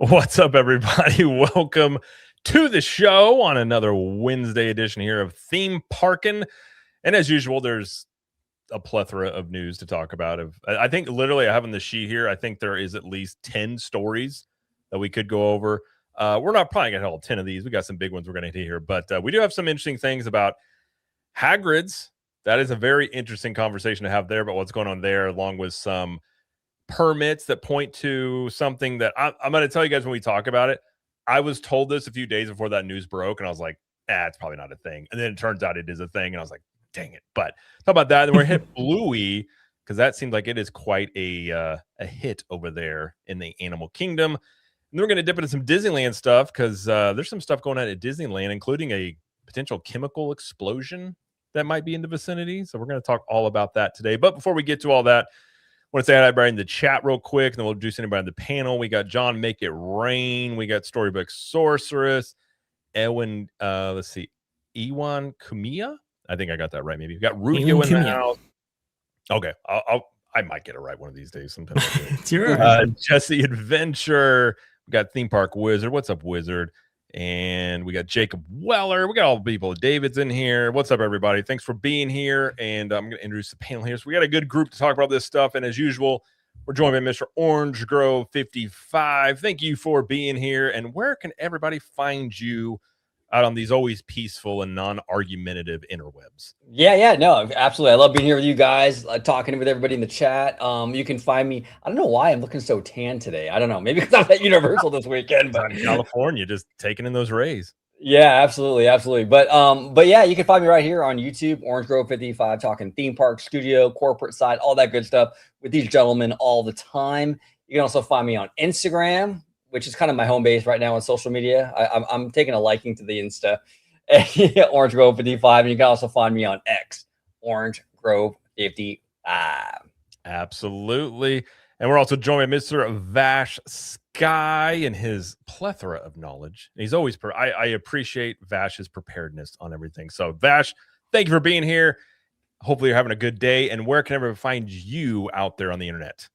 What's up, everybody? Welcome to the show on another Wednesday edition here of Theme Parkin'. And as usual, there's a plethora of news to talk about. I think literally I have on the sheet here, I think there is at least 10 stories that we could go over. We're not probably going to hit all 10 of these. We got some big ones we're going to hit here, but we do have some interesting things about Hagrid's. That is a very interesting conversation to have there about what's going on there, along with some permits that point to something that I'm going to tell you guys when we talk about it. I was told this a few days before that news broke, and I was like, it's probably not a thing. And then it turns out it is a thing, and I was like, dang it. But talk about that. And we're hit Bluey, because that seems like it is quite a hit over there in the animal kingdom. And then we're going to dip into some Disneyland stuff, because there's some stuff going on at Disneyland, including a potential chemical explosion that might be in the vicinity. So we're going to talk all about that today. But before we get to all that, I want to say hi to everybody in the chat real quick, and then we'll introduce anybody on the panel. We got John Make It Rain. We got Storybook Sorceress. Ewan, let's see, Ewan Kumia. I think I got that right. Maybe we got Rubio in the house. Okay, I might get it right one of these days. Sometimes. It's your Jesse Adventure. We got Theme Park Wizard. What's up, Wizard? And we got Jacob Weller. We got all the people. David's in here. What's up, everybody? Thanks for being here. And I'm going to introduce the panel here. So we got a good group to talk about this stuff. And as usual, we're joined by Mr. Orange Grove 55. Thank you for being here. And where can everybody find you out on these always peaceful and non-argumentative interwebs? Yeah, no, absolutely. I love being here with you guys, talking with everybody in the chat. You can find me. I don't know why I'm looking so tan today. I don't know. Maybe because I'm at Universal this weekend. But in California, just taking in those rays. Yeah, absolutely. But yeah, you can find me right here on YouTube, Orange Grove 55, talking theme park, studio, corporate side, all that good stuff with these gentlemen all the time. You can also find me on Instagram, which is kind of my home base right now on social media. I'm taking a liking to the Insta, Orange Grove 55. And you can also find me on X, Orange Grove 55. Absolutely. And we're also joined by Mr. Vash Sky and his plethora of knowledge. And he's always, I appreciate Vash's preparedness on everything. So Vash, thank you for being here. Hopefully you're having a good day. And where can everyone find you out there on the internet?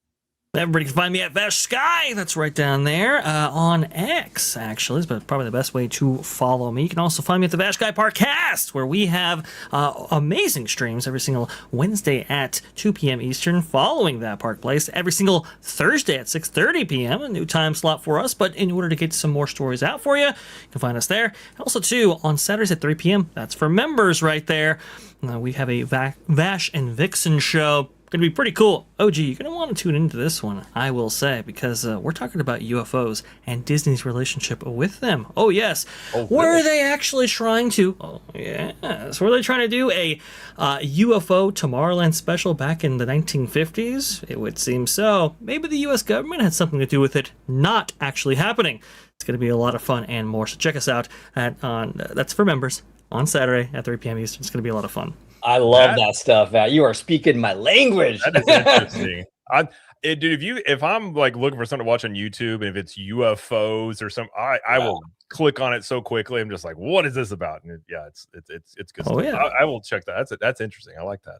Everybody can find me at Vash Sky. That's right down there on X, actually. It's probably the best way to follow me. You can also find me at the Vash Sky Parkcast, where we have amazing streams every single Wednesday at 2 p.m. Eastern, following that Park Place. Every single Thursday at 6:30 p.m., a new time slot for us. But in order to get some more stories out for you, you can find us there. Also, too, on Saturdays at 3 p.m., that's for members right there. We have a Vash and Vixen show. Going to be pretty cool. OG, you're going to want to tune into this one, I will say, because we're talking about UFOs and Disney's relationship with them. Oh, yes. Were they actually trying to... Oh, yes. Were they trying to do a UFO Tomorrowland special back in the 1950s? It would seem so. Maybe the U.S. government had something to do with it not actually happening. It's going to be a lot of fun and more. So check us out. That's for members on Saturday at 3 p.m. Eastern. It's going to be a lot of fun. I love that stuff, Matt. You are speaking my language. That is interesting. Dude, if I'm like looking for something to watch on YouTube, and if it's UFOs or something, I will click on it so quickly. I'm just like, what is this about? And it's good stuff. Yeah. I will check that. That's interesting. I like that.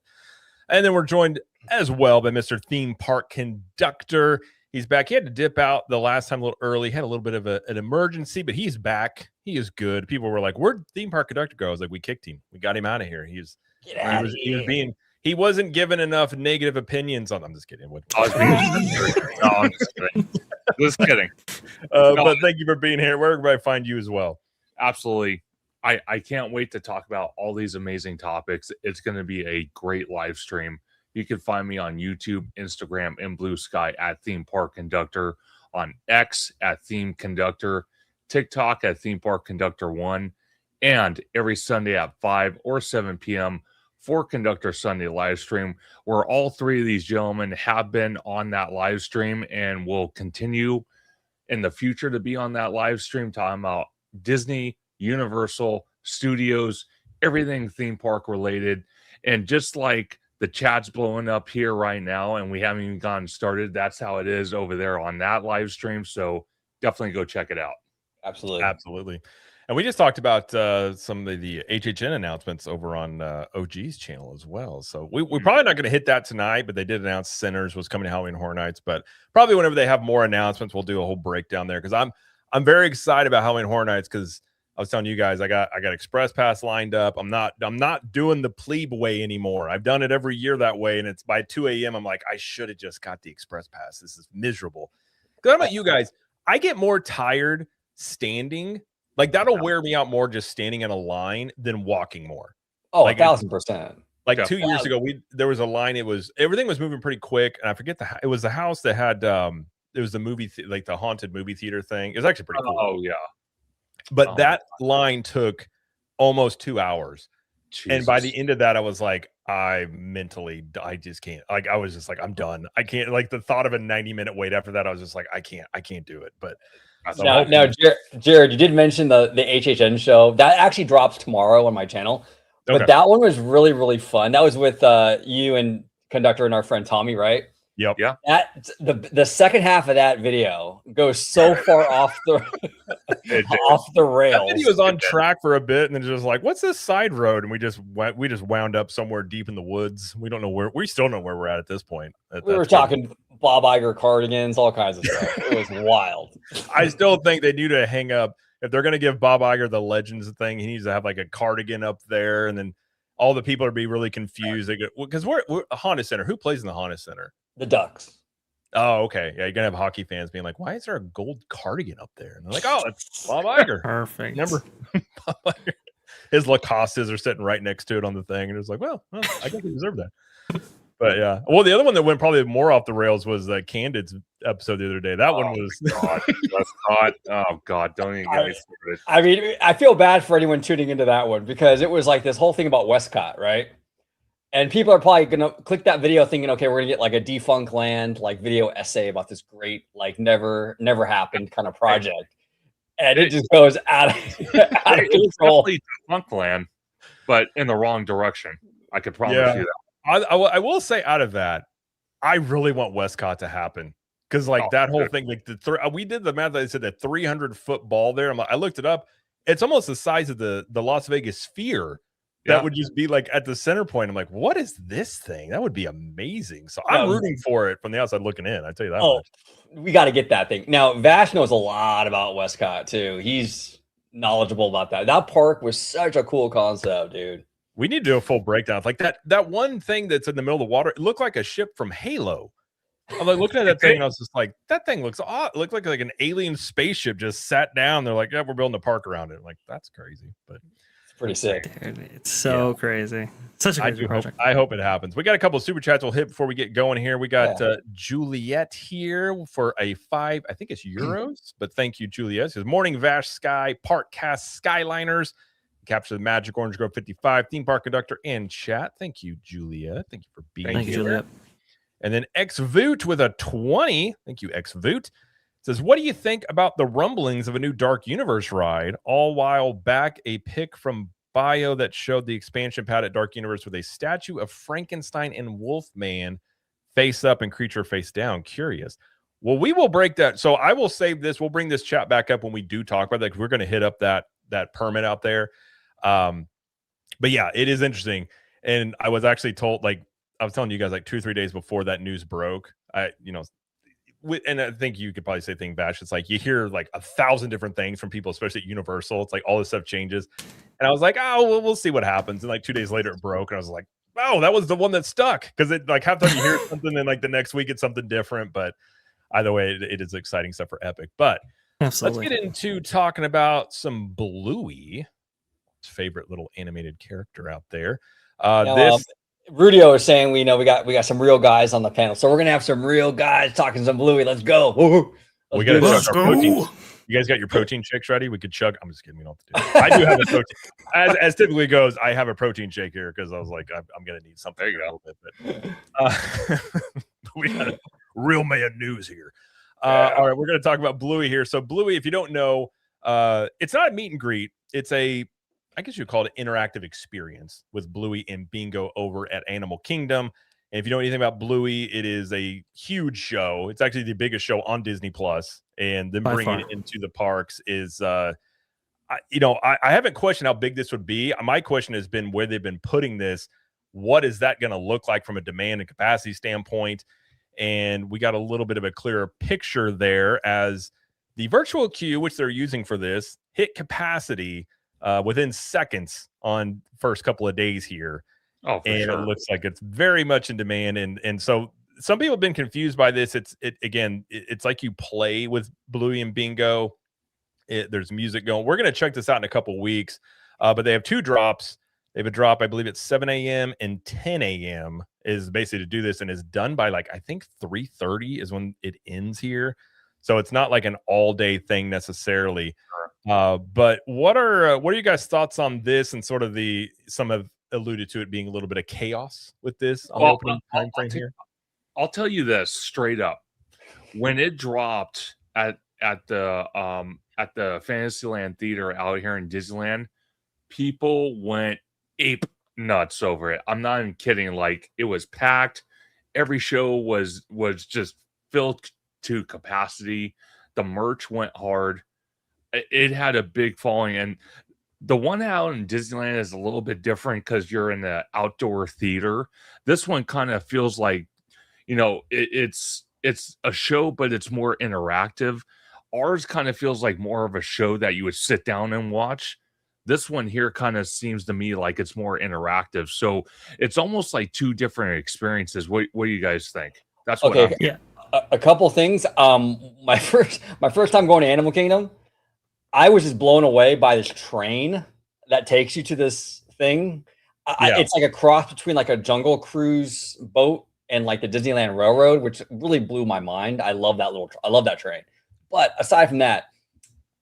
And then we're joined as well by Mr. Theme Park Conductor. He's back. He had to dip out the last time a little early. Had a little bit of an emergency, but he's back. He is good. People were like, "Where'd Theme Park Conductor go?" I was like, "We kicked him. We got him out of here." He wasn't given enough negative opinions on. I'm just kidding. I'm just kidding. Just kidding. But thank you for being here. Where can I find you as well? Absolutely. I can't wait to talk about all these amazing topics. It's going to be a great live stream. You can find me on YouTube, Instagram, and Blue Sky at Theme Park Conductor, on X at Theme Conductor, TikTok at Theme Park Conductor 1, and every Sunday at 5 or 7 p.m. for Conductor Sunday live stream, where all three of these gentlemen have been on that live stream and will continue in the future to be on that live stream, talking about Disney, Universal, Studios, everything theme park related. And just like the chat's blowing up here right now and we haven't even gotten started, that's how it is over there on that live stream. So definitely go check it out. Absolutely. And we just talked about some of the HHN announcements over on OG's channel as well. So we're probably not going to hit that tonight, but they did announce Sinners was coming to Halloween Horror Nights. But probably whenever they have more announcements, we'll do a whole breakdown there, because I'm very excited about Halloween Horror Nights, because I was telling you guys I got Express Pass lined up. I'm not doing the plebe way anymore. I've done it every year that way, and it's by 2 a.m. I'm like, I should have just got the Express Pass. This is miserable. Because how about you guys? I get more tired standing. Like, that'll wear me out more just standing in a line than walking more. Oh, like 1,000%. Like 2 years ago, there was a line. Everything was moving pretty quick, and I forget it was the house that had it was the movie like the haunted movie theater thing. It was actually pretty cool. Oh yeah. But that line took almost 2 hours. Jesus. And by the end of that, I was like, I just can't. Like, I was just like, I'm done. I can't. Like, the thought of a 90-minute wait after that, I was just like, I can't do it. But now, Jared, you did mention the HHN show. That actually drops tomorrow on my channel. But that one was really, really fun. That was with you and Conductor and our friend Tommy, right? Yep. Yeah. That the second half of that video goes so far off the rails. That video was on track for a bit, and then just like, what's this side road? And we just wound up somewhere deep in the woods. We still don't know where we're at this point. We were talking Bob Iger cardigans, all kinds of stuff. It was wild. I still think they need to hang up. If they're going to give Bob Iger the Legends thing, he needs to have like a cardigan up there, and then all the people are be really confused. Because we're a Honda Center. Who plays in the Honda Center? The Ducks. Oh, okay. Yeah, you're gonna have hockey fans being like, "Why is there a gold cardigan up there?" And they're like, "Oh, it's Bob Iger." Perfect. Remember, Bob Iger? His Lacostes are sitting right next to it on the thing, and it's like, well, I guess he deserved that. But yeah, well, the other one that went probably more off the rails was Candid's episode the other day. That one was. Oh God! Don't even get me started. I mean, I feel bad for anyone tuning into that one, because it was like this whole thing about Westcott, right? And people are probably gonna click that video thinking, okay, we're gonna get like a Defunct Land like video essay about this great like never happened kind of project, and it just goes out of control. It's Defunct Land, but in the wrong direction. I could promise you that. I will say, out of that, I really want Westcott to happen, because like that whole thing, like we did the math. I said that 300-foot ball there. I looked it up. It's almost the size of the Las Vegas Sphere. That would just be like at the center point. I'm like, what is this thing? That would be amazing. So I'm rooting for it from the outside looking in. I tell you that much. We got to get that thing. Now, Vash knows a lot about Westcott too. He's knowledgeable about that. That park was such a cool concept, dude. We need to do a full breakdown. Like that one thing that's in the middle of the water, it looked like a ship from Halo. I'm like looking at that thing, and I was just like, that thing looks odd. It looked like an alien spaceship just sat down. They're like, yeah, we're building a park around it. I'm like, that's crazy. But pretty sick. Dude, it's so crazy. Such a crazy project. I hope it happens. We got a couple of super chats we'll hit before we get going here. We got Juliet here for a 5, I think it's euros, but thank you, Juliet. It says, morning Vash Sky Park Cast Skyliners. Capture the Magic Orange Grove 55 theme park conductor in chat. Thank you, Juliet. Thank you for being here. Juliet. And then Xvoot with a 20. Thank you, Xvoot. Says, what do you think about the rumblings of a new Dark Universe ride? All while back, a pic from Bio that showed the expansion pad at Dark Universe with a statue of Frankenstein and Wolfman face up and creature face down. Curious. Well, we will break that. So I will save this. We'll bring this chat back up when we do talk about that, because we're going to hit up that permit out there. But yeah, it is interesting. And I was actually told, like, I was telling you guys like 2 or 3 days before that news broke, and I think you could probably say thing Bash. It's like you hear like 1,000 different things from people, especially at Universal. It's like all this stuff changes. And I was like, oh, well, we'll see what happens. And like 2 days later, it broke. And I was like, oh, that was the one that stuck. Because it like half the time you hear something, and like the next week it's something different. But either way, it is exciting stuff for Epic. But absolutely, let's get into talking about some Bluey, his favorite little animated character out there. Rudio is saying we got some real guys on the panel, so we're gonna have some real guys talking some Bluey. Let's go. We got to chug our protein. You guys got your protein shakes ready? We could chug. I'm just kidding. We don't have to do it. I do have a protein. As typically goes, I have a protein shake here because I was like, I'm gonna need something. There you go. But, we got real man news here. All right, we're gonna talk about Bluey here. So Bluey, if you don't know, it's not a meet and greet. It's I guess you'd call it an interactive experience with Bluey and Bingo over at Animal Kingdom. And if you know anything about Bluey, it is a huge show. It's actually the biggest show on Disney Plus, and then bringing it into the parks is, I I haven't questioned how big this would be. My question has been where they've been putting this. What is that going to look like from a demand and capacity standpoint? And we got a little bit of a clearer picture there as the virtual queue, which they're using for this, hit capacity within seconds on first couple of days here. Oh, for and sure. It looks like it's very much in demand. And so some people have been confused by this. It's like you play with Bluey and Bingo. There's music going. We're going to check this out in a couple weeks. But they have 2 drops. They have a drop, I believe it's 7 a.m. and 10 a.m. is basically to do this, and is done by I think 3:30 is when it ends here. So it's not like an all-day thing necessarily. But what are your guys' thoughts on this and sort of some have alluded to it being a little bit of chaos with this on the opening time frame here? I'll tell you this straight up. When it dropped at the Fantasyland Theater out here in Disneyland, people went ape nuts over it. I'm not even kidding. It was packed. Every show was just filled to capacity. The merch went hard. It had a big following, and the one out in Disneyland is a little bit different because you're in the outdoor theater. This one kind of feels like, it's a show, but it's more interactive. Ours kind of feels like more of a show that you would sit down and watch. This one here kind of seems to me like it's more interactive. So it's almost like 2 different experiences. What do you guys think? That's what I'm Yeah. A couple things. My first time going to Animal Kingdom, I was just blown away by this train that takes you to this thing. It's like a cross between a Jungle Cruise boat and the Disneyland Railroad, which really blew my mind. I love that train. But aside from that,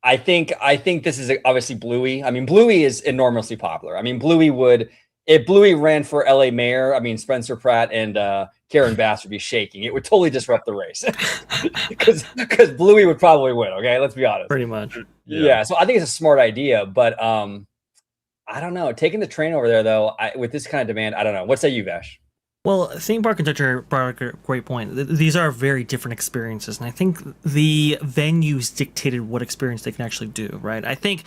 I think this is obviously Bluey. I mean, Bluey is enormously popular. I mean, if Bluey ran for LA mayor, I mean, Spencer Pratt and Karen Bass would be shaking. It would totally disrupt the race because Bluey would probably win. Okay, let's be honest. Pretty much. Yeah. So I think it's a smart idea, but I don't know. Taking the train over there though, with this kind of demand, I don't know. What say you, Vash? Well, theme park conductor brought a great point. These are very different experiences, and I think the venues dictated what experience they can actually do, right? I think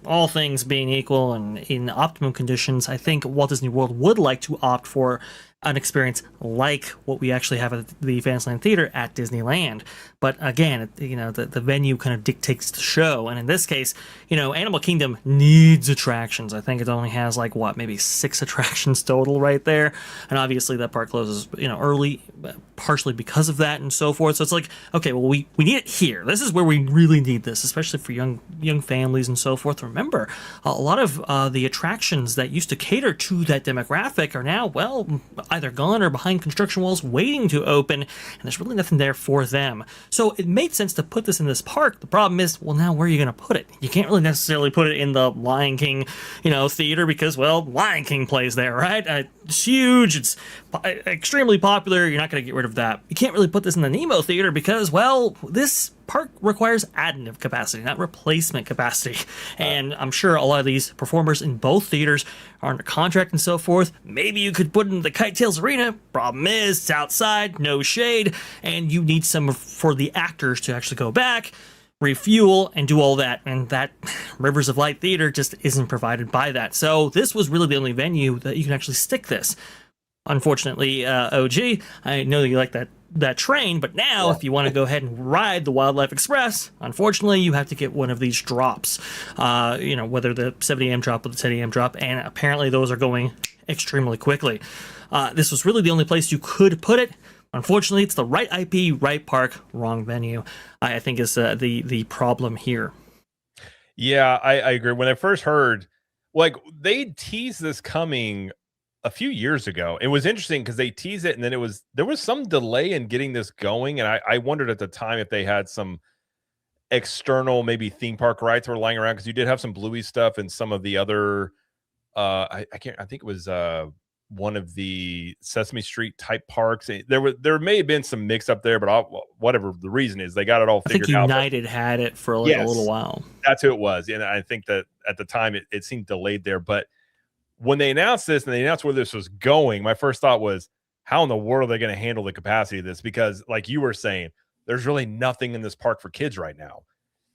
all things being equal and in optimum conditions, I think Walt Disney World would like to opt for an experience like what we actually have at the Fantasyland Theater at Disneyland. But again, the venue kind of dictates the show. And in this case, Animal Kingdom needs attractions. I think it only has maybe 6 attractions total right there. And obviously that park closes, early, partially because of that and so forth. So it's okay, well, we need it here. This is where we really need this, especially for young families and so forth. Remember, a lot of the attractions that used to cater to that demographic are now, either gone or behind construction walls waiting to open, and there's really nothing there for them. So it made sense to put this in this park. The problem is, now where are you going to put it? You can't really necessarily put it in the Lion King, theater because, Lion King plays there, right? It's huge. It's extremely popular. You're not going to get rid of that. You can't really put this in the Nemo theater because, this park requires additive capacity, not replacement capacity. And I'm sure a lot of these performers in both theaters are under contract and so forth. Maybe you could put in the Kite Tails Arena. Problem is, it's outside, no shade, and you need some for the actors to actually go back, refuel, and do all that. And that Rivers of Light Theater just isn't provided by that. So this was really the only venue that you can actually stick this. Unfortunately, OG, I know that you like that train, but now if you want to go ahead and ride the Wildlife Express, unfortunately you have to get one of these drops, whether the 7 a.m. drop or the 10 a.m. drop, and apparently those are going extremely quickly. This was really the only place you could put it. Unfortunately, it's the right IP, right park, wrong venue, I think is the problem here. Yeah, I agree. When I first heard, they teased this coming a few years ago. It was interesting because they teased it, and then there was some delay in getting this going, and I wondered at the time if they had some external maybe theme park rights were lying around, because you did have some Bluey stuff and some of the other I think it was one of the Sesame Street type parks. There may have been some mix up there, but whatever the reason is, they got it all figured out. I think United had it for a little while. That's who it was, and I think that at the time it seemed delayed there, but when they announced this and they announced where this was going, my first thought was, how in the world are they going to handle the capacity of this? Because like you were saying, there's really nothing in this park for kids right now.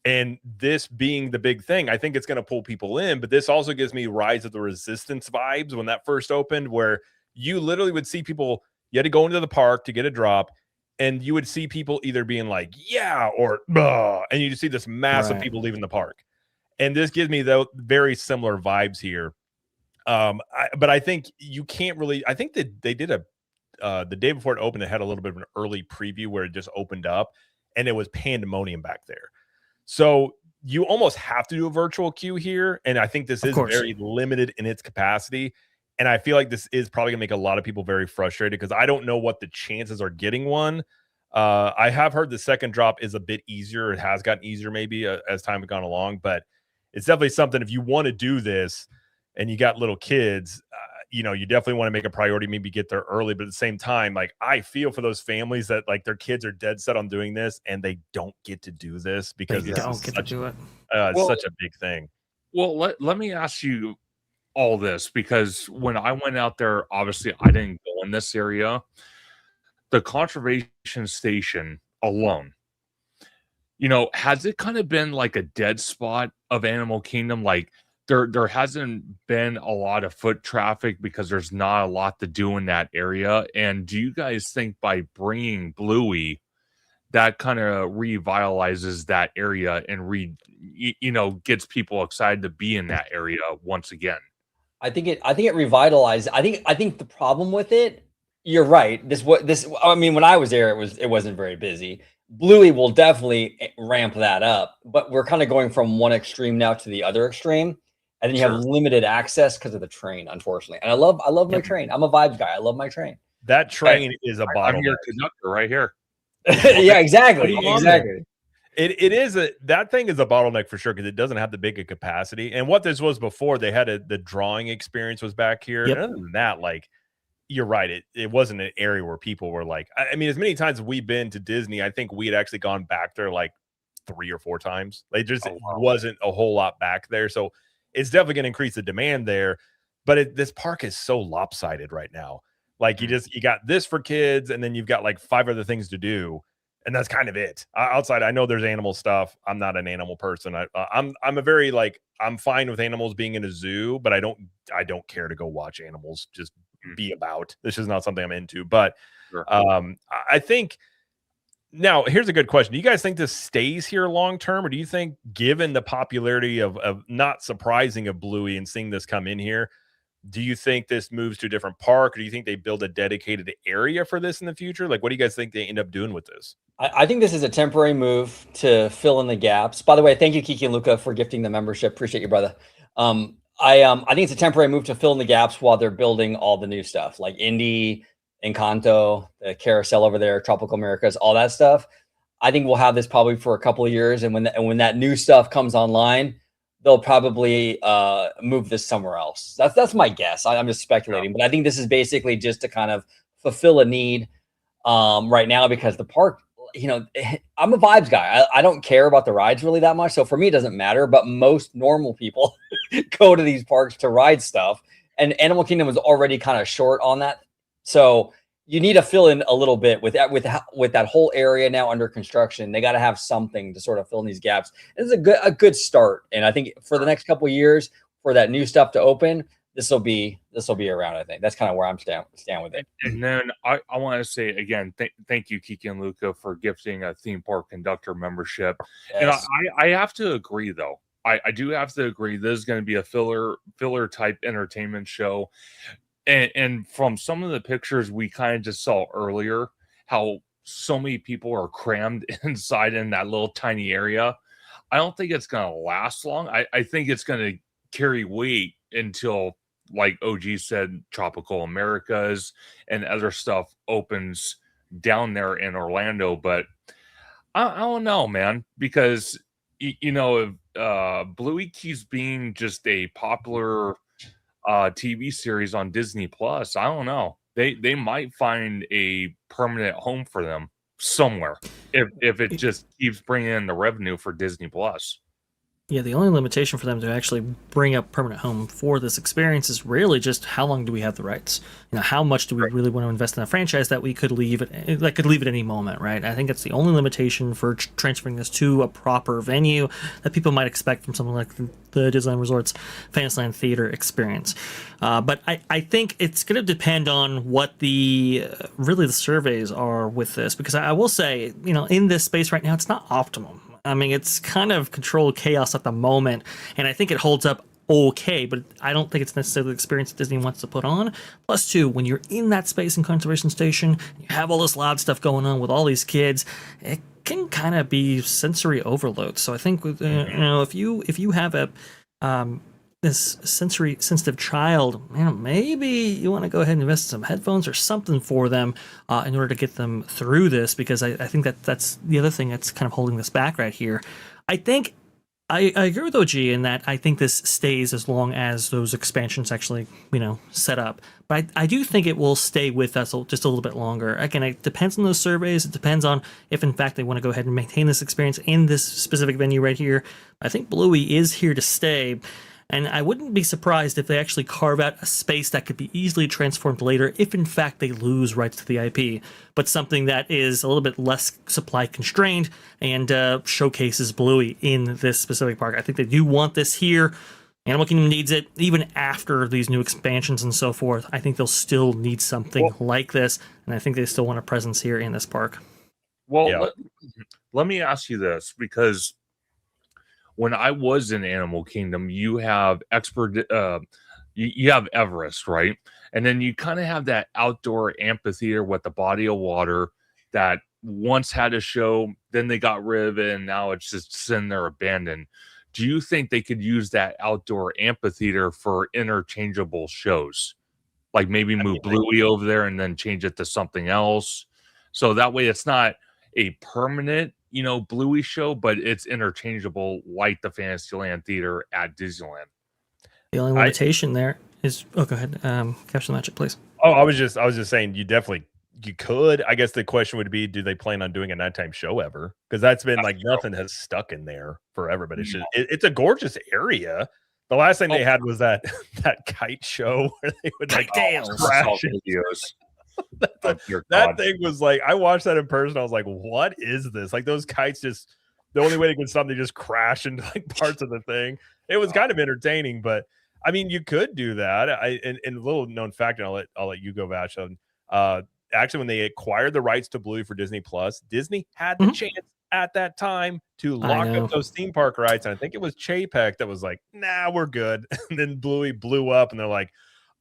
And this being the big thing, I think it's going to pull people in. But this also gives me Rise of the Resistance vibes when that first opened, where you literally would see people, you had to go into the park to get a drop, and you would see people either being like, yeah, or, and you see this mass of people leaving the park. And this gives me the very similar vibes here. But I think you can't really, I think that they did the day before it opened, it had a little bit of an early preview where it just opened up and it was pandemonium back there. So you almost have to do a virtual queue here. And I think this is very limited in its capacity. And I feel like this is probably gonna make a lot of people very frustrated because I don't know what the chances are getting one. I have heard the second drop is a bit easier. It has gotten easier maybe as time has gone along, but it's definitely something if you want to do this and you got little kids, you definitely want to make a priority, maybe get there early. But at the same time, like I feel for those families that like their kids are dead set on doing this and they don't get to do this because it's such a big thing. Well, let me ask you all this, because when I went out there, obviously I didn't go in this area. The conservation station alone, has it kind of been like a dead spot of Animal Kingdom? Like there hasn't been a lot of foot traffic because there's not a lot to do in that area. And do you guys think by bringing Bluey, that kind of revitalizes that area and gets people excited to be in that area once again? I think it revitalized. I think the problem with it, you're right. I mean, when I was there, it wasn't very busy. Bluey will definitely ramp that up, but we're kind of going from one extreme now to the other extreme. And then you have limited access because of the train, unfortunately. And I love my train. I'm a vibes guy. I love my train. That train is a bottleneck. I'm your conductor right here. Yeah, exactly. Exactly. It is that thing is a bottleneck for sure because it doesn't have the big capacity. And what this was before, they had the drawing experience was back here. Yep. And other than that, like you're right, it wasn't an area where people were like, I mean, as many times as we've been to Disney, I think we had actually gone back there like 3 or 4 times. Like just wasn't a whole lot back there. So it's definitely going to increase the demand there. But this park is so lopsided right now. Like you got this for kids, and then you've got like 5 other things to do. And that's kind of it. Outside, I know there's animal stuff. I'm not an animal person. I'm a very I'm fine with animals being in a zoo, but I don't care to go watch animals just be about. This is not something I'm into. But I think now here's a good question. Do you guys think this stays here long term, or do you think, given the popularity of not surprising of Bluey and seeing this come in here, do you think this moves to a different park, or do you think they build a dedicated area for this in the future? Like, what do you guys think they end up doing with this? I think this is a temporary move to fill in the gaps. By the way, thank you, Kiki and Luca, for gifting the membership. Appreciate you, brother. I think it's a temporary move to fill in the gaps while they're building all the new stuff, like Indy, Encanto, the carousel over there, Tropical Americas, all that stuff. I think we'll have this probably for a couple of years, and when that new stuff comes online, they'll probably move this somewhere else. That's my guess. I'm just speculating, but I think this is basically just to kind of fulfill a need right now, because the park, I'm a vibes guy. I don't care about the rides really that much. So for me, it doesn't matter, but most normal people go to these parks to ride stuff, and Animal Kingdom was already kind of short on that. So you need to fill in a little bit with that whole area now under construction. They got to have something to sort of fill in these gaps. This is a good start. And I think for the next couple of years, for that new stuff to open, this will be around. I think that's kind of where I'm stand with it. And then I want to say again, thank you, Kiki and Luca, for gifting a theme park conductor membership. Yes. And I have to agree, though. I do have to agree. This is going to be a filler type entertainment show. And from some of the pictures we kind of just saw earlier, how so many people are crammed inside in that little tiny area, I don't think it's going to last long. I think it's going to carry weight until, like OG said, Tropical Americas and other stuff opens down there in Orlando. But I don't know, man, because, if Bluey keeps being just a popular TV series on Disney Plus, I don't know. They might find a permanent home for them somewhere if it just keeps bringing in the revenue for Disney Plus. Yeah, the only limitation for them to actually bring up permanent home for this experience is really just how long do we have the rights? How much do we really want to invest in a franchise that we could leave at any moment, right? I think that's the only limitation for transferring this to a proper venue that people might expect from something like the Disneyland Resorts Fantasyland Theater experience. But I think it's going to depend on what the surveys are with this, because I will say, in this space right now, it's not optimum. I mean, it's kind of controlled chaos at the moment, and I think it holds up okay, but I don't think it's necessarily the experience that Disney wants to put on. Plus, too, when you're in that space in Conservation Station, you have all this loud stuff going on with all these kids, it can kind of be sensory overload. So I think, if you have a this sensory sensitive child, maybe you want to go ahead and invest in some headphones or something for them in order to get them through this, because I think that's the other thing that's kind of holding this back right here. I think I agree with OG in that I think this stays as long as those expansions actually, set up. But I do think it will stay with us just a little bit longer. Again, it depends on those surveys. It depends on if, in fact, they want to go ahead and maintain this experience in this specific venue right here. I think Bluey is here to stay. And I wouldn't be surprised if they actually carve out a space that could be easily transformed later if, in fact, they lose rights to the IP, but something that is a little bit less supply constrained and showcases Bluey in this specific park. I think they do want this here. Animal Kingdom needs it. Even after these new expansions and so forth, I think they'll still need something like this, and I think they still want a presence here in this park. Well, let me ask you this, because when I was in Animal Kingdom, you have you have Everest, right? And then you kind of have that outdoor amphitheater with the body of water that once had a show, then they got rid of it, and now it's just sitting there abandoned. Do you think they could use that outdoor amphitheater for interchangeable shows? Like maybe move Bluey over there and then change it to something else. So that way it's not a permanent, Bluey show, but it's interchangeable like the Fantasyland Theater at Disneyland. The only limitation there is, go ahead, capture the magic, please. Oh, I was just saying you could. I guess the question would be, do they plan on doing a nighttime show ever? Because that's been nothing has stuck in there forever, but it's a gorgeous area. The last thing they had was that kite show where they would crash videos. That thing was I watched that in person. I was like, what is this? Those kites just, the only way they could stop, they just crash into parts of the thing. It was kind of entertaining, but I mean, you could do that. And a little known fact, and I'll let you go, Vash. Actually, when they acquired the rights to Bluey for Disney Plus, Disney had the chance at that time to lock up those theme park rights. And I think it was Chapek that was like, nah, we're good. And then Bluey blew up, and they're like,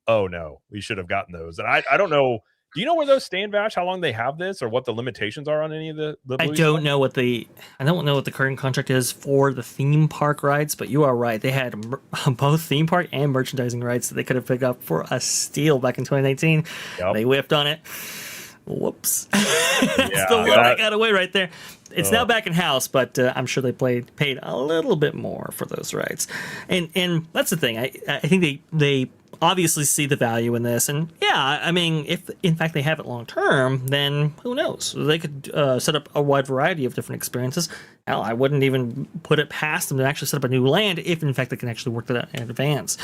oh no, we should have gotten those. And I don't know. Do you know where those stand, Vash? How long they have this, or what the limitations are on any of the Bluey I don't know what the current contract is for the theme park rights, but you are right. They had both theme park and merchandising rights that they could have picked up for a steal back in 2019. Yep. They whiffed on it. Whoops. That's the one that got away right there. It's now back in house, but I'm sure they paid a little bit more for those rights. And that's the thing. I think they obviously see the value in this. And I mean, if in fact they have it long term, then who knows? They could set up a wide variety of different experiences. Hell, I wouldn't even put it past them to actually set up a new land if in fact they can actually work that out in advance.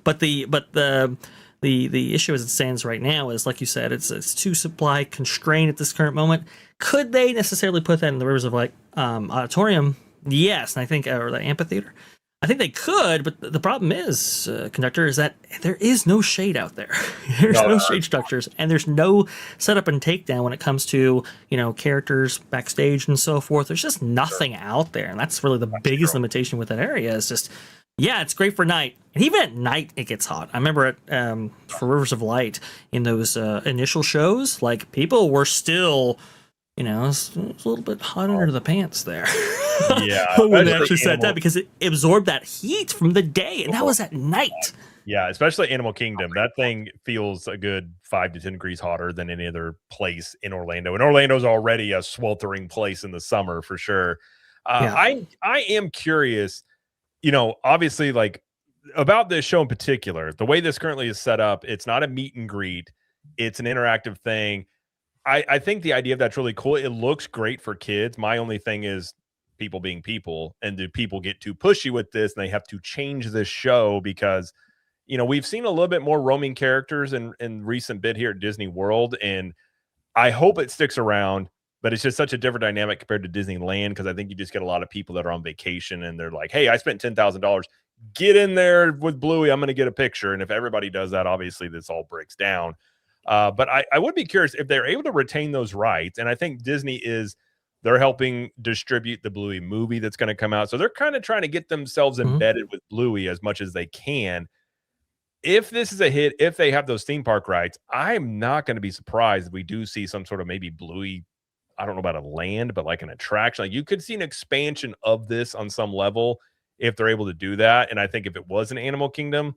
But the issue as it stands right now is, like you said, it's too supply constrained at this current moment. Could they necessarily put that in the Rivers of Light auditorium? Yes, and I think, or the amphitheater. I think they could, but the problem is, conductor, is that there is no shade out there. There's no shade structures, and there's no setup and takedown when it comes to, characters backstage and so forth. There's just nothing out there, and that's really the biggest limitation with that area. Is just, it's great for night, and even at night it gets hot. I remember for Rivers of Light in those initial shows, people were still, it's a little bit hot under the pants there. Yeah, when they actually sat down, because it absorbed that heat from the day, and that was at night. Yeah, especially Animal Kingdom. That thing feels a good 5 to 10 degrees hotter than any other place in Orlando. And Orlando's already a sweltering place in the summer for sure. I am curious, obviously, about this show in particular, the way this currently is set up. It's not a meet and greet. It's an interactive thing. I think the idea of that's really cool. It looks great for kids. My only thing is people being people, and do people get too pushy with this and they have to change this show because we've seen a little bit more roaming characters in recent bit here at Disney World, and I hope it sticks around, but it's just such a different dynamic compared to Disneyland because I think you just get a lot of people that are on vacation and they're like, hey, I spent $10,000. Get in there with Bluey. I'm going to get a picture. And if everybody does that, obviously this all breaks down. But I would be curious if they're able to retain those rights. And I think they're helping distribute the Bluey movie that's going to come out. So they're kind of trying to get themselves embedded with Bluey as much as they can. If this is a hit, if they have those theme park rights, I'm not going to be surprised if we do see some sort of maybe Bluey, I don't know about a land, but like an attraction. Like you could see an expansion of this on some level if they're able to do that. And I think if it was an Animal Kingdom,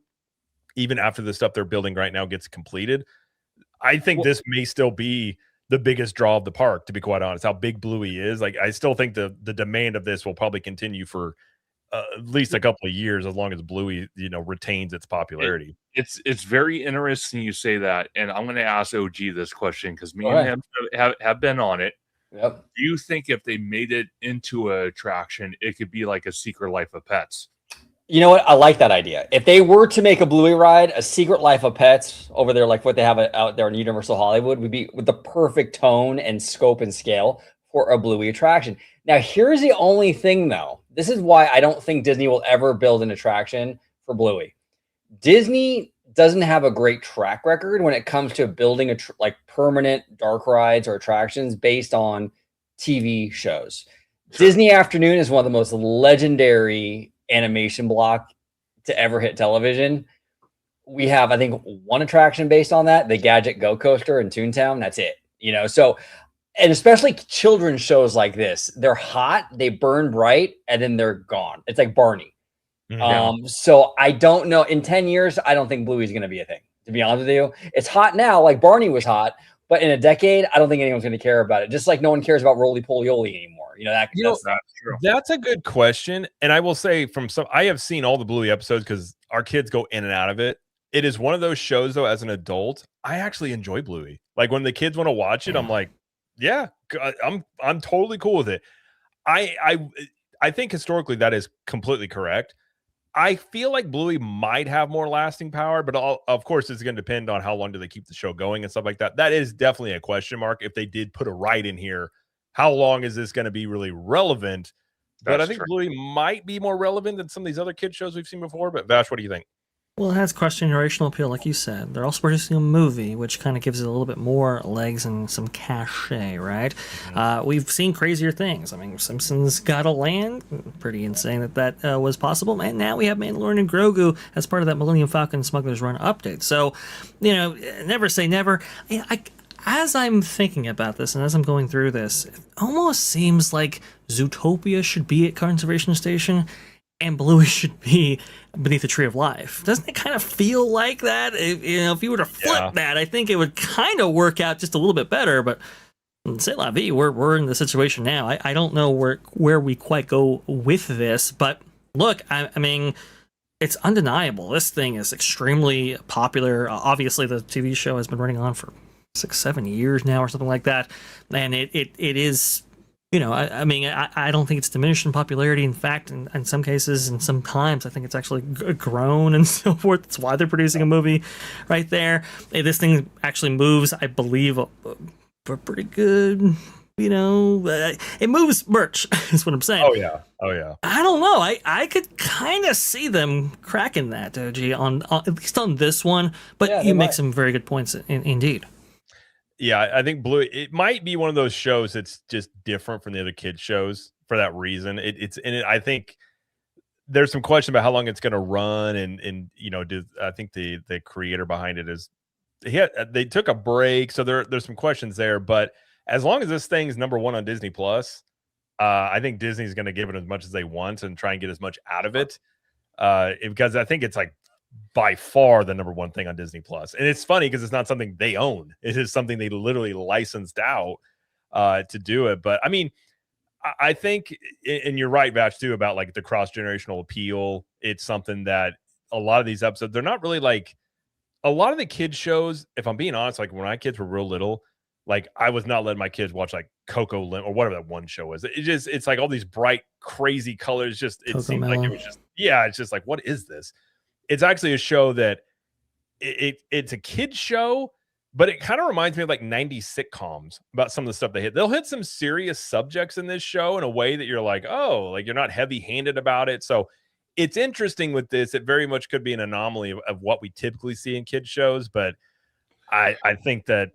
even after the stuff they're building right now gets completed, I think this may still be the biggest draw of the park, to be quite honest. How big Bluey is. Like I still think the demand of this will probably continue for at least a couple of years, as long as Bluey, retains its popularity. It's very interesting you say that, and I'm going to ask OG this question because me and him have been on it. Yep. Do you think if they made it into an attraction, it could be like a Secret Life of Pets? You know what? I like that idea. If they were to make a Bluey ride, a Secret Life of Pets over there, like what they have out there in Universal Hollywood, would be with the perfect tone and scope and scale for a Bluey attraction. Now, here's the only thing, though. This is why I don't think Disney will ever build an attraction for Bluey. Disney doesn't have a great track record when it comes to building like permanent dark rides or attractions based on TV shows. Sure. Disney Afternoon is one of the most legendary animation block to ever hit television. We have, I think, one attraction based on that, the Gadget Go Coaster in Toontown. That's it. So, and especially children's shows like this, they're hot, they burn bright, and then they're gone. It's like Barney. So I don't know. In 10 years, I don't think Bluey's going to be a thing, to be honest with you. It's hot now, like Barney was hot, but in a decade, I don't think anyone's going to care about it. Just like no one cares about Roly Poly Oly anymore. That's true. That's a good question. And I will say I have seen all the Bluey episodes because our kids go in and out of it. It is one of those shows, though, as an adult, I actually enjoy Bluey. Like when the kids want to watch it, I'm like, yeah, I'm totally cool with it. I think historically that is completely correct. I feel like Bluey might have more lasting power, but of course it's going to depend on how long do they keep the show going and stuff like that. That is definitely a question mark. If they did put a ride in here, how long is this going to be really relevant? But I think Bluey might be more relevant than some of these other kids shows we've seen before. But Vash, what do you think? Well, it has cross-generational appeal, like you said. They're also producing a movie, which kind of gives it a little bit more legs and some cachet, right? Mm-hmm. We've seen crazier things. I mean, Simpsons got a land. Pretty insane that was possible. And now we have Mandalorian and Grogu as part of that Millennium Falcon Smuggler's Run update. So, never say never. As I'm thinking about this and as I'm going through this, it almost seems like Zootopia should be at Conservation Station and Bluey should be beneath the Tree of Life. Doesn't it kind of feel like that? If you were to flip that, I think it would kind of work out just a little bit better. But c'est la vie, we're in the situation now. I don't know where we quite go with this. But look, I mean, it's undeniable. This thing is extremely popular. Obviously, the TV show has been running on for 6-7 years now or something like that. And it is... I don't think it's diminished in popularity. In fact, in some cases and sometimes, I think it's actually grown and so forth. That's why they're producing a movie right there. This thing actually moves, I believe, pretty good. It moves merch, is what I'm saying. Oh, yeah. I don't know. I could kind of see them cracking that, OG, on at least on this one. But you make some very good points, indeed. Yeah, I think Bluey, it might be one of those shows that's just different from the other kids shows for that reason. I think there's some question about how long it's going to run, and I think the creator behind it they took a break, so there's some questions there. But as long as this thing's number one on Disney Plus, I think Disney's going to give it as much as they want and try and get as much out of it, because I think it's like by far the number one thing on Disney Plus. And it's funny because it's not something they own. It is something they literally licensed out to do it. But I mean, I think, and you're right, Batch, too, about like the cross-generational appeal. It's something that a lot of these episodes, they're not really like a lot of the kids shows. If I'm being honest, like when my kids were real little, like I was not letting my kids watch like Coco or whatever that one show is. It's like all these bright, crazy colors. Just it Coco seemed like it Melon. was just it's just like, what is this? It's actually a show that it's a kid's show, but it kind of reminds me of like 90s sitcoms about some of the stuff they hit. They'll hit some serious subjects in this show in a way that you're like, oh, like you're not heavy-handed about it. So it's interesting with this. It very much could be an anomaly of what we typically see in kids shows, but I think that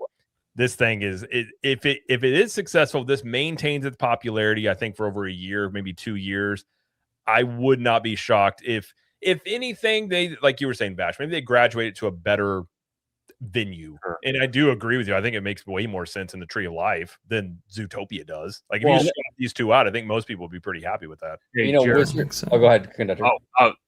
this thing is if it is successful, this maintains its popularity, I think, for over a year, maybe 2 years. I would not be shocked if anything, they, like you were saying, Bash, maybe they graduated to a better venue. Sure. And I do agree with you. I think it makes way more sense in the Tree of Life than Zootopia does. Like if Well, you swap these two out, I think most people would be pretty happy with that. Hey, You know, Jared. Wizard. Oh, go ahead, conductor.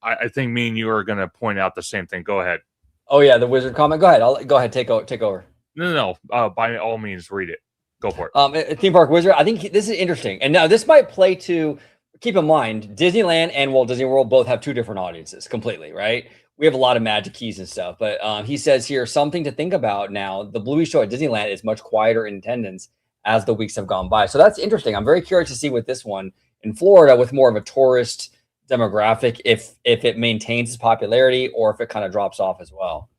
I think me and you are going to point out the same thing. Go ahead. Oh yeah, the wizard comment. Go ahead. Go ahead. Take over. No. By all means, read it. Go for it. Theme park wizard. I think this is interesting, and now this might play to. Keep in mind, Disneyland and Walt Disney World both have two different audiences completely, right? We have a lot of Magic Keys and stuff, but he says here something to think about now. The Bluey show at Disneyland is much quieter in attendance as the weeks have gone by. So that's interesting. I'm very curious to see with this one in Florida with more of a tourist demographic, if it maintains its popularity or if it kind of drops off as well.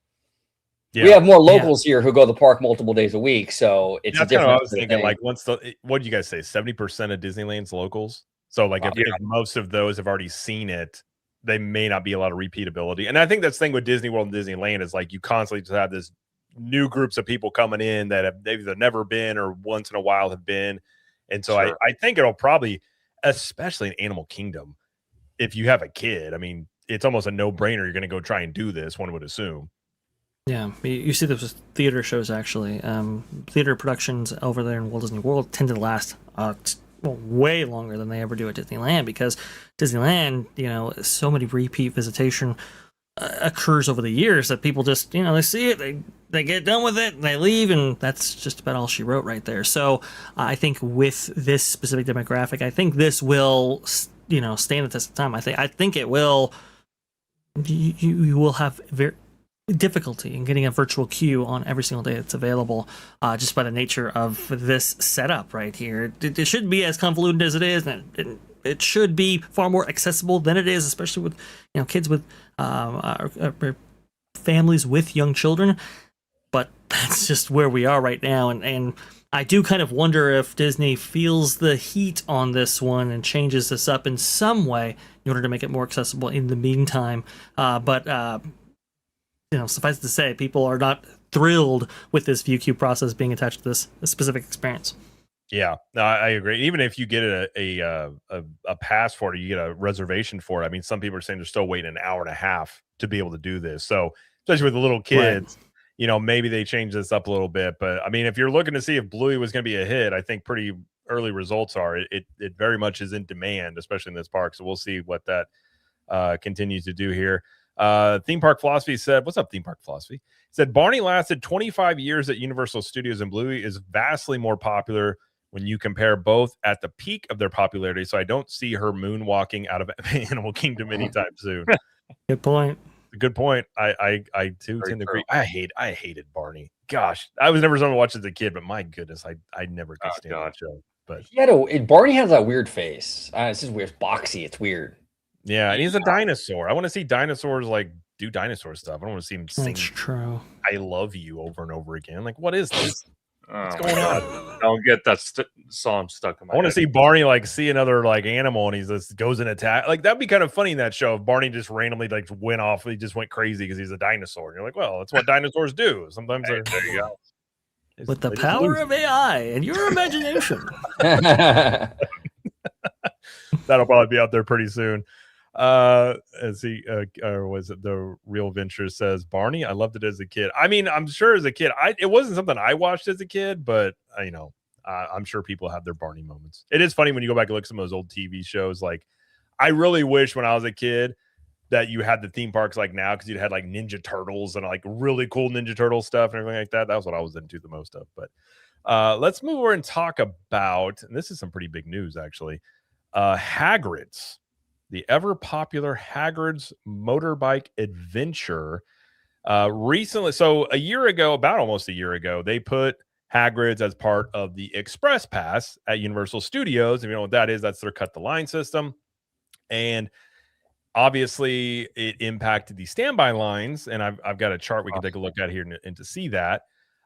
Yeah. We have more locals here who go to the park multiple days a week, so it's That's a kind of different what I was thinking. thing. Like, what do you guys say? 70% of Disneyland's locals. So, like, if most of those have already seen it, they may not be a lot of repeatability. And I think that's the thing with Disney World and Disneyland is like you constantly just have this new groups of people coming in that have they've either never been or once in a while have been. And so I think it'll probably, especially in Animal Kingdom, if you have a kid, I mean, it's almost a no-brainer. You're going to go try and do this, one would assume. Yeah, you see this with theater shows, actually. Theater productions over there in Walt Disney World tend to last way longer than they ever do at Disneyland, because Disneyland, so many repeat visitation occurs over the years that people just, they see it, they get done with it, and they leave, and that's just about all she wrote right there. So I think with this specific demographic, I think this will, stand the test of time. I think it will. You will have very difficulty in getting a virtual queue on every single day that's available, just by the nature of this setup right here. It shouldn't be as convoluted as it is, and it should be far more accessible than it is, especially with kids with families with young children. But that's just where we are right now, and I do kind of wonder if Disney feels the heat on this one and changes this up in some way in order to make it more accessible in the meantime. But suffice it to say, people are not thrilled with this view queue process being attached to this specific experience. Yeah, no, I agree. Even if you get a pass for it, or you get a reservation for it. I mean, some people are saying they're still waiting an hour and a half to be able to do this. So, especially with the little kids, maybe they change this up a little bit. But I mean, if you're looking to see if Bluey was going to be a hit, I think pretty early results are it very much is in demand, especially in this park. So we'll see what that continues to do here. Theme Park Philosophy said, what's up, Theme Park Philosophy? Said Barney lasted 25 years at Universal Studios, and Bluey is vastly more popular when you compare both at the peak of their popularity. So I don't see her moonwalking out of Animal Kingdom anytime soon. Good point. Good point. I too tend to agree. I hated Barney. Gosh, I was never someone to watch as a kid, but my goodness, I never could stand that show. But Barney has that weird face. It's just weird, boxy. It's weird. Yeah, and he's a dinosaur. I want to see dinosaurs like do dinosaur stuff. I don't want to see him sing That's true. "I love you" over and over again. Like, what is this? What's Oh, going on? Don't get that song stuck in my I want to head. see Barney like see another like animal and he just goes and attack. Like that'd be kind of funny in that show if Barney just randomly like went off. He just went crazy because he's a dinosaur. And you're like, well, that's what dinosaurs do. Sometimes Hey, there you go. With the power of AI and your imagination. That'll probably be out there pretty soon. As he or was it the Real Venture says, Barney, I loved it as a kid. I mean, I'm sure as a kid, it wasn't something I watched as a kid, but I'm sure people have their Barney moments. It is funny when you go back and look at some of those old TV shows. Like, I really wish when I was a kid that you had the theme parks like now, because you'd had like Ninja Turtles and like really cool Ninja Turtle stuff and everything like that. That was what I was into the most of. But let's move over and talk about, and this is some pretty big news actually, Hagrid's. The ever popular Hagrid's Motorbike Adventure recently. So about almost a year ago, they put Hagrid's as part of the Express Pass at Universal Studios. If you know what that is, that's their cut the line system. And obviously it impacted the standby lines. And I've got a chart we can take a look at here and to see that.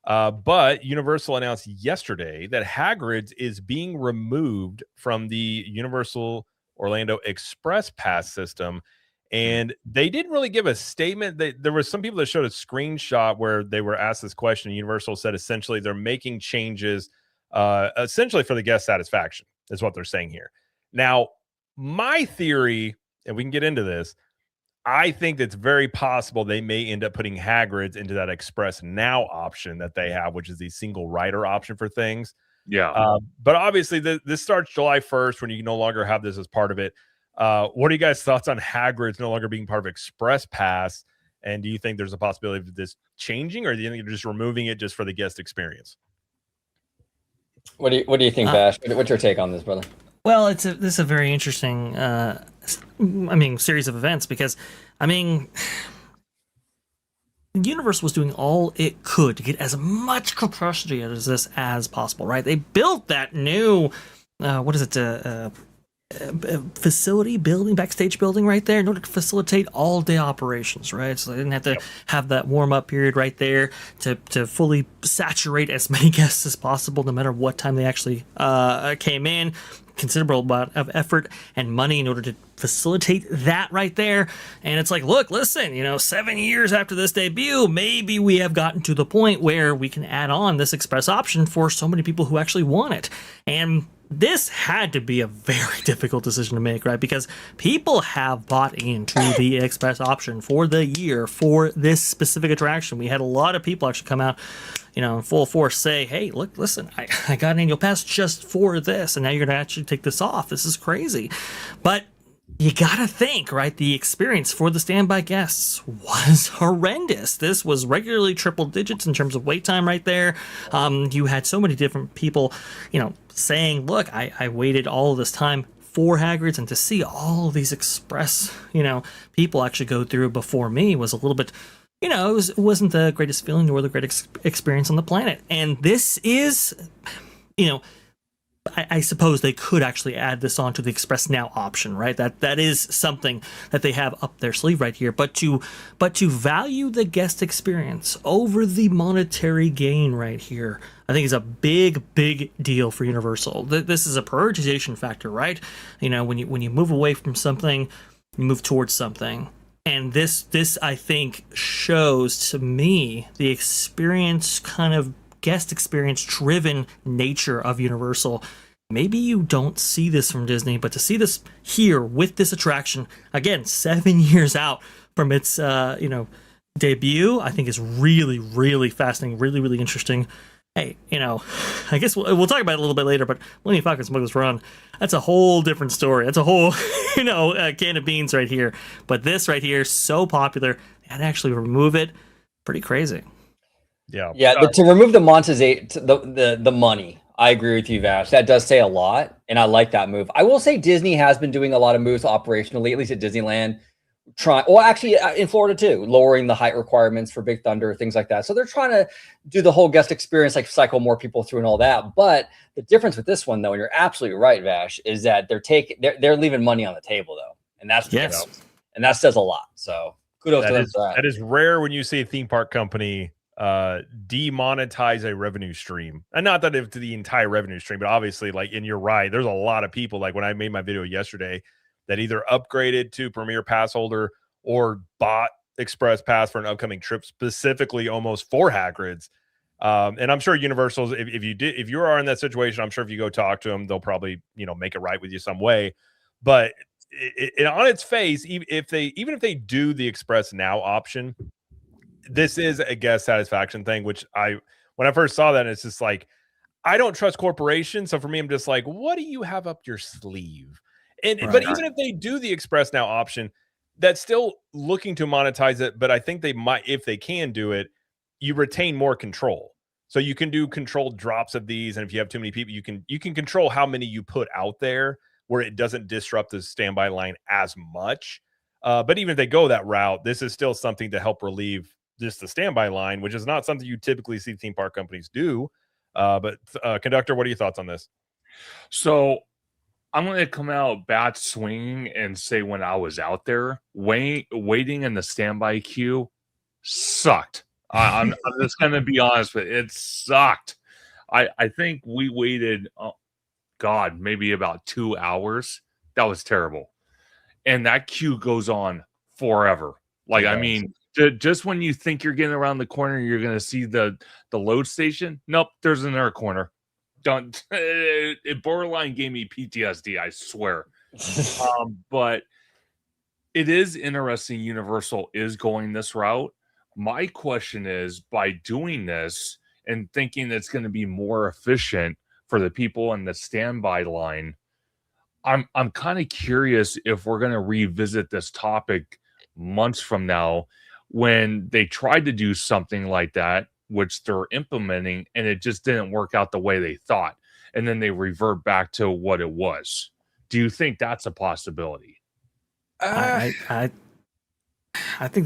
But Universal announced yesterday that Hagrid's is being removed from the Universal Orlando Express Pass system. And they didn't really give a statement. There were some people that showed a screenshot where they were asked this question. Universal said essentially they're making changes essentially for the guest satisfaction is what they're saying here. Now, my theory, and we can get into this, I think it's very possible they may end up putting Hagrid's into that Express Now option that they have, which is the single rider option for things. Yeah. But obviously, this starts July 1st when you no longer have this as part of it. What are you guys' thoughts on Hagrid's no longer being part of Express Pass? And do you think there's a possibility of this changing, or do you think you're just removing it just for the guest experience? What do you think, Bash? What's your take on this, brother? Well, this is a very interesting, series of events because, Universal was doing all it could to get as much capacity as this as possible, right? They built that new, facility building, backstage building right there in order to facilitate all day operations, right? So they didn't have to have that warm up period right there to fully saturate as many guests as possible, no matter what time they actually came in. Considerable amount of effort and money in order to facilitate that right there. And it's like, look, listen, 7 years after this debut, maybe we have gotten to the point where we can add on this express option for so many people who actually want it. And this had to be a very difficult decision to make, right? Because people have bought into the express option for the year for this specific attraction. We had a lot of people actually come out, in full force say, hey, look, listen, I got an annual pass just for this, and now you're going to actually take this off. This is crazy. But you gotta think, right? The experience for the standby guests was horrendous. This was regularly triple digits in terms of wait time right there. You had so many different people, saying, look, I waited all of this time for Hagrid's, and to see all of these express, people actually go through before me was a little bit, it wasn't the greatest feeling nor the greatest experience on the planet. And this is, I suppose they could actually add this onto the Express Now option, right? That is something that they have up their sleeve right here. But to value the guest experience over the monetary gain right here, I think is a big deal for Universal. This is a prioritization factor, right? When you move away from something, you move towards something. And this I think shows to me the experience kind of guest experience driven nature of Universal. Maybe you don't see this from Disney, but to see this here with this attraction, again, 7 years out from its debut, I think is really fascinating, really interesting. Hey, I guess we'll talk about it a little bit later, but Millennium Falcon Smuggler's Run, that's a whole different story. That's a whole, can of beans right here. But this right here, so popular, they had to actually remove it. Pretty crazy. Yeah. To remove the monetization, the money, I agree with you, Vash. That does say a lot, and I like that move. I will say Disney has been doing a lot of moves operationally, at least at Disneyland. Actually in Florida too, lowering the height requirements for Big Thunder, things like that. So they're trying to do the whole guest experience, like cycle more people through and all that. But the difference with this one, though, and you're absolutely right, Vash, is that they're leaving money on the table, though, and that's and that says a lot. So kudos to them for that. That is rare when you see a theme park company demonetize a revenue stream, and not that it's the entire revenue stream, but obviously, and you're right, there's a lot of people, like when I made my video yesterday, that either upgraded to Premier Pass holder or bought Express Pass for an upcoming trip specifically almost for Hagrid's. And I'm sure Universal's, if you are in that situation, I'm sure if you go talk to them, they'll probably make it right with you some way. But it on its face, even if they do the Express Now option, this is a guest satisfaction thing, which when I first saw that, it's just like, I don't trust corporations. So for me, I'm just like, what do you have up your sleeve? But even if they do the Express Now option, that's still looking to monetize it. But I think they might, if they can do it, you retain more control. So you can do controlled drops of these, and if you have too many people, you can control how many you put out there, where it doesn't disrupt the standby line as much. But even if they go that route, this is still something to help relieve just the standby line, which is not something you typically see theme park companies do. But conductor, what are your thoughts on this? So I'm going to come out bat swinging and say when I was out there, waiting in the standby queue sucked. I'm just going to be honest with you. It sucked. I think we waited, God, maybe about 2 hours. That was terrible. And that queue goes on forever. Like, I mean, just when you think you're getting around the corner, you're going to see the load station. Nope, there's another corner. Don't it borderline gave me PTSD, I swear. But it is interesting Universal is going this route. My question is, by doing this and thinking it's going to be more efficient for the people in the standby line, I'm kind of curious if we're going to revisit this topic months from now when they tried to do something like that, which they're implementing, and it just didn't work out the way they thought. And then they revert back to what it was. Do you think that's a possibility? I think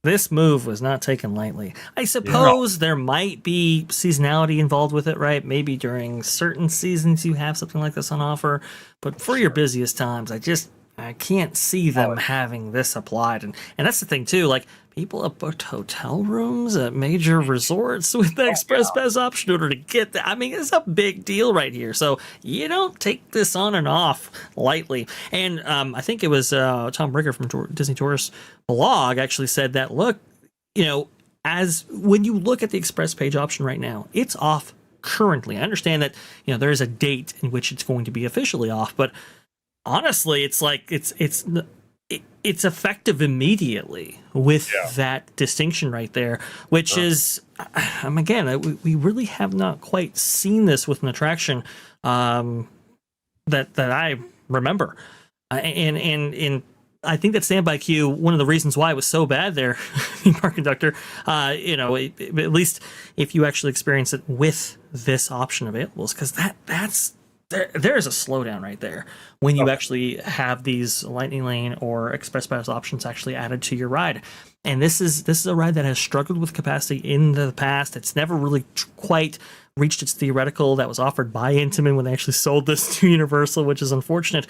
this move was not taken lightly. I suppose there might be seasonality involved with it, right? Maybe during certain seasons you have something like this on offer, but for your busiest times, I can't see them having this applied. And that's the thing too, like people have booked hotel rooms at major resorts with the Express Pass option in order to get that. I mean, it's a big deal right here. So you don't take this on and off lightly. And I think it was Tom Bricker from Disney Tourist blog actually said that, look, as when you look at the Express Page option right now, it's off currently. I understand that, there is a date in which it's going to be officially off, but honestly, it's like it's effective immediately with that distinction right there, which is, again, we really have not quite seen this with an attraction that I remember, and I think that standby queue, one of the reasons why it was so bad there, Park Conductor, at least if you actually experience it with this option available, is because that's. There is a slowdown right there when you actually have these Lightning Lane or Express Pass options actually added to your ride. And this is a ride that has struggled with capacity in the past. It's never really quite reached its theoretical that was offered by Intamin when they actually sold this to Universal, which is unfortunate.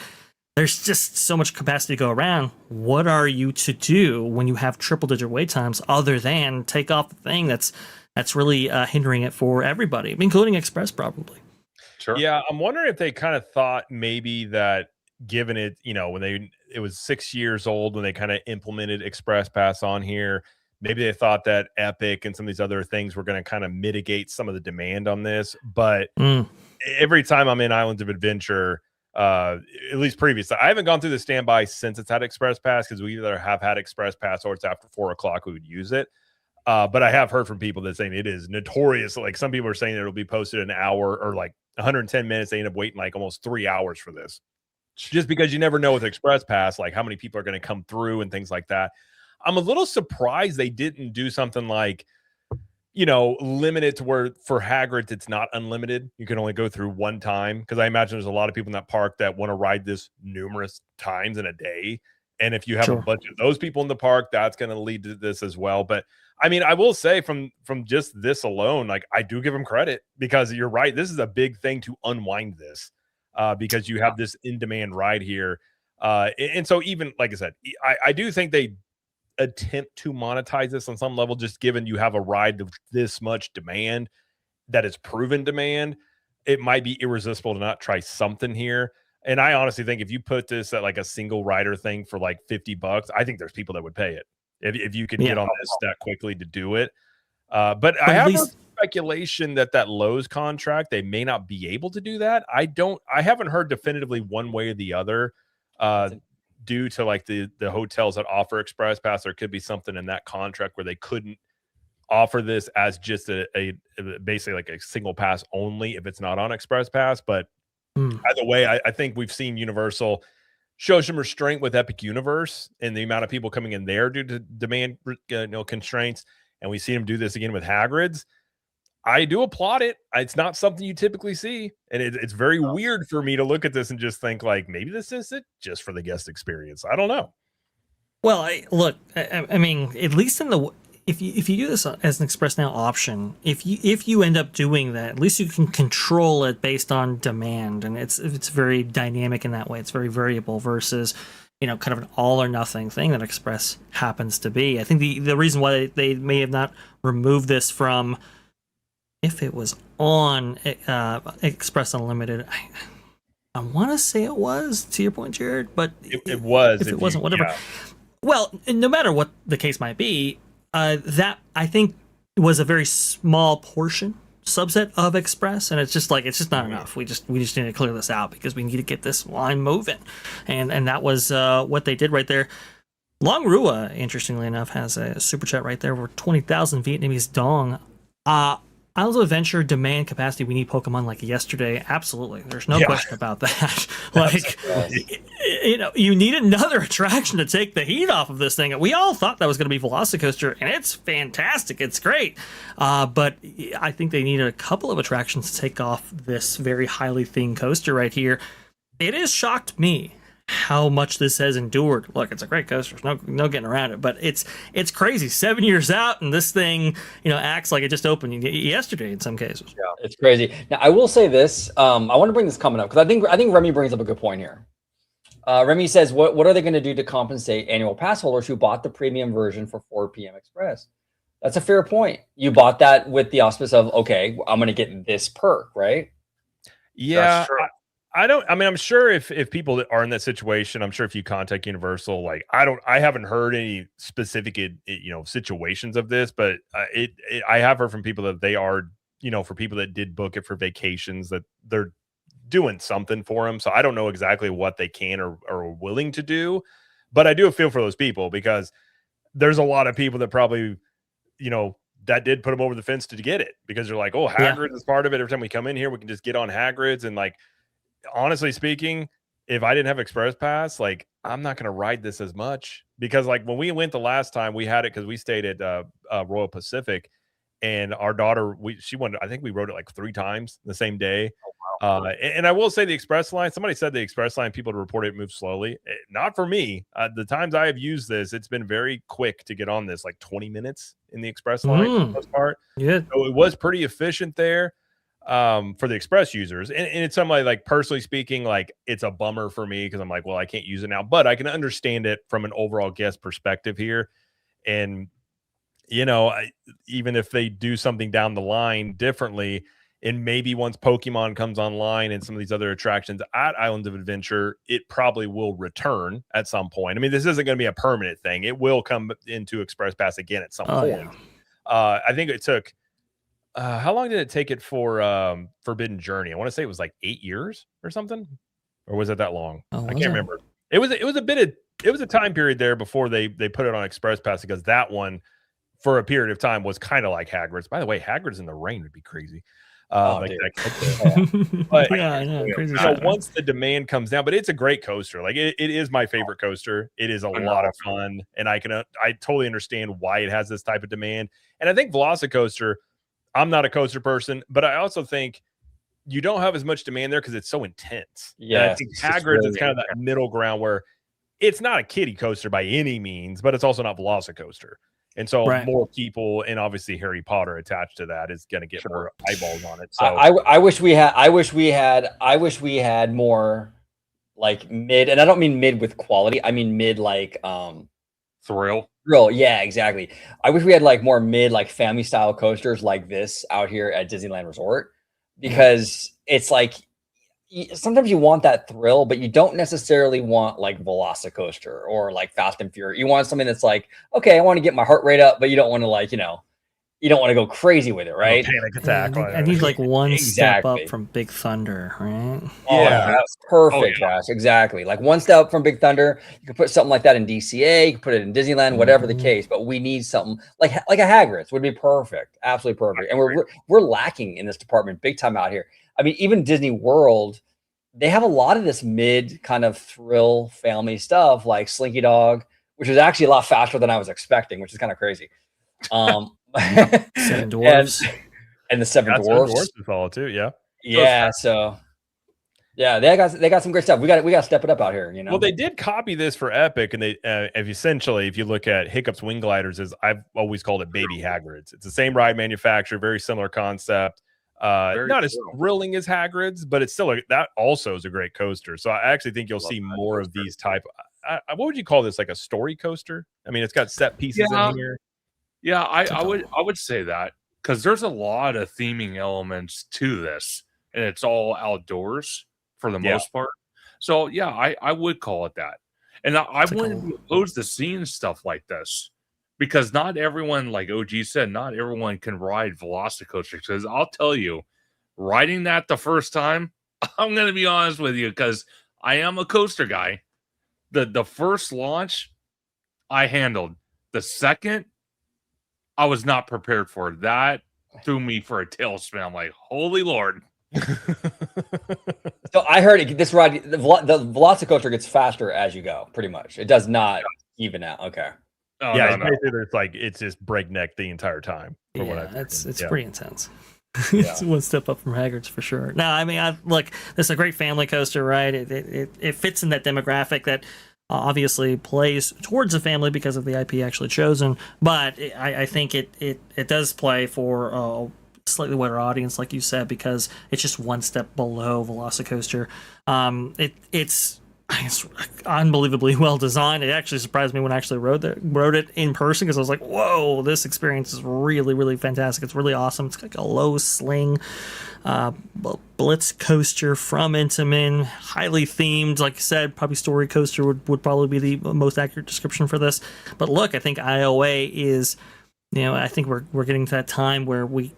There's just so much capacity to go around. What are you to do when you have triple-digit wait times other than take off the thing that's really hindering it for everybody, including Express probably? Sure. Yeah, I'm wondering if they kind of thought maybe that given it, when it was 6 years old when they kind of implemented Express Pass on here, maybe they thought that Epic and some of these other things were going to kind of mitigate some of the demand on this. But every time I'm in Islands of Adventure, at least previously, I haven't gone through the standby since it's had Express Pass because we either have had Express Pass or it's after 4 o'clock we would use it. But I have heard from people that saying it is notorious. Like some people are saying it'll be posted an hour or like 110 minutes. They end up waiting like almost 3 hours for this, just because you never know with Express Pass, like how many people are going to come through and things like that. I'm a little surprised they didn't do something like, limit it to where for Hagrid, it's not unlimited. You can only go through one time. Cause I imagine there's a lot of people in that park that want to ride this numerous times in a day. And if you have a bunch of those people in the park, that's going to lead to this as well. But I mean, I will say from just this alone, like I do give them credit because you're right. This is a big thing to unwind this because you have this in-demand ride here. And so even, like I said, I do think they attempt to monetize this on some level, just given you have a ride of this much demand that is proven demand. It might be irresistible to not try something here. And I honestly think if you put this at like a single rider thing for like $50, I think there's people that would pay it if you could get on this that quickly to do it. But I have speculation that Lowe's contract, they may not be able to do that. I haven't heard definitively one way or the other due to like the hotels that offer Express Pass. There could be something in that contract where they couldn't offer this as just a basically like a single pass only if it's not on Express Pass. But either way, I think we've seen Universal show some restraint with Epic Universe and the amount of people coming in there due to demand constraints. And we see them do this again with Hagrid's. I do applaud it. It's not something you typically see. And it's very weird for me to look at this and just think like, maybe this is it just for the guest experience. I don't know. Well, I mean, at least if you do this as an Express Now option, if you end up doing that, at least you can control it based on demand, and it's very dynamic in that way. It's very variable versus, kind of an all or nothing thing that Express happens to be. I think the reason why they may have not removed this from, if it was on Express Unlimited, I want to say it was, to your point, Jared, but it was. If it wasn't, whatever. Yeah. Well, no matter what the case might be, that I think was a very small subset of Express, and it's just not enough. We just need to clear this out because we need to get this line moving, and that was what they did right there. Long Rua, interestingly enough, has a super chat right there for 20,000 Vietnamese dong. Isles of Adventure demand capacity. We need Pokemon like yesterday. Absolutely, there's no question about that. You need another attraction to take the heat off of this thing. We all thought that was going to be Velocicoaster, and it's fantastic. It's great, but I think they needed a couple of attractions to take off this very highly themed coaster right here. It has shocked me how much this has endured. Look, it's a great coaster. There's no getting around it, but it's crazy. 7 years out, and this thing, acts like it just opened yesterday in some cases. Yeah, it's crazy. Now, I will say this. I want to bring this comment up because I think Remy brings up a good point here. Remy says, what are they going to do to compensate annual pass holders who bought the premium version for 4 p.m. Express? That's a fair point. You bought that with the auspice of, okay, I'm going to get this perk, right? Yeah. I'm sure if people that are in that situation, I'm sure if you contact Universal, I haven't heard any specific, situations of this, but I have heard from people that they are, for people that did book it for vacations, that they're doing something for them. So I don't know exactly what they can or are willing to do, but I do feel for those people because there's a lot of people that probably, that did put them over the fence to get it because they're like, oh, Hagrid is part of it. Every time we come in here, we can just get on Hagrid's. And honestly speaking, if I didn't have Express Pass, I'm not going to ride this as much because when we went the last time, we had it because we stayed at Royal Pacific, and our daughter, she went, I think we rode it 3 times the same day. Oh, wow. And I will say the Express line, somebody said the Express line, people report it moves slowly. Not for me. The times I have used this, it's been very quick to get on this, 20 minutes in the Express line for the most part. Yeah. So it was pretty efficient there. For the Express users, and it's something personally speaking, it's a bummer for me because I'm well, I can't use it now, but I can understand it from an overall guest perspective here. And even if they do something down the line differently, and maybe once Pokemon comes online and some of these other attractions at Islands of Adventure, it probably will return at some point. I mean, this isn't going to be a permanent thing. It will come into Express Pass again at some point. Yeah. I think it took how long did it take it for Forbidden Journey? I want to say it was 8 years or something, or was it that long? I can't remember. It was a time period there before they put it on Express Pass because that one for a period of time was kind of like Hagrid's. By the way, Hagrid's in the rain would be crazy. But yeah, I know. Crazy once the demand comes down, but it's a great coaster. It is my favorite coaster. It is a lot of fun, and I totally understand why it has this type of demand. And I think Velocicoaster, I'm not a coaster person, but I also think you don't have as much demand there because it's so intense. Yeah, I think Hagrid's is kind of that middle ground where it's not a kiddie coaster by any means, but it's also not Velocicoaster. And so more people, and obviously Harry Potter attached to that, is going to get more eyeballs on it. So I wish we had more mid, and I don't mean mid with quality. I mean mid thrill. Yeah, exactly. I wish we had more mid family style coasters like this out here at Disneyland Resort, because it's sometimes you want that thrill, but you don't necessarily want Velocicoaster or Fast and Furious. You want something that's okay, I want to get my heart rate up, but you don't want to you don't want to go crazy with it, right? Panic attack. I need one step up from Big Thunder, right? Oh, yeah, that's perfect, Josh. Exactly. One step up from Big Thunder. You can put something like that in DCA. You can put it in Disneyland, whatever the case. But we need something like a Hagrid's would be perfect, absolutely perfect. And we're lacking in this department big time out here. I mean, even Disney World, they have a lot of this mid kind of thrill family stuff, like Slinky Dog, which is actually a lot faster than I was expecting, which is kind of crazy. Seven Dwarfs and the Seven Dwarfs to follow too. Yeah. Yeah. So Yeah, they got some great stuff. We got to step it up out here. You know. Well, they did copy this for Epic, and they essentially, if you look at Hiccup's Wing Gliders, as I've always called it, baby Hagrid's. It's the same ride manufacturer, very similar concept. Not as thrilling as Hagrid's, but it's still that also is a great coaster. So I actually think you'll see more of these type. What would you call this? Like a story coaster? I mean, it's got set pieces in here. Yeah, I would say that, because there's a lot of theming elements to this, and it's all outdoors for the most part. So yeah, I would call it that. And I wouldn't be opposed to seeing stuff like this, because not everyone, like OG said, not everyone can ride Velocicoaster. Because I'll tell you, riding that the first time, I'm going to be honest with you, because I am a coaster guy. The first launch, I handled. The second, I was not prepared for. That threw me for a tailspin. I'm like, holy Lord. So I heard this ride, the Velocicoaster gets faster as you go, pretty much. It does not even out. Okay. Oh, yeah, it's like it's just breakneck the entire time. It's pretty intense. It's one step up from Hagrid's for sure. No, I mean, look, this is a great family coaster, right? It fits in that demographic that obviously plays towards a family because of the IP actually chosen, but I think it does play for a slightly wider audience, like you said, because it's just one step below Velocicoaster. It's unbelievably well designed. It actually surprised me when I actually rode it in person, because I was like, whoa, this experience is really, really fantastic. It's really awesome. It's like a low sling blitz coaster from Intamin, highly themed. Like you said, probably story coaster would probably be the most accurate description for this. But look, I think IOA is, I think we're getting to that time where we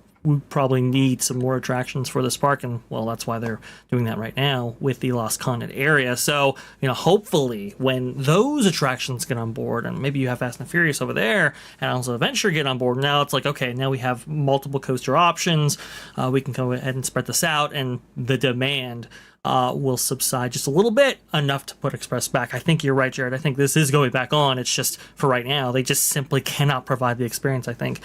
probably need some more attractions for this park, and well, that's why they're doing that right now with the Lost Continent area. So, hopefully when those attractions get on board, and maybe you have Fast and Furious over there, and also Adventure get on board, now it's like, okay, now we have multiple coaster options. We can go ahead and spread this out, and the demand will subside just a little bit, enough to put Express back. I think you're right, Jared. I think this is going back on. It's just, for right now, they just simply cannot provide the experience, I think,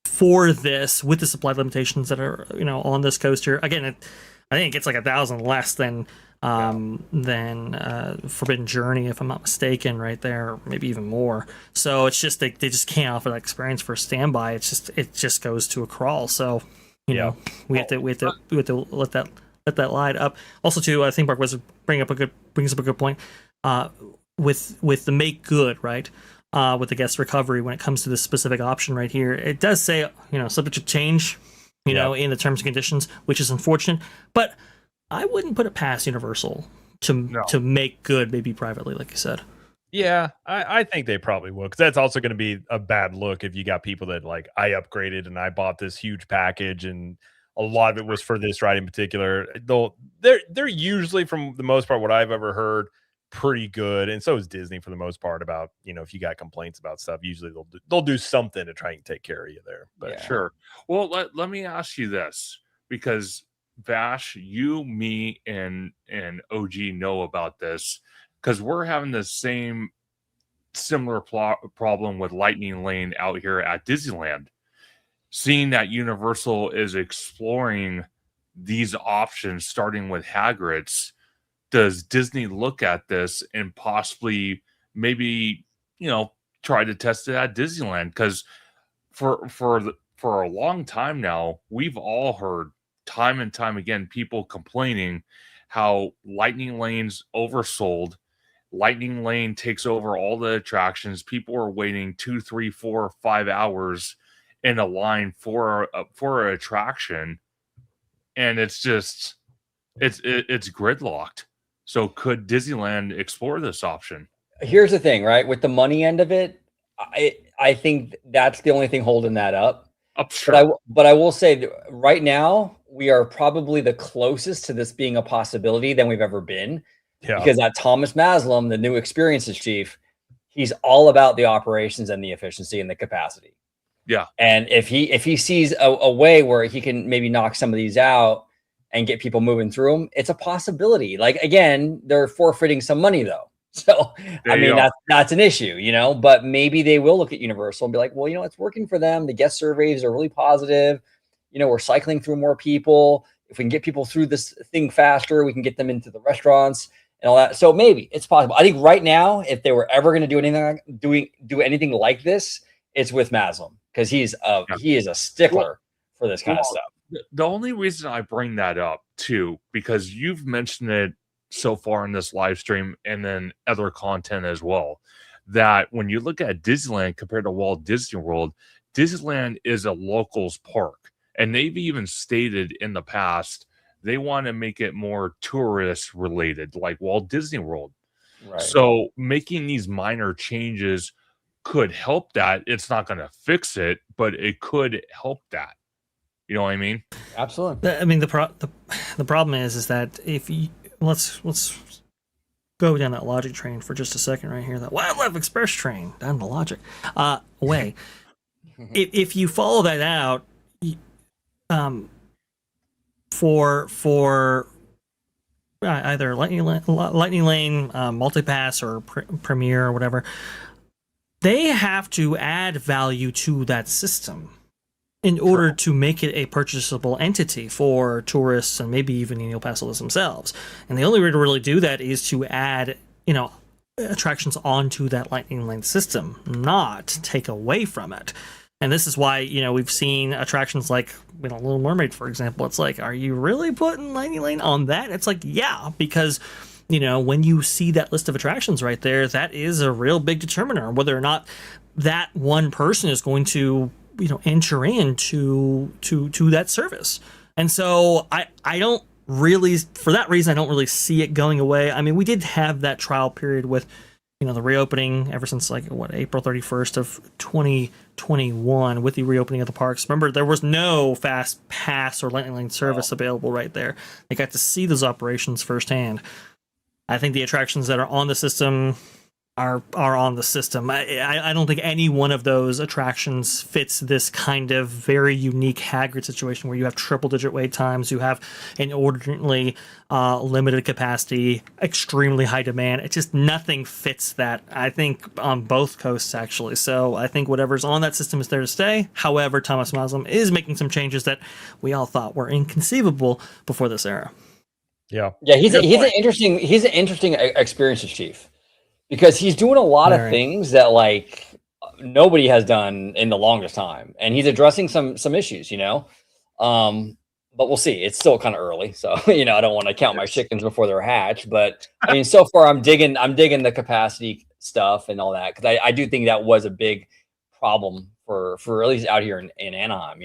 for this, with the supply limitations that are on this coaster. Again, I think it's like 1,000 less than Forbidden Journey, if I'm not mistaken, right there, maybe even more. So it's just they just can't offer that experience for standby. It just goes to a crawl. So we have to let that line up. Also, too, I think Mark was brings up a good point with the make good, right? With the guest recovery when it comes to this specific option right here. It does say, subject to change, in the terms and conditions, which is unfortunate, but I wouldn't put it past Universal to make good, maybe privately, like you said. Yeah, I think they probably will, because that's also going to be a bad look if you got people that like, I upgraded and I bought this huge package and a lot of it was for this ride in particular. They're usually, from the most part, what I've ever heard, pretty good, and so is Disney for the most part, about if you got complaints about stuff, usually they'll do something to try and take care of you there. But sure. Well, let me ask you this, because Vash, you, me, and OG know about this, because we're having the similar problem with Lightning Lane out here at Disneyland. Seeing that Universal is exploring these options, starting with Hagrid's, does Disney look at this and possibly maybe, try to test it at Disneyland? Because for a long time now, we've all heard time and time again people complaining how Lightning Lane's oversold. Lightning Lane takes over all the attractions. People are waiting 2, 3, 4, 5 hours in a line for an attraction, and it's gridlocked. So could Disneyland explore this option? Here's the thing, right? With the money end of it, I think that's the only thing holding that up. Sure. But I will say that right now, we are probably the closest to this being a possibility than we've ever been. Yeah. Because that Thomas Maslam, the new experiences chief, he's all about the operations and the efficiency and the capacity. Yeah. And if he sees a way where he can maybe knock some of these out and get people moving through them, it's a possibility. Like, again, they're forfeiting some money though. So, I mean, that's an issue, but maybe they will look at Universal and be like, well, it's working for them. The guest surveys are really positive. We're cycling through more people. If we can get people through this thing faster, we can get them into the restaurants and all that. So maybe it's possible. I think right now, if they were ever going to do anything like this, it's with Maslam, because he is a stickler for this kind of stuff. The only reason I bring that up too, because you've mentioned it so far in this live stream and then other content as well, that when you look at Disneyland compared to Walt Disney World, Disneyland is a locals park. And they've even stated in the past they want to make it more tourist related, like Walt Disney World. Right. So making these minor changes could help that. It's not going to fix it, but it could help that. You know what I mean? Absolutely. I mean, the problem is that if you let's go down that logic train for just a second right here. That Wildlife Express train down the logic way. if you follow that out, for either Lightning Lane, Multipass, or Premier or whatever, they have to add value to that system in order to make it a purchasable entity for tourists and maybe even annual pass holders themselves. And the only way to really do that is to add, attractions onto that Lightning Lane system, not take away from it. And this is why, we've seen attractions like, Little Mermaid, for example. It's like, are you really putting Lightning Lane on that? It's like, yeah, because, when you see that list of attractions right there, that is a real big determiner whether or not that one person is going to, enter into that service. And so I don't really, for that reason, I don't really see it going away. I mean, we did have that trial period with, the reopening ever since April 31st of 2021 with the reopening of the parks. Remember, there was no fast pass or Lightning Lane service available right there. They got to see those operations firsthand. I think the attractions that are on the system are on the system. I don't think any one of those attractions fits this kind of very unique Hagrid situation where you have triple-digit wait times, you have inordinately limited capacity, extremely high demand. It just nothing fits that, I think, on both coasts, actually. So I think whatever's on that system is there to stay. However, Thomas Maslam is making some changes that we all thought were inconceivable before this era. Yeah, he's an interesting experiences chief, because he's doing a lot of things that nobody has done in the longest time, and he's addressing some issues, but we'll see. It's still kind of early, so I don't want to count my chickens before they're hatched. But I mean, so far I'm digging the capacity stuff and all that, because I do think that was a big problem for at least out here in Anaheim,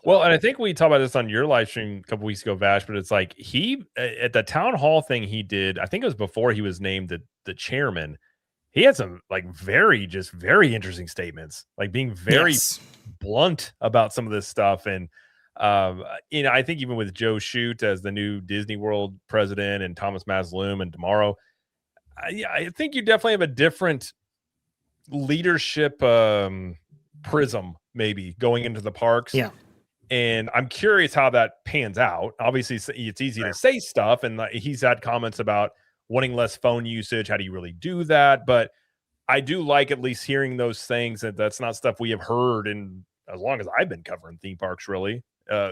Well, and I think we talked about this on your live stream a couple weeks ago, Vash, but it's like he, at the town hall thing he did, I think it was before he was named the chairman, he had some very interesting statements, being very blunt about some of this stuff. And, I think even with Joe Shute as the new Disney World president and Thomas Maslam and tomorrow, I think you definitely have a different leadership prism maybe going into the parks. Yeah. And I'm curious how that pans out. Obviously, it's easy to say stuff, and he's had comments about wanting less phone usage. How do you really do that? But I do like at least hearing those things. That's not stuff we have heard in as long as I've been covering theme parks, really,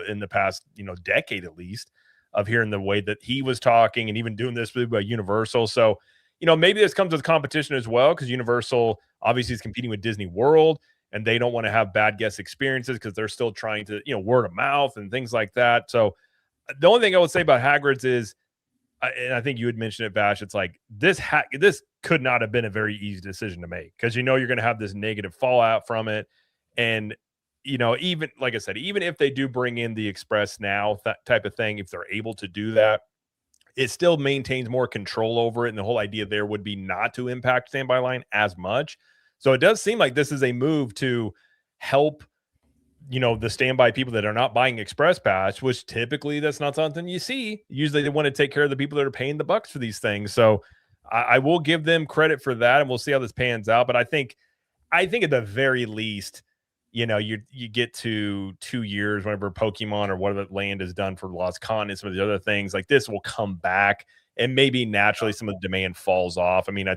in the past decade at least, of hearing the way that he was talking and even doing this with Universal. So maybe this comes with competition as well, because Universal obviously is competing with Disney World, and they don't want to have bad guest experiences because they're still trying to, word of mouth and things like that. So the only thing I would say about Hagrid's is, and I think you had mentioned it, Vash, it's like this could not have been a very easy decision to make, because you're going to have this negative fallout from it. And, even like I said, even if they do bring in the Express Now type of thing, if they're able to do that, it still maintains more control over it. And the whole idea there would be not to impact standby line as much. So it does seem like this is a move to help, the standby people that are not buying Express Pass, which typically that's not something you see. Usually they want to take care of the people that are paying the bucks for these things. So I will give them credit for that, and we'll see how this pans out. But I think at the very least, you get to 2 years, whenever Pokemon or whatever land is done for Lost Continent, some of the other things like this will come back. And maybe naturally some of the demand falls off. I mean,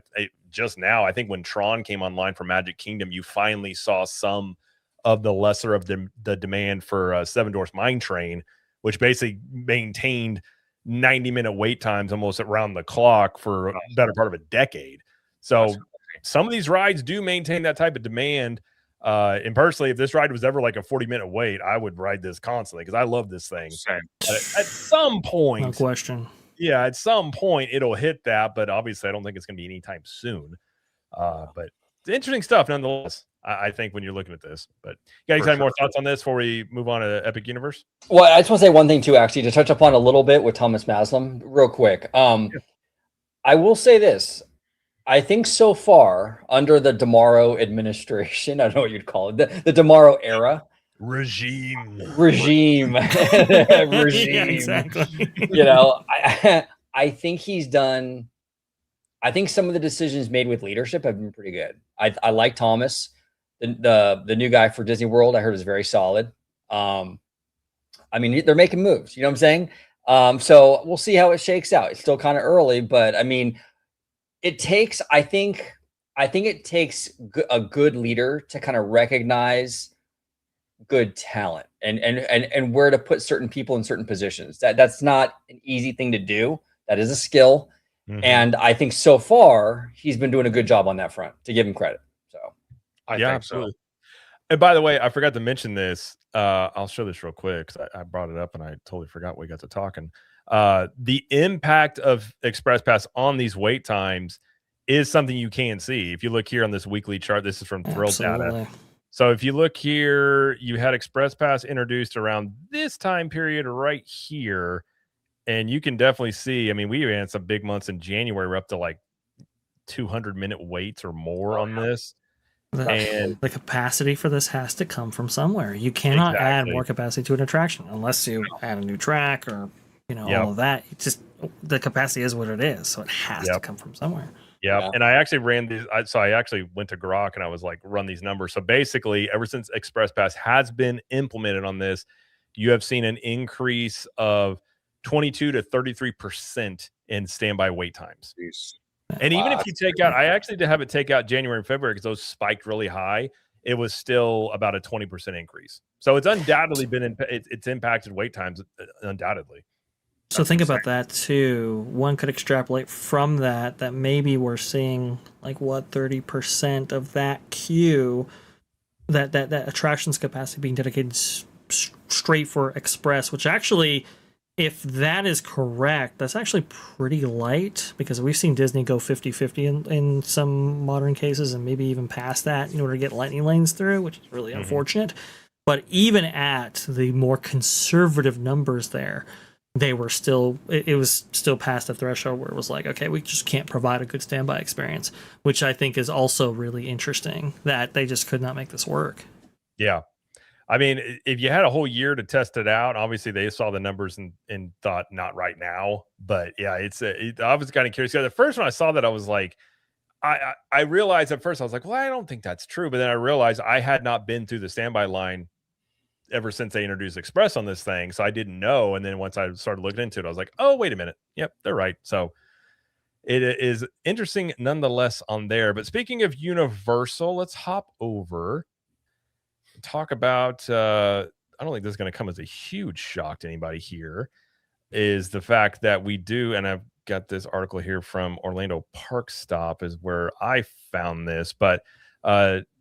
just now, I think when Tron came online for Magic Kingdom, you finally saw some of the lesser of the demand for Seven Dwarfs Mine Train, which basically maintained 90-minute wait times almost around the clock for a better part of a decade. So some of these rides do maintain that type of demand. And personally, if this ride was ever like a 40-minute wait, I would ride this constantly because I love this thing. But at some point, No question. Yeah, at some point it'll hit that, but obviously I don't think it's going to be anytime soon. But it's interesting stuff nonetheless. I think when you're looking at this, but you guys have more thoughts on this before we move on to Epic Universe? Well, I just want to say one thing too, actually, to touch upon a little bit with Thomas Maslam, real quick. I will say this. I think so far under the Damaro administration, I don't know what you'd call it, the Damaro era. Regime. Yeah, exactly. I think he's done. I think some of the decisions made with leadership have been pretty good. I like Thomas, the new guy for Disney World. I heard is very solid. I mean, they're making moves. You know what I'm saying? So we'll see how it shakes out. It's still kind of early, but I mean, it takes. I think it takes a good leader to kind of recognize good talent and where to put certain people in certain positions. That's not an easy thing to do. That is a skill. And I think so far he's been doing a good job on that front, to give him credit. So I think absolutely. So. And by the way, I forgot to mention this. I'll show this real quick because I brought it up and I totally forgot we got to talking. The impact of Express Pass on these wait times is something you can see. If you look here on this weekly chart, this is from Thrill Data. So if you look here, you had Express Pass introduced around this time period right here. And you can definitely see, I mean, we had some big months in January. We're up to like 200-minute waits or more on this. And the capacity for this has to come from somewhere. You cannot add more capacity to an attraction unless you add a new track or, all of that. It's just the capacity is what it is. So it has to come from somewhere. Yeah. And I actually ran these. I actually went to Grok and I was like, run these numbers. So basically, ever since Express Pass has been implemented on this, you have seen an increase of 22 to 33% in standby wait times. And even if you take out, I actually did have it take out January and February because those spiked really high. It was still about a 20% increase. So it's undoubtedly been, it's impacted wait times, undoubtedly. So think about that too. One could extrapolate from that maybe we're seeing like 30% of that queue, that attractions capacity being dedicated straight for Express, which actually, if that is correct, that's actually pretty light because we've seen Disney go 50-50 in some modern cases and maybe even past that in order to get lightning lanes through, which is really unfortunate. But even at the more conservative numbers there, they were still, it was still past the threshold where it was like, okay, we just can't provide a good standby experience, which I think is also really interesting that they just could not make this work. Yeah. I mean, if you had a whole year to test it out, obviously they saw the numbers and thought not right now. But yeah, I was kind of curious. The first one I saw that, I was like, I realized at first I was like, well, I don't think that's true. But then I realized I had not been through the standby line ever since they introduced Express on this thing. So I didn't know. And then once I started looking into it, I was like, oh, wait a minute. Yep, they're right. So it is interesting nonetheless on there. But speaking of Universal, let's hop over and talk about, I don't think this is going to come as a huge shock to anybody here, is the fact that we do, and I've got this article here from Orlando Park Stop is where I found this, but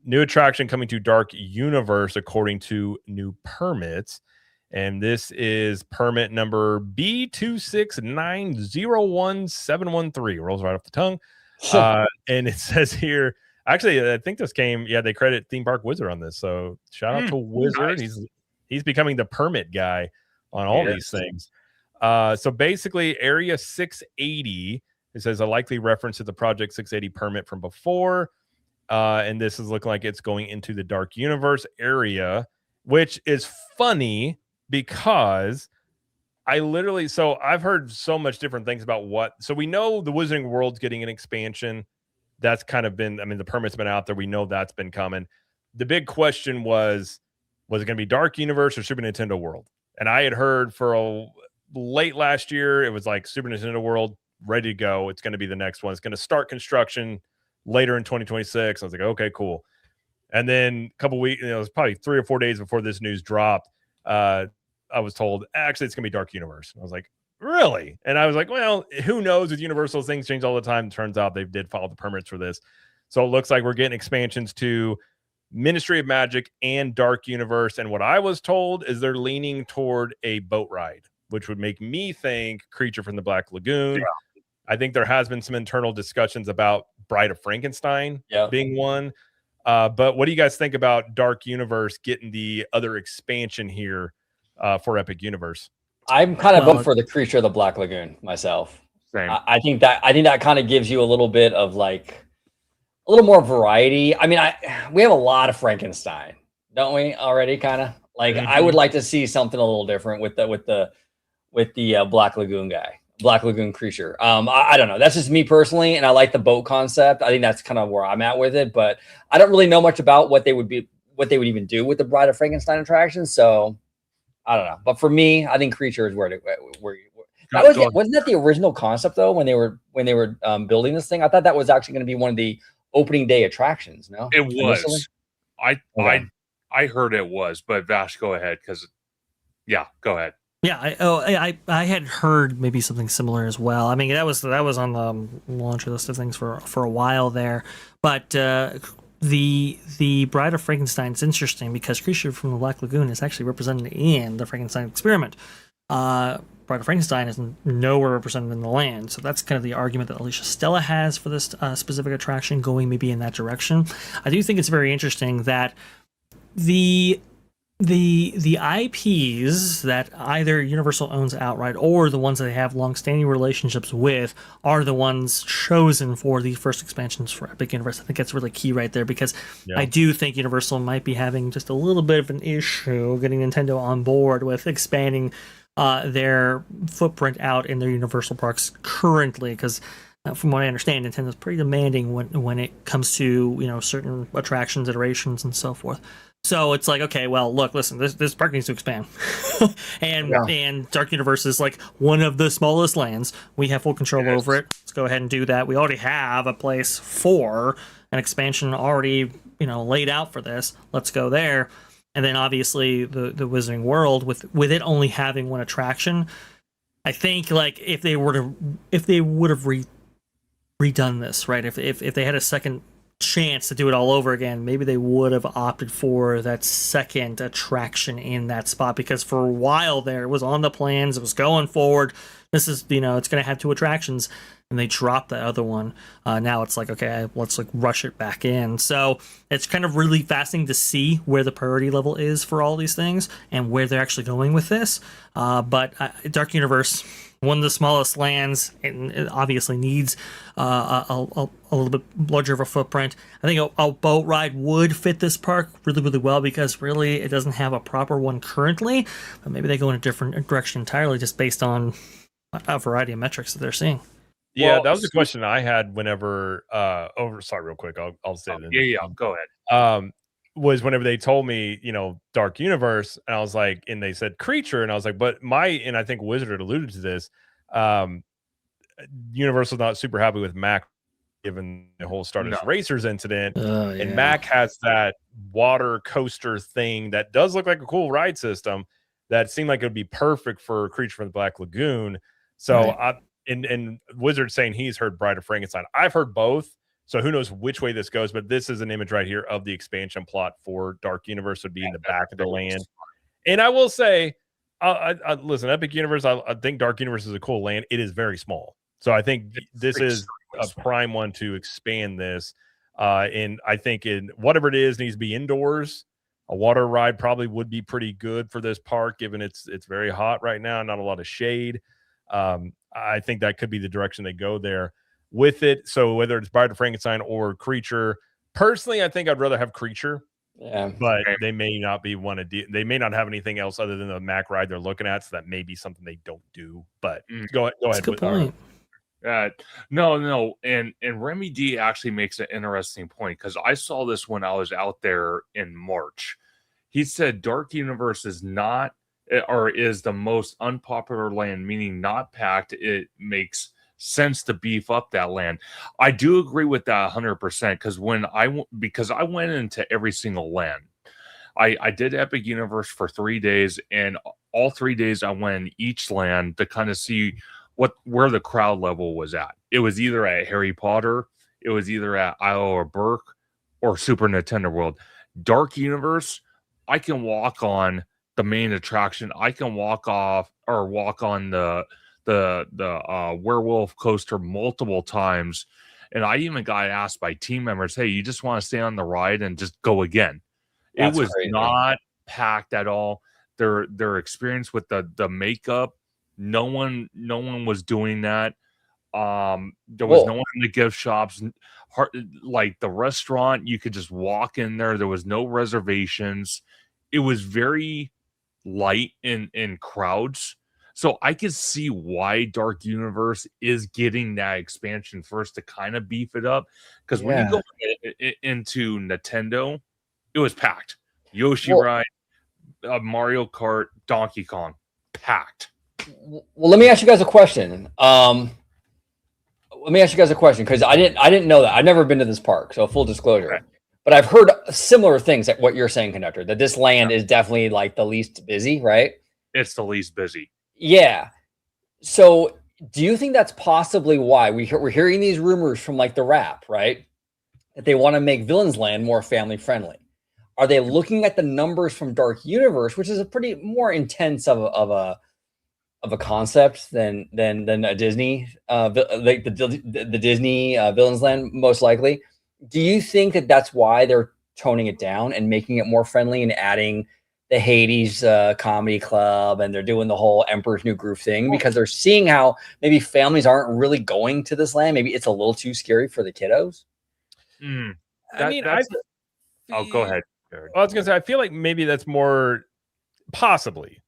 new attraction coming to Dark Universe according to new permits. And this is permit number B269001713. Rolls right off the tongue. And it says here, actually, I think this came, they credit Theme Park Wizard on this. So shout out to Wizard. Nice. He's becoming the permit guy on all these things. So basically, Area 680, it says a likely reference to the Project 680 permit from before. And this is looking like it's going into the Dark Universe area, which is funny because I've heard so much different things about so we know the Wizarding World's getting an expansion. That's kind of been, the permit's been out there. We know that's been coming. The big question was it going to be Dark Universe or Super Nintendo World? And I had heard for late last year, it was like Super Nintendo World ready to go. It's going to be the next one. It's going to start construction later in 2026. I was like, okay, cool. And then a couple weeks, it was probably 3 or 4 days before this news dropped. I was told actually it's gonna be Dark Universe. I was like, really? And I was like, well, who knows? With Universal, things change all the time. Turns out they did file the permits for this, so it looks like we're getting expansions to Ministry of Magic and Dark Universe. And what I was told is they're leaning toward a boat ride, which would make me think Creature from the Black Lagoon. Yeah. I think there has been some internal discussions about Bride of Frankenstein being one. But what do you guys think about Dark Universe getting the other expansion here for Epic Universe? I'm kind of voting for the Creature of the Black Lagoon myself. Same. I think that kind of gives you a little bit of like a little more variety. I mean, we have a lot of Frankenstein, don't we? Already, kind of like I would like to see something a little different with the Black Lagoon guy, Black Lagoon creature. I don't know. That's just me personally, and I like the boat concept. I think that's kind of where I'm at with it, but I don't really know much about what they would even do with the Bride of Frankenstein attraction. So I don't know. But for me, I think creature is where wasn't that the original concept though when they were building this thing? I thought that was actually going to be one of the opening day attractions. No, it was. I heard it was, but Vash, go ahead, because go ahead. Yeah, I had heard maybe something similar as well. I mean, that was on the launch list of things for a while there. But the Bride of Frankenstein is interesting because Creature from the Black Lagoon is actually represented in the Frankenstein experiment. Bride of Frankenstein is nowhere represented in the land, so that's kind of the argument that Alicia Stella has for this specific attraction, going maybe in that direction. I do think it's very interesting that the IPs that either Universal owns outright or the ones that they have long-standing relationships with are the ones chosen for the first expansions for Epic Universe. I think that's really key right there because I do think Universal might be having just a little bit of an issue getting Nintendo on board with expanding their footprint out in their Universal parks currently, because from what I understand, Nintendo's pretty demanding when it comes to certain attractions, iterations, and so forth. So it's like, okay, well, look, listen, this park needs to expand, and Dark Universe is like one of the smallest lands. We have full control over it. Let's go ahead and do that. We already have a place for an expansion already, laid out for this. Let's go there. And then obviously the Wizarding World with it only having one attraction. I think like if they would have redone this, right? If they had a second chance to do it all over again, maybe they would have opted for that second attraction in that spot, because for a while there it was on the plans, it was going forward. This is it's going to have two attractions, and they dropped the other one. Now it's like, okay, let's like rush it back in. So it's kind of really fascinating to see where the priority level is for all these things and where they're actually going with this. But Dark Universe, one of the smallest lands, and it obviously needs a little bit larger of a footprint. I think a boat ride would fit this park really, really well, because really it doesn't have a proper one currently. But maybe they go in a different direction entirely just based on a variety of metrics that they're seeing. Yeah, that was the question I had whenever sorry, real quick, I'll say it. Go ahead. Was whenever they told me, Dark Universe, and I was like, and they said Creature, and I was like, but and I think Wizard had alluded to this, Universal's not super happy with Mac given the whole Stardust Racers incident. And Mac has that water coaster thing that does look like a cool ride system that seemed like it would be perfect for Creature from the Black Lagoon. So and Wizard saying he's heard Bride of Frankenstein. I've heard both. So who knows which way this goes, but this is an image right here of the expansion plot for Dark Universe would be in the back of the land. And I will say, listen, Epic Universe, I think Dark Universe is a cool land. It is very small. So I think this is a prime one to expand this. And I think in whatever it is, needs to be indoors. A water ride probably would be pretty good for this park, given it's very hot right now, not a lot of shade. I think that could be the direction they go there with it. So whether it's Bride of Frankenstein or Creature, personally, I think I'd rather have Creature. Yeah, but they may not be they may not have anything else other than the Mac ride they're looking at, so that may be something they don't do. But go ahead. That's a good point. No, and Remy D actually makes an interesting point, because I saw this when I was out there in March. He said Dark Universe is not, or is the most unpopular land, meaning not packed. It makes sense to beef up that land. I do agree with that 100%, because I went into every single land. I did Epic Universe for 3 days, and all 3 days I went in each land to kind of see where the crowd level was at. It was either at Harry Potter, it was either at Isle or Burke, or Super Nintendo World. Dark Universe, I can walk on the main attraction. I can walk on the werewolf coaster multiple times. And I even got asked by team members, hey, you just want to stay on the ride and just go again. That's it was crazy. not packed at all. Their experience with the makeup, no one was doing that. There was no one in the gift shops. Like the restaurant, you could just walk in there. There was no reservations. It was very light in crowds. So I could see why Dark Universe is getting that expansion first to kind of beef it up. Because when you go into Nintendo, it was packed. Yoshi ride, Mario Kart, Donkey Kong, packed. Well, let me ask you guys a question. Because I didn't know that. I've never been to this park, so full disclosure. Okay. But I've heard similar things at what you're saying, Conductor, that this land is definitely like the least busy, right? It's the least busy. Yeah. So do you think that's possibly why we're hearing these rumors from like the Wrap, right? That they want to make Villains Land more family friendly. Are they looking at the numbers from Dark Universe, which is a pretty more intense of a concept than a Disney, like the Disney Villains Land, most likely? Do you think that that's why they're toning it down and making it more friendly and adding the Hades comedy club, and they're doing the whole Emperor's New Groove thing because they're seeing how maybe families aren't really going to this land? Maybe it's a little too scary for the kiddos. Go ahead. I was gonna say, I feel like maybe that's more possibly.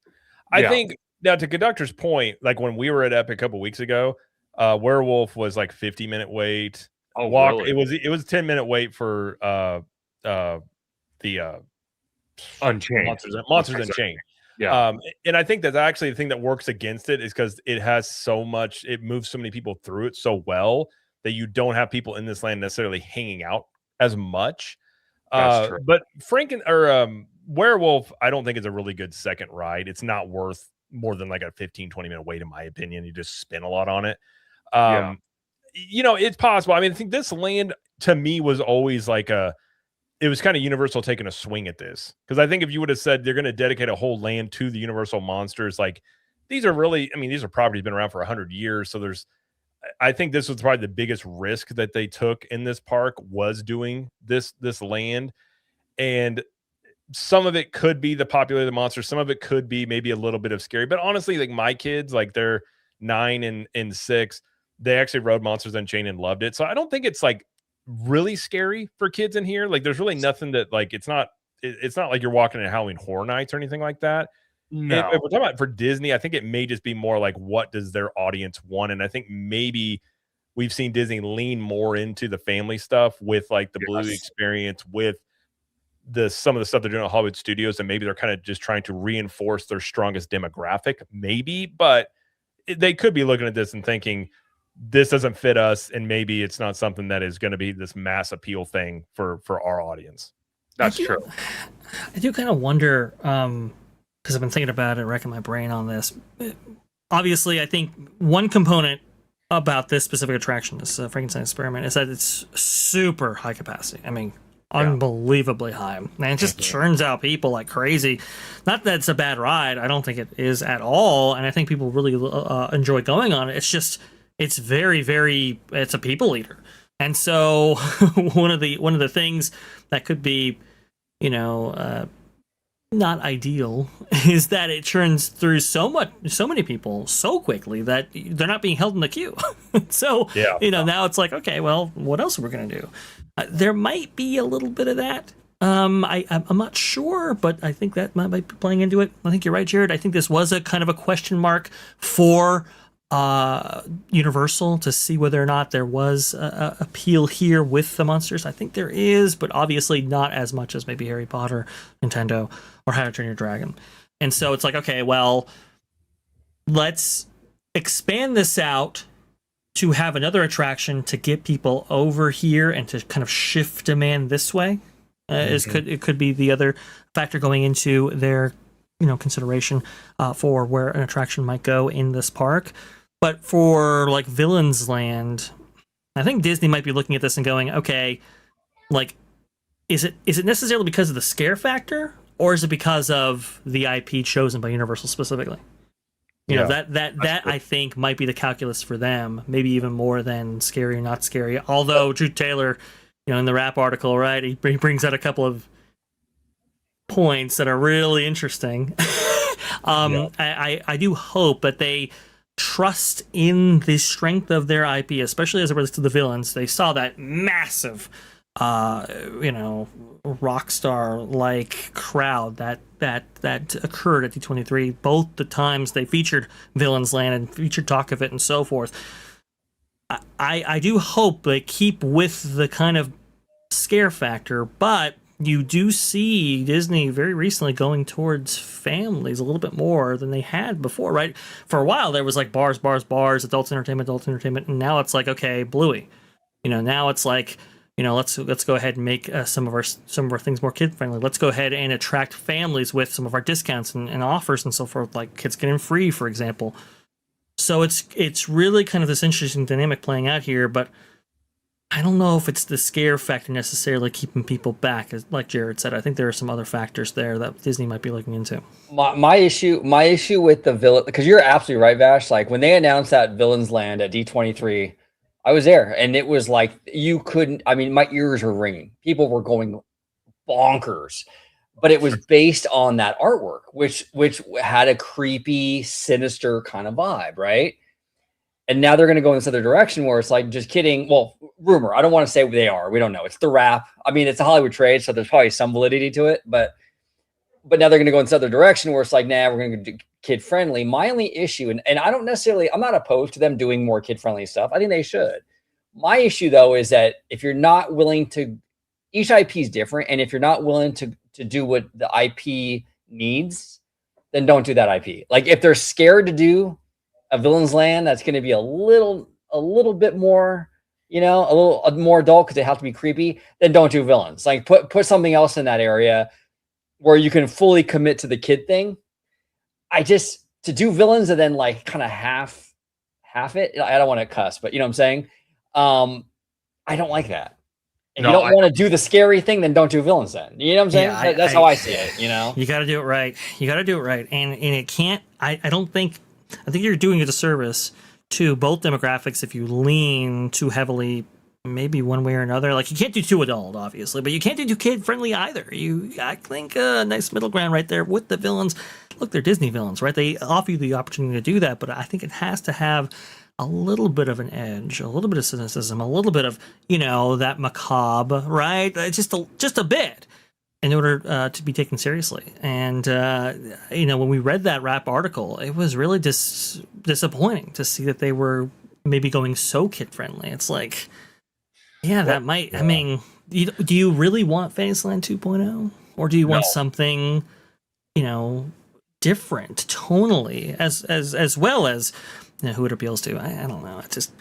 I think now, to Conductor's point, like when we were at Epic a couple weeks ago, Werewolf was like 50-minute wait. Oh, really? It was 10-minute wait for the Unchained Monsters Unchained. Yeah. And I think that's actually the thing that works against it is because it has so much, it moves so many people through it so well that you don't have people in this land necessarily hanging out as much. That's true. But Werewolf, I don't think is a really good second ride. It's not worth more than like a 15-20-minute wait, in my opinion. You just spin a lot on it. It's possible. I mean, I think this land to me was always like it was kind of Universal taking a swing at this. Because I think if you would have said they're going to dedicate a whole land to the Universal monsters, like these are properties been around for 100 years. So I think this was probably the biggest risk that they took in this park was doing this land. And some of it could be the popularity of the monsters. Some of it could be maybe a little bit of scary. But honestly, like my kids, like they're 9 and 6, they actually rode Monsters Unchained and loved it. So I don't think it's like really scary for kids in here. Like there's really nothing that like it's not like you're walking in Halloween Horror Nights or anything like that. No. If we're talking about for Disney, I think it may just be more like what does their audience want? And I think maybe we've seen Disney lean more into the family stuff with like the Bluey experience, with some of the stuff they're doing at Hollywood Studios, and maybe they're kind of just trying to reinforce their strongest demographic, maybe. But they could be looking at this and thinking this doesn't fit us, and maybe it's not something that is going to be this mass appeal thing for our audience. That's true. I do kind of wonder, because I've been thinking about it, racking my brain on this. Obviously, I think one component about this specific attraction, this Frankenstein experiment, is that it's super high capacity. I mean, unbelievably high. And it just churns out people like crazy. Not that it's a bad ride. I don't think it is at all. And I think people really enjoy going on it. It's just, it's very, very, it's a people eater. And so one of the things that could be, not ideal is that it churns through so many people so quickly that they're not being held in the queue. So, now it's like, okay, well, what else are we going to do? There might be a little bit of that. I'm not sure, but I think that might be playing into it. I think you're right, Jared. I think this was a kind of a question mark for Universal to see whether or not there was appeal here with the monsters. I think there is, but obviously not as much as maybe Harry Potter, Nintendo, or How to Train Your Dragon. And so it's like, okay, well, let's expand this out to have another attraction to get people over here and to kind of shift demand this way. It could be the other factor going into their consideration for where an attraction might go in this park. But for like Villains Land, I think Disney might be looking at this and going, okay, like, is it necessarily because of the scare factor, or is it because of the IP chosen by Universal specifically? You know, that I think might be the calculus for them, maybe even more than scary or not scary. Although Drew Taylor, in the Wrap article, right, he brings out a couple of points that are really interesting. I do hope that they trust in the strength of their IP, especially as it relates to the villains. They saw that massive, rock star like crowd that occurred at D23, both the times they featured Villains Land and featured talk of it and so forth. I do hope they keep with the kind of scare factor, but you do see Disney very recently going towards families a little bit more than they had before, right? For a while there was like bars, adult entertainment, and now it's like, okay, Bluey. Now it's like, let's go ahead and make some of our things more kid friendly. Let's go ahead and attract families with some of our discounts and offers and so forth, like kids getting free, for example. So it's really kind of this interesting dynamic playing out here, but I don't know if it's the scare factor necessarily keeping people back, as like Jared said. I think there are some other factors there that Disney might be looking into. My issue with the villain, because you're absolutely right, Vash. Like when they announced that Villains Land at D23, I was there, and it was like you couldn't. I mean, my ears were ringing. People were going bonkers, but it was based on that artwork, which had a creepy, sinister kind of vibe, right? And now they're going to go in this other direction where it's like, just kidding. Well, rumor. I don't want to say they are. We don't know. It's the Wrap. I mean, it's a Hollywood trade, so there's probably some validity to it. But now they're going to go in this other direction where it's like, nah, we're going to do kid friendly. My only issue, and I don't necessarily, I'm not opposed to them doing more kid friendly stuff. I think they should. My issue though is that if you're not willing to, each IP is different, and if you're not willing to do what the IP needs, then don't do that IP. Like if they're scared to do a Villains Land that's going to be a little bit more, a little more adult because they have to be creepy, then don't do Villains. Like put something else in that area where you can fully commit to the kid thing. To do Villains and then like kind of half it. I don't want to cuss, but you know what I'm saying? I don't like that. If you don't want to do the scary thing, then don't do Villains then. You know what I'm saying? Yeah, that's how I see it, You got to do it right. And it can't, I think you're doing a disservice to both demographics if you lean too heavily, maybe one way or another. Like you can't do too adult, obviously, but you can't do too kid friendly either. I think a nice middle ground right there with the villains. Look, they're Disney villains, right? They offer you the opportunity to do that, but I think it has to have a little bit of an edge, a little bit of cynicism, a little bit of, that macabre, right? Just a bit, in order to be taken seriously. And, when we read that Wrap article, it was really disappointing to see that they were maybe going so kid-friendly. It's like, that might, I mean, do you really want Fantasyland 2.0? Or do you want something, different tonally as well as, who it appeals to? I don't know. It's just...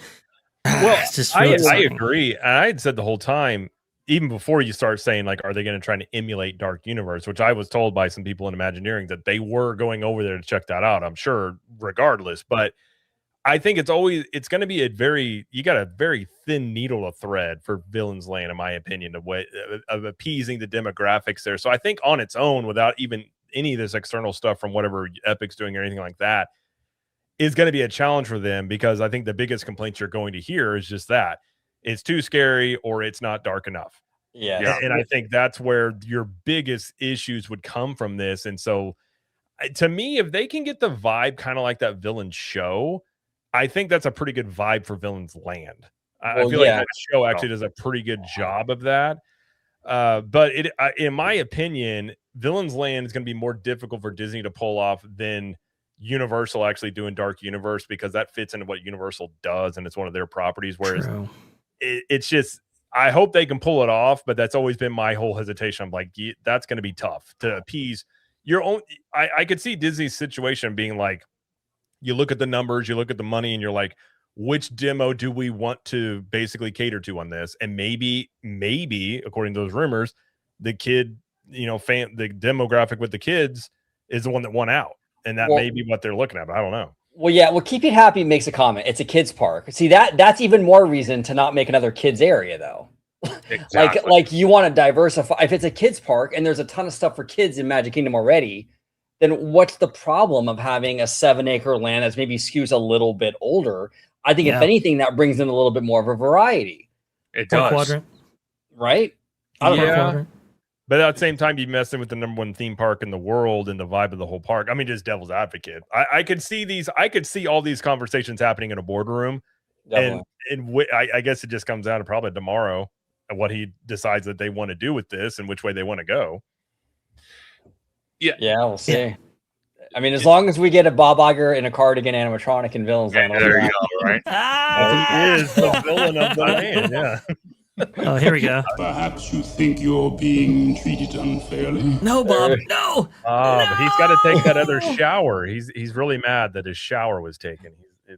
I agree. I had said the whole time, even before you start saying, like, are they going to try to emulate Dark Universe, which I was told by some people in Imagineering that they were going over there to check that out, I'm sure, regardless. But I think it's going to be you got a very thin needle to thread for Villains Land, in my opinion, of appeasing the demographics there. So I think on its own, without even any of this external stuff from whatever Epic's doing or anything like that, is going to be a challenge for them, because I think the biggest complaints you're going to hear is just that it's too scary or it's not dark enough. Yeah. And I think that's where your biggest issues would come from this. And so to me, if they can get the vibe kind of like that Villain show, I think that's a pretty good vibe for Villains Land. I feel like that show actually does a pretty good job of that. But in my opinion, Villains Land is going to be more difficult for Disney to pull off than Universal actually doing Dark Universe, because that fits into what Universal does and it's one of their properties. Whereas it's just, I hope they can pull it off, but that's always been my whole hesitation. I'm like, that's going to be tough to appease your own. I could see Disney's situation being like, you look at the numbers, you look at the money, and you're like, which demo do we want to basically cater to on this? And maybe according to those rumors, the kid, the demographic with the kids is the one that won out, and that may be what they're looking at. But I don't know. Well, yeah. Well, Keep It Happy makes a comment. It's a kids park. See, that's even more reason to not make another kids area, though. Exactly. like you want to diversify. If it's a kids park and there's a ton of stuff for kids in Magic Kingdom already, then what's the problem of having a 7-acre land that's maybe skews a little bit older? I think if anything, that brings in a little bit more of a variety. It does. Quadrant. Right? I don't know. But at the same time, you're messing with the number one theme park in the world and the vibe of the whole park. I mean, just devil's advocate. I could see all these conversations happening in a boardroom. Definitely. And I guess it just comes down to probably tomorrow and what he decides that they want to do with this and which way they want to go. Yeah, we'll see. Yeah. I mean, as long as we get a Bob Iger in a cardigan animatronic in Villain's Land. There you go, right? He is the villain of the land, yeah. Oh, here we go. Perhaps you think you're being treated unfairly. No, Bob, no. But he's got to take that other shower. He's really mad that his shower was taken.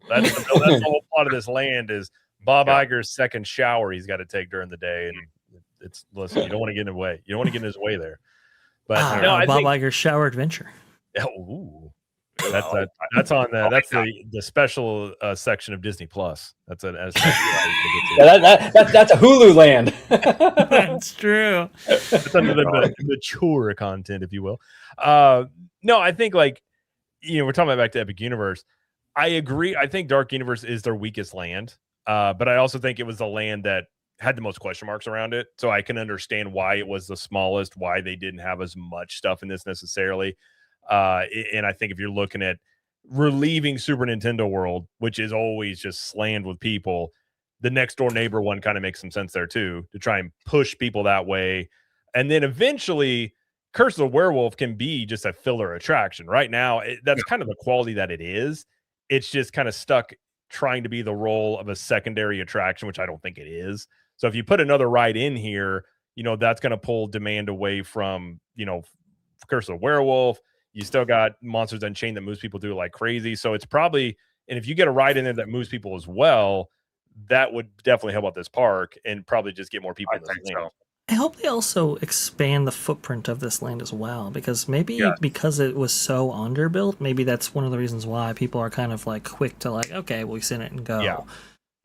That's the whole plot of this land is Bob Iger's second shower he's got to take during the day. And listen, you don't want to get in the way. You don't want to get in his way there. But Bob Iger's shower adventure. Ooh. That's on the special section of Disney Plus. That's that's a Hulu land. That's true. It's under the mature content, if you will. No, I think we're talking about back to Epic Universe. I agree. I think Dark Universe is their weakest land, but I also think it was the land that had the most question marks around it. So I can understand why it was the smallest, why they didn't have as much stuff in this necessarily. And I think if you're looking at relieving Super Nintendo World, which is always just slammed with people, the next door neighbor one kind of makes some sense there too, to try and push people that way. And then eventually Curse of the Werewolf can be just a filler attraction. Right now, that's kind of the quality that it is. It's just kind of stuck trying to be the role of a secondary attraction, which I don't think it is. So if you put another ride in here, that's going to pull demand away from, Curse of the Werewolf. You still got Monsters Unchained that moves people through like crazy. So it's probably, and if you get a ride in there that moves people as well, that would definitely help out this park and probably just get more people in this land. I hope they also expand the footprint of this land as well, because because it was so underbuilt, maybe that's one of the reasons why people are kind of like quick to like, okay, we'll send it and go. Yeah.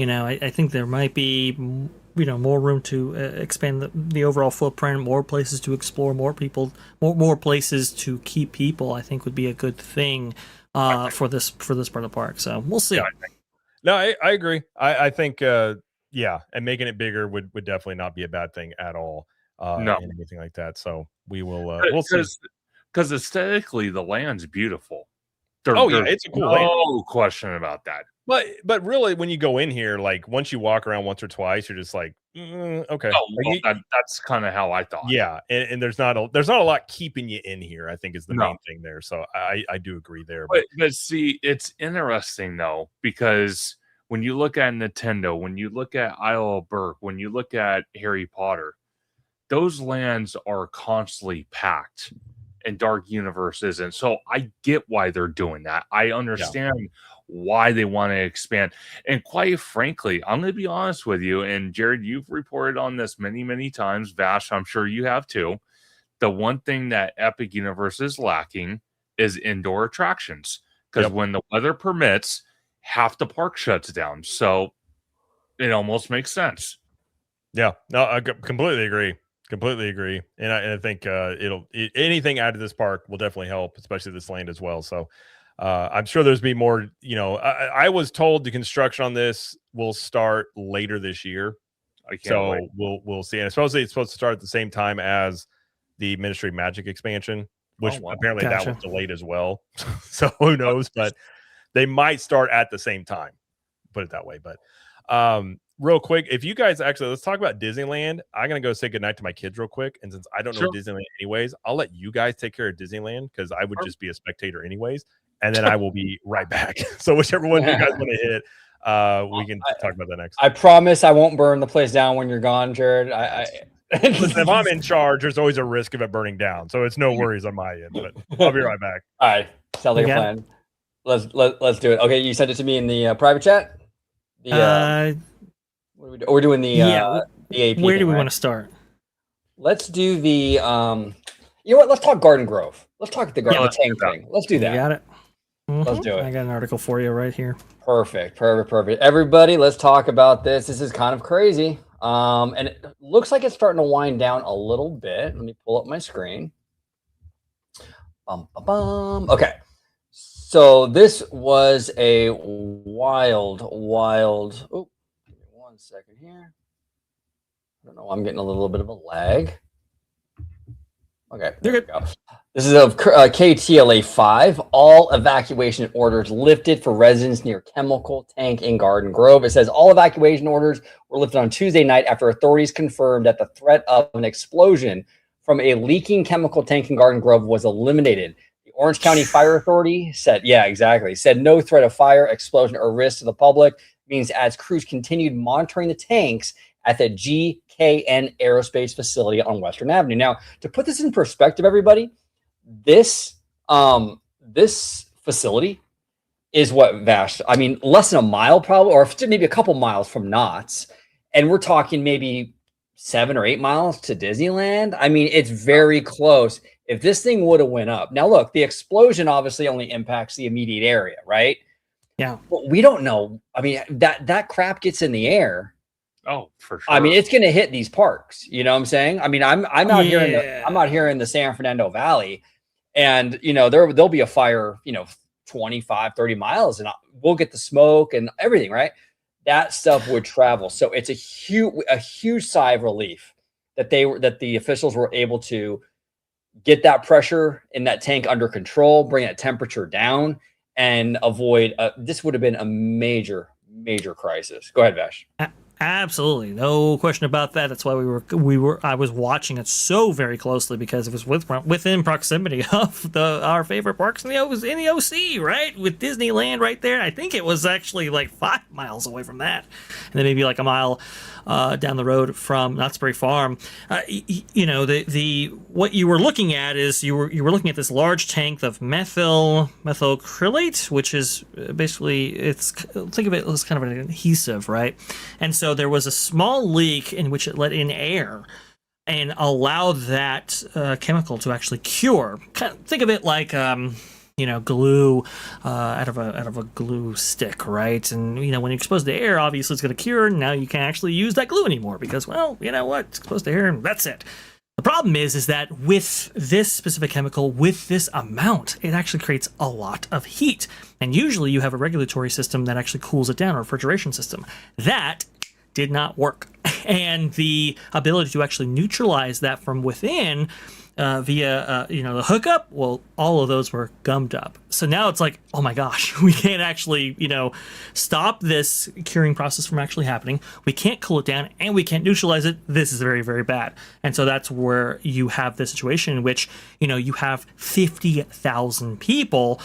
I think there might be more room to expand the overall footprint, more places to explore, more people, more places to keep people. I think would be a good thing for this part of the park. So we'll see. No, I agree. I think and making it bigger would definitely not be a bad thing at all. No, anything like that. So we will. We'll see. Because aesthetically, the land's beautiful. It's a cool land. No question about that. But really, when you go in here, like once you walk around once or twice, you're just like, okay. That's kind of how I thought. Yeah, and there's not a lot keeping you in here, I think is the main thing there. So I do agree there. But see, it's interesting though, because when you look at Nintendo, when you look at Isle of Berk, when you look at Harry Potter, those lands are constantly packed. And Dark Universe isn't. So I get why they're doing that. I understand why they want to expand. And quite frankly, I'm going to be honest with you. And Jared, you've reported on this many, many times. Vash, I'm sure you have too. The one thing that Epic Universe is lacking is indoor attractions. Because when the weather permits, half the park shuts down. So it almost makes sense. Yeah, no, I completely agree. Completely agree, and I think anything out of this park will definitely help, especially this land as well. So I'm sure there's be more. I was told the construction on this will start later this year, wait. We'll see. And supposedly it's supposed to start at the same time as the Ministry of Magic expansion, which apparently that was delayed as well. So who knows? But they might start at the same time. Put it that way. But real quick, if you guys let's talk about Disneyland. I'm gonna go say goodnight to my kids real quick, and since I don't know Disneyland anyways, I'll let you guys take care of Disneyland because I would just be a spectator anyways, and then I will be right back. So whichever one you guys want to hit, we can talk about that next. I promise I won't burn the place down when you're gone, Jared. Listen, if I'm in charge, there's always a risk of it burning down, so it's no worries on my end. But I'll be right back. All right, sounds like a plan. Let's do it. Okay, you sent it to me in the private chat. We're doing the AP. Where do we want to start? Let's do the you know what? Let's talk Garden Grove. Let's talk the Yeah, tank thing. Let's do You that. got it. Let's do it. I got an article for you right here. Perfect. Everybody, let's talk about this. This is kind of crazy. And it looks like it's starting to wind down a little bit. Let me pull up my screen. Okay. So this was a wild. Oh, give me 1 second here. I don't know. I'm getting a little bit of a lag. Okay, there we go. This is of KTLA 5. All evacuation orders lifted for residents near Chemical Tank in Garden Grove. It says all evacuation orders were lifted on Tuesday night after authorities confirmed that the threat of an explosion from a leaking chemical tank in Garden Grove was eliminated. The Orange County Fire Authority said no threat of fire, explosion, or risk to the public. Means as crews continued monitoring the tanks at the GKN Aerospace facility on Western Avenue. Now, to put this in perspective, everybody, this facility is what, Vash? I mean, less than a mile probably, or maybe a couple miles from Knott's, and we're talking maybe 7 or 8 miles to Disneyland. I mean, it's very close. If this thing would have went up, now look, the explosion obviously only impacts the immediate area, right? Yeah, but we don't know. I mean, that crap gets in the air. Oh, for sure. I mean, it's going to hit these parks. You know what I'm saying? I mean, I'm out here in the San Fernando Valley, and there'll be a fire, 25, 30 miles, and we'll get the smoke and everything, right? That stuff would travel. So it's a huge sigh of relief that the officials were able to get that pressure in that tank under control, bring that temperature down, and avoid. This would have been a major crisis. Go ahead, Vash. Absolutely, no question about that. That's why I was watching it so very closely, because it was within proximity of our favorite parks in the OC, right? With Disneyland right there. I think it was actually like 5 miles away from that, and then maybe like a mile down the road from Knott's Berry Farm. What you were looking at is you were looking at this large tank of methacrylate, which is basically, think of it as kind of an adhesive, right? And so there was a small leak in which it let in air and allowed that chemical to actually cure. Think of it like glue out of a glue stick, right? And when you expose to air, obviously it's going to cure. And now you can't actually use that glue anymore because, well, you know what? It's exposed to air and that's it. The problem is that with this specific chemical, with this amount, it actually creates a lot of heat. And usually you have a regulatory system that actually cools it down, a refrigeration system. That did not work. And the ability to actually neutralize that from within via the hookup, well, all of those were gummed up. So now it's like, oh my gosh, we can't actually stop this curing process from actually happening. We can't cool it down, and we can't neutralize it. This is very, very bad. And so that's where you have the situation in which you have 50,000 people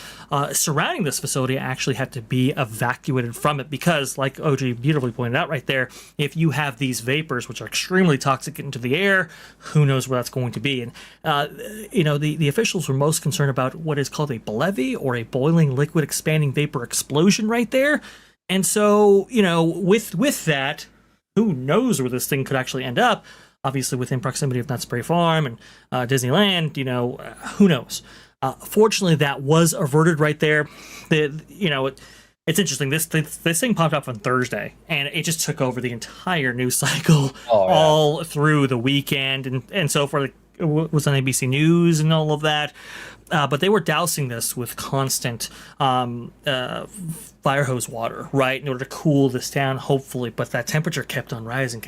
surrounding this facility actually had to be evacuated from it, because like OG beautifully pointed out right there, if you have these vapors which are extremely toxic into the air, who knows where that's going to be. And the officials were most concerned about what is called a BLEVE, or a boiling liquid expanding vapor explosion right there. And so, with that, who knows where this thing could actually end up? Obviously within proximity of Knott's Berry Farm and Disneyland, who knows? Fortunately, that was averted right there. It's interesting. This thing popped up on Thursday, and it just took over the entire news cycle all through the weekend and so forth. It was on ABC News and all of that. But they were dousing this with constant fire hose water, right, in order to cool this down, hopefully. But that temperature kept on rising.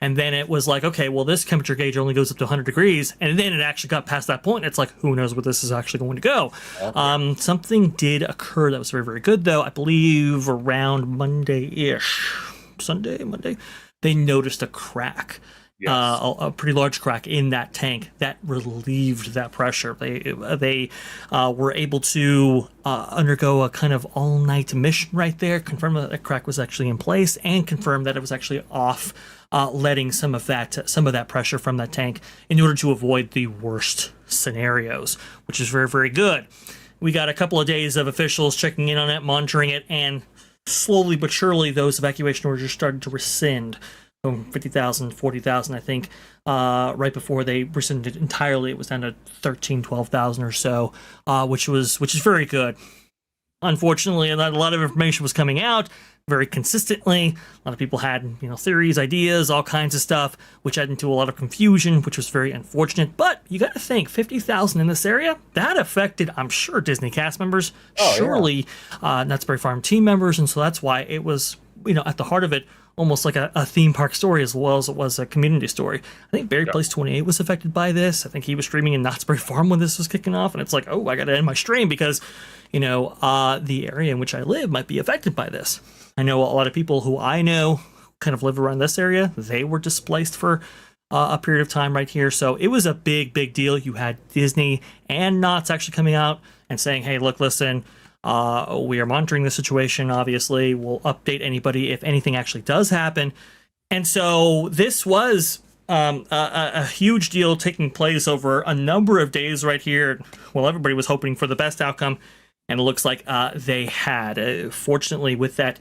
And then it was like, okay, well, this temperature gauge only goes up to 100 degrees. And then it actually got past that point. It's like, who knows where this is actually going to go? Okay. Something did occur that was very, very good, though. I believe around Monday-ish, Monday, they noticed a crack. Yes. A pretty large crack in that tank that relieved that pressure. They were able to undergo a kind of all-night mission right there, confirm that the crack was actually in place, and confirm that it was actually off, letting some of that pressure from that tank in order to avoid the worst scenarios, which is very, very good. We got a couple of days of officials checking in on it, monitoring it, and slowly but surely those evacuation orders started to rescind. 50,000, 40,000, I think. Right before they rescinded it entirely, it was down to 13, 12,000 or so, which is very good. Unfortunately, a lot of information was coming out very consistently. A lot of people had, theories, ideas, all kinds of stuff, which added into a lot of confusion, which was very unfortunate. But you got to think, 50,000 in this area, that affected, I'm sure, Disney cast members, surely Knott's Berry Farm team members, and so that's why it was, at the heart of it, almost like a theme park story as well as it was a community story. I think Barry Place 28 was affected by this. I think he was streaming in Knott's Berry Farm when this was kicking off, and it's like, oh, I got to end my stream because, the area in which I live might be affected by this. I know a lot of people who I know kind of live around this area. They were displaced for a period of time right here. So it was a big, big deal. You had Disney and Knott's actually coming out and saying, hey, look, listen, we are monitoring the situation. Obviously, we'll update anybody if anything actually does happen. And so this was a huge deal taking place over a number of days right here. Well, everybody was hoping for the best outcome, and it looks like they had. Fortunately, with that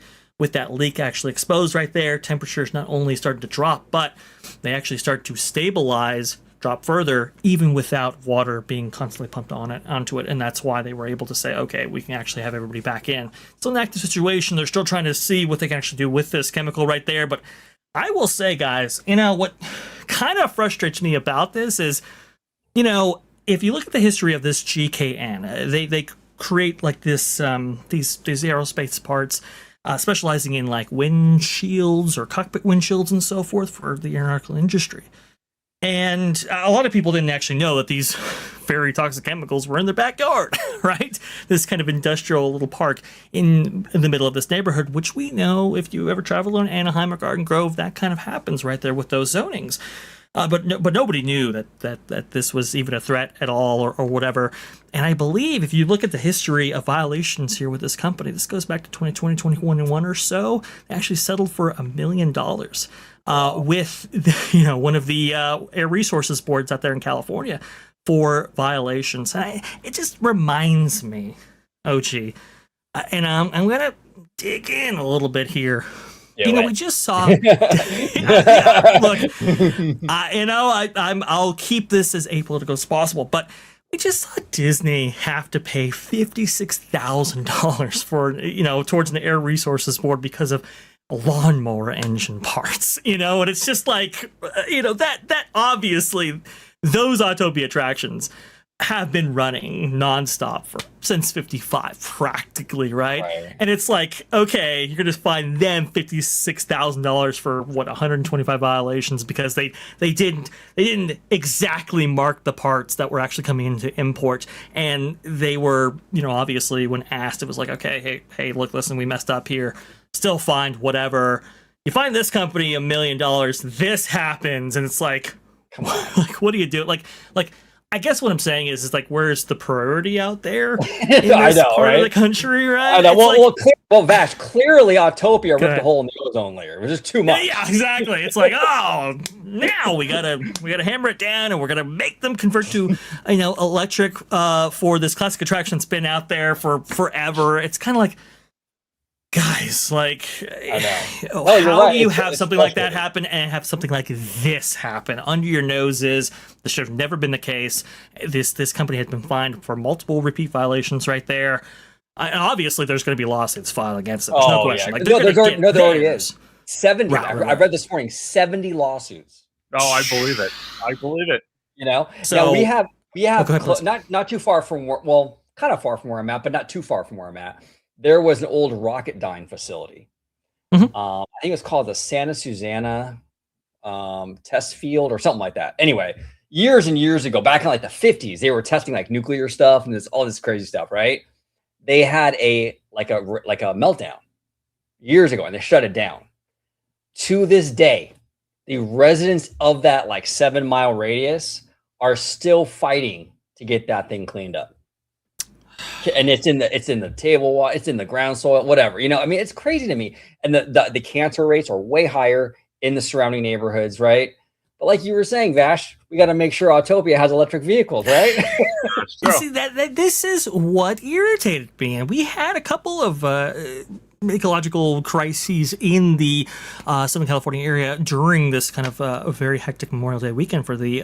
leak actually exposed right there, temperatures not only started to drop, but they actually start to stabilize, drop further, even without water being constantly pumped onto it. And that's why they were able to say, okay, we can actually have everybody back in. It's an active situation. They're still trying to see what they can actually do with this chemical right there. But I will say, guys, what kind of frustrates me about this is, if you look at the history of this GKN, they create like this these aerospace parts, specializing in like windshields or cockpit windshields and so forth for the aeronautical industry. And a lot of people didn't actually know that these very toxic chemicals were in their backyard, right? This kind of industrial little park in the middle of this neighborhood, which we know if you ever travel on Anaheim or Garden Grove, that kind of happens right there with those zonings. But nobody knew that this was even a threat at all or whatever. And I believe if you look at the history of violations here with this company, this goes back to 2020, 2021 or so. They actually settled for $1 million with one of the air resources boards out there in California for violations. It just reminds me, OG, and I'm gonna dig in a little bit here. We just saw. Look, I'll keep this as apolitical as possible, but we just saw Disney have to pay $56,000 for towards an air resources board because of lawnmower engine parts. And it's just like that obviously those Autopia attractions have been running nonstop since 55 practically, right? And it's like, okay, you're gonna find them $56,000 for 125 violations because they didn't exactly mark the parts that were actually coming into import, and they were obviously when asked it was like, okay, hey look, listen, we messed up here, still fined whatever. You find this company $1 million, this happens, and it's like, come on, like what do you do? Like I guess what I'm saying is like, where's the priority out there in this part of the country, right? I know. Vash, clearly Autopia ripped a hole in the ozone layer. It was just too much. Yeah, exactly. It's like, oh, now we gotta hammer it down, and we're gonna make them convert to electric for this classic attraction that's been out there for forever. It's kind of like, guys, like, how do you have something like that happen and have something like this happen under your noses? This should have never been the case. This company has been fined for multiple repeat violations right there. And obviously, there's going to be lawsuits filed against them. There's no question. Yeah. Like, there already is. 70. I read this morning, 70 lawsuits. Oh, I believe it. So now we have not too far from kind of far from where I'm at, but not too far from where I'm at. There was an old Rocketdyne facility. Mm-hmm. I think it was called the Santa Susana test field or something like that. Anyway, years and years ago, back in like the 50s, they were testing like nuclear stuff and all this crazy stuff, right? They had a meltdown years ago and they shut it down. To this day, the residents of that like 7-mile radius are still fighting to get that thing cleaned up. And it's in the table water, it's in the ground soil, whatever. I mean, it's crazy to me. And the cancer rates are way higher in the surrounding neighborhoods, right? But like you were saying, Vash, we got to make sure Autopia has electric vehicles, right? You see, that this is what irritated me. And we had a couple of ecological crises in the Southern California area during this kind of a very hectic Memorial Day weekend for the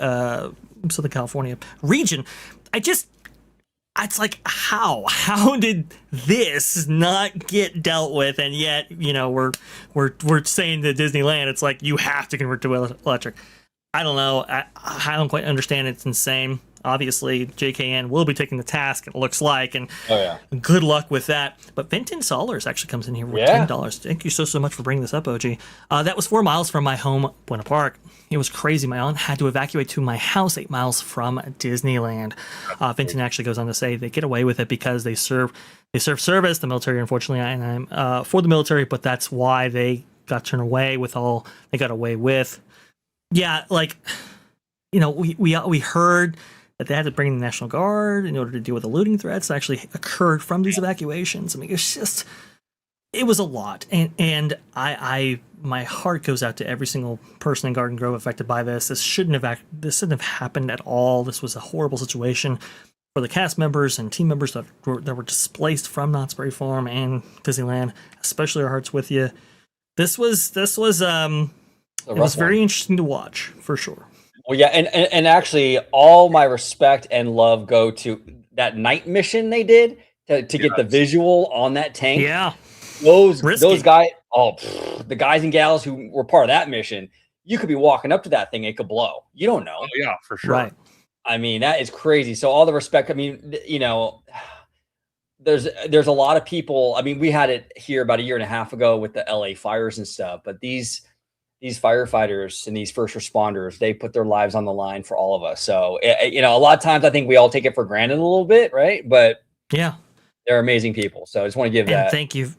Southern California region. It's like, how did this not get dealt with? And yet, we're saying to Disneyland, it's like, you have to convert to electric. I don't know. I don't quite understand. It's insane. Obviously, JKN will be taking the task, it looks like, and good luck with that. But Vinton Solers actually comes in here with $10. Thank you so much for bringing this up, OG. That was 4 miles from my home, Buena Park. It was crazy. My aunt had to evacuate to my house 8 miles from Disneyland. Vinton actually goes on to say they get away with it because they serve service, the military, unfortunately, and I'm for the military, but that's why they got turned away with all they got away with. Yeah, like, we heard that they had to bring in the National Guard in order to deal with the looting threats that actually occurred from these evacuations. I mean, it was a lot. And my heart goes out to every single person in Garden Grove affected by this. This shouldn't have happened at all. This was a horrible situation for the cast members and team members that were displaced from Knott's Berry Farm and Disneyland. Especially our hearts with you. It was very interesting to watch, for sure. Well, yeah, and actually, all my respect and love go to that night mission they did to get the visual on that tank. Yeah, those guys, the guys and gals who were part of that mission, you could be walking up to that thing, it could blow. You don't know. Oh, yeah, for sure. Right. I mean, that is crazy. So all the respect. I mean, there's a lot of people. I mean, we had it here about a year and a half ago with the LA fires and stuff, but these firefighters and these first responders, they put their lives on the line for all of us. So, a lot of times I think we all take it for granted a little bit, right? But yeah, they're amazing people. So I just want to give that. Thank you,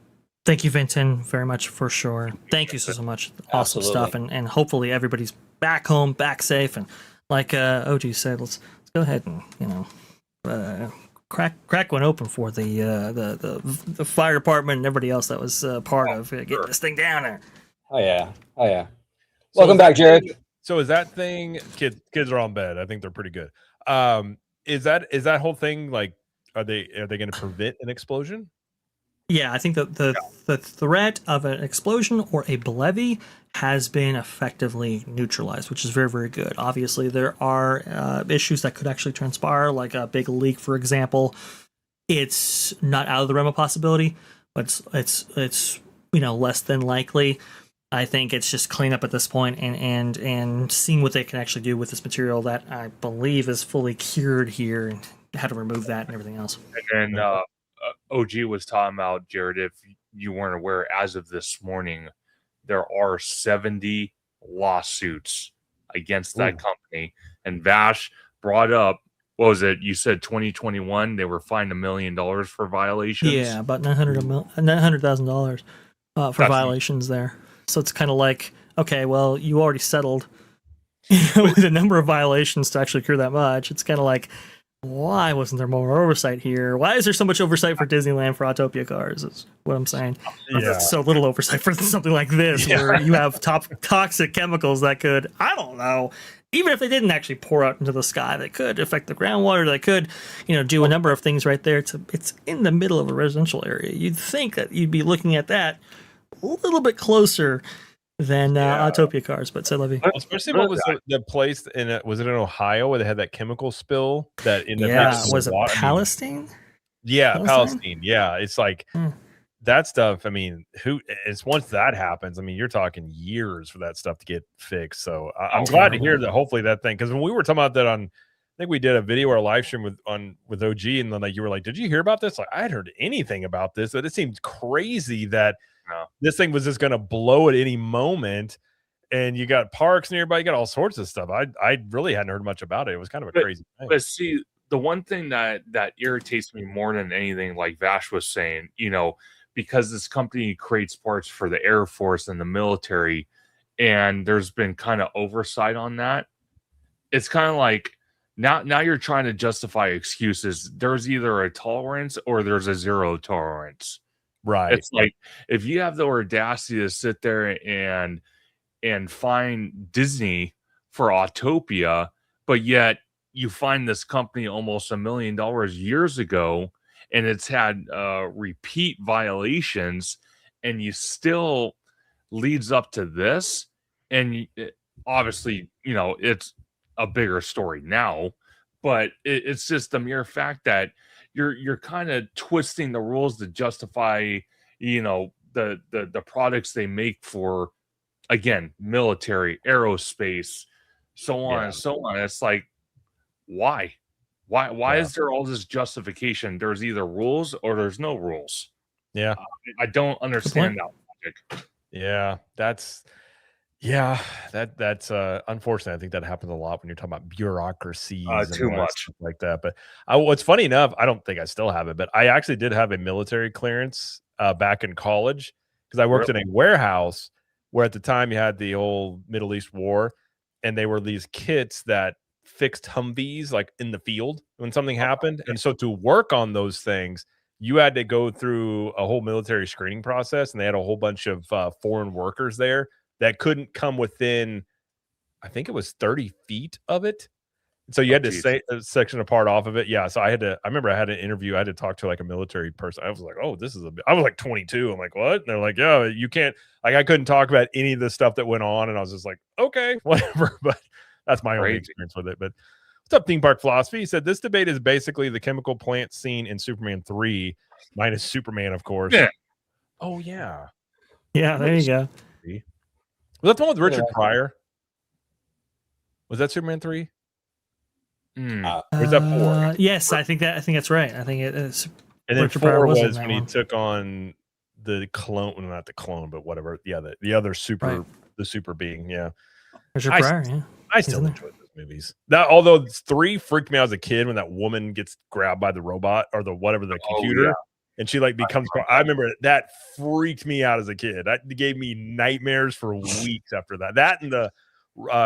Vinton, very much for sure. Thank you so much. Awesome stuff. And hopefully everybody's back home, back safe. And like OG said, let's go ahead and, crack one open for the fire department and everybody else that was part of getting this thing down there. Oh yeah. Welcome back, Jared. So is that thing? Kids are on bed. I think they're pretty good. Is that whole thing like? Are they going to prevent an explosion? Yeah, I think the threat of an explosion or a levee has been effectively neutralized, which is very, very good. Obviously, there are issues that could actually transpire, like a big leak, for example. It's not out of the realm of possibility, but it's less than likely. I think it's just cleanup at this point and seeing what they can actually do with this material that I believe is fully cured here and how to remove that and everything else. And then OG was talking about, Jared, if you weren't aware, as of this morning, there are 70 lawsuits against that company. And Vash brought up, what was it? You said 2021, they were fined $1 million for violations? Yeah, about $900,000 for violations there. So it's kind of like, okay, well, you already settled with a number of violations to actually cure that much. It's kind of like, why wasn't there more oversight here? Why is there so much oversight for Disneyland for Autopia cars? Is what I'm saying. Yeah. So little oversight for something like this, where you have toxic chemicals that could, I don't know, even if they didn't actually pour out into the sky, they could affect the groundwater. They could, do a number of things right there. It's in the middle of a residential area. You'd think that you'd be looking at that a little bit closer than Autopia cars, but Levy. Especially what was the place was it in Ohio where they had that chemical spill that in the was it Palestine? Palestine. Yeah, it's like that stuff. I mean, it's once that happens, I mean, you're talking years for that stuff to get fixed. So I'm glad to hear that. Hopefully that thing, because when we were talking about that I think we did a video or a live stream with OG, and then you were like, "Did you hear about this?" Like, I hadn't heard anything about this. But it seemed crazy that this thing was just going to blow at any moment. And you got parks nearby, you got all sorts of stuff. I really hadn't heard much about it. It was kind of a crazy thing. But see, the one thing that irritates me more than anything, like Vash was saying, because this company creates parts for the Air Force and the military, and there's been kind of oversight on that. It's kind of like now you're trying to justify excuses. There's either a tolerance or there's a zero tolerance. Right. It's like, if you have the audacity to sit there and find Disney for Autopia, but yet you find this company almost $1 million years ago, and it's had repeat violations, and you still leads up to this, and obviously, it's a bigger story now, but it's just the mere fact that you're kind of twisting the rules to justify, the products they make for, again, military, aerospace, so on and so on. It's like, why? Why is there all this justification? There's either rules or there's no rules. Yeah. I don't understand that logic. Yeah, that's unfortunate. I think that happens a lot when you're talking about bureaucracies and Too all that much stuff like that. But what's funny enough, I don't think I still have it, but I actually did have a military clearance back in college because I worked in a warehouse where at the time you had the old Middle East war, and they were these kits that fixed Humvees like in the field when something happened. And so to work on those things, you had to go through a whole military screening process, and they had a whole bunch of foreign workers there that couldn't come within, I think it was 30 feet of it. So you had to say a section apart off of it. Yeah. So I remember I had an interview. I had to talk to like a military person. I was like, oh, I was like 22. I'm like, what? And they're like, yeah, you can't, like, I couldn't talk about any of the stuff that went on. And I was just like, okay, whatever. But that's my only experience with it. But what's up, Theme Park Philosophy? He said, this debate is basically the chemical plant scene in Superman 3, minus Superman, of course. Yeah. Oh, yeah. Yeah, there you go. Was that the one with Richard Pryor? Was that Superman 3? Or is that 4? Yes, I think that's right. I think it is. And then Richard 4 Pryor was in when he one. took on the clone, well, not the clone, but whatever. Yeah, the other super, the super being. Yeah, Richard Pryor. Yeah, I still enjoy those movies. That, although 3 freaked me out as a kid when that woman gets grabbed by the robot or the computer, and she like becomes. I remember that freaked me out as a kid. That gave me nightmares for weeks after that. That and the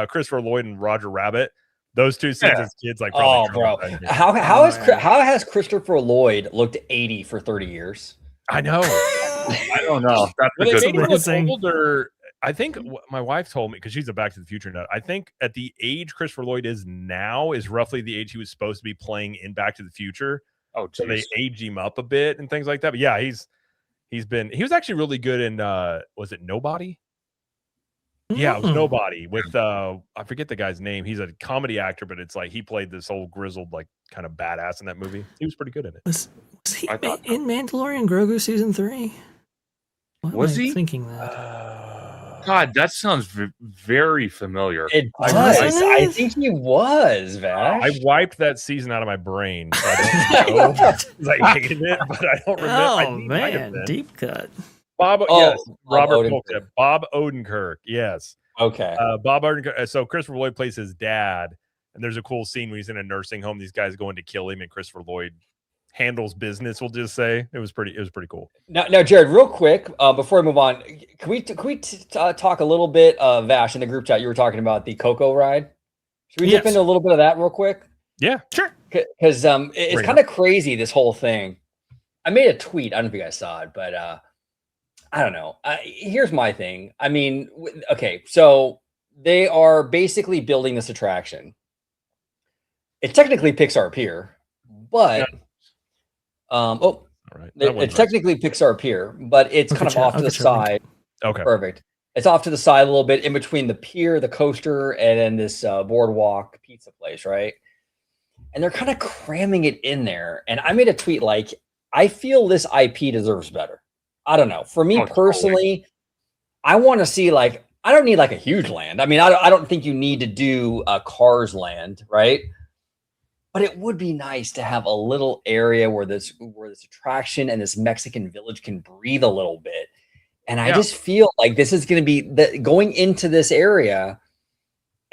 Christopher Lloyd and Roger Rabbit. Those two scenes as kids, like, oh, bro, how has Christopher Lloyd looked 80 for 30 years? I know. I don't know. That's older. I think my wife told me, because she's a Back to the Future nut. I think at the age Christopher Lloyd is now is roughly the age he was supposed to be playing in Back to the Future. Oh, so they age him up a bit and things like that. But yeah, he was actually really good in was it Nobody? Yeah, it was Nobody with I forget the guy's name. He's a comedy actor, but it's like he played this old grizzled, like, kind of badass in that movie. He was pretty good in it. Was he in Mandalorian Grogu season 3? Was he thinking that? God, that sounds very familiar. It does. I think he was, Vash. I wiped that season out of my brain. So I don't know. I hated it, but I don't remember. Oh, man, deep cut. Robert Odenkirk. Yes. Okay. Bob Odenkirk. So Christopher Lloyd plays his dad, and there's a cool scene when he's in a nursing home. These guys going to kill him, and Christopher Lloyd handles business. We'll just say it was pretty cool. Now, Jared, real quick, before we move on, can we talk a little bit, Vash, in the group chat? You were talking about the Coco ride. Should we dip into a little bit of that real quick? Yeah, sure. Because it's kind of crazy, this whole thing. I made a tweet. I don't know if you guys saw it, but I don't know. Here's my thing. I mean, okay, so they are basically building this attraction. It's technically Pixar Pier, but it's technically Pixar Pier, but it's kind of off to the side. Okay, perfect. It's off to the side a little bit in between the pier, the coaster, and then this boardwalk pizza place, right? And they're kind of cramming it in there. And I made a tweet like, I feel this IP deserves better. I don't know. For me personally, I want to see, like, I don't need like a huge land. I mean, I don't think you need to do a Cars land, right? But it would be nice to have a little area where this attraction and this Mexican village can breathe a little bit. And I just feel like this is going to be going into this area.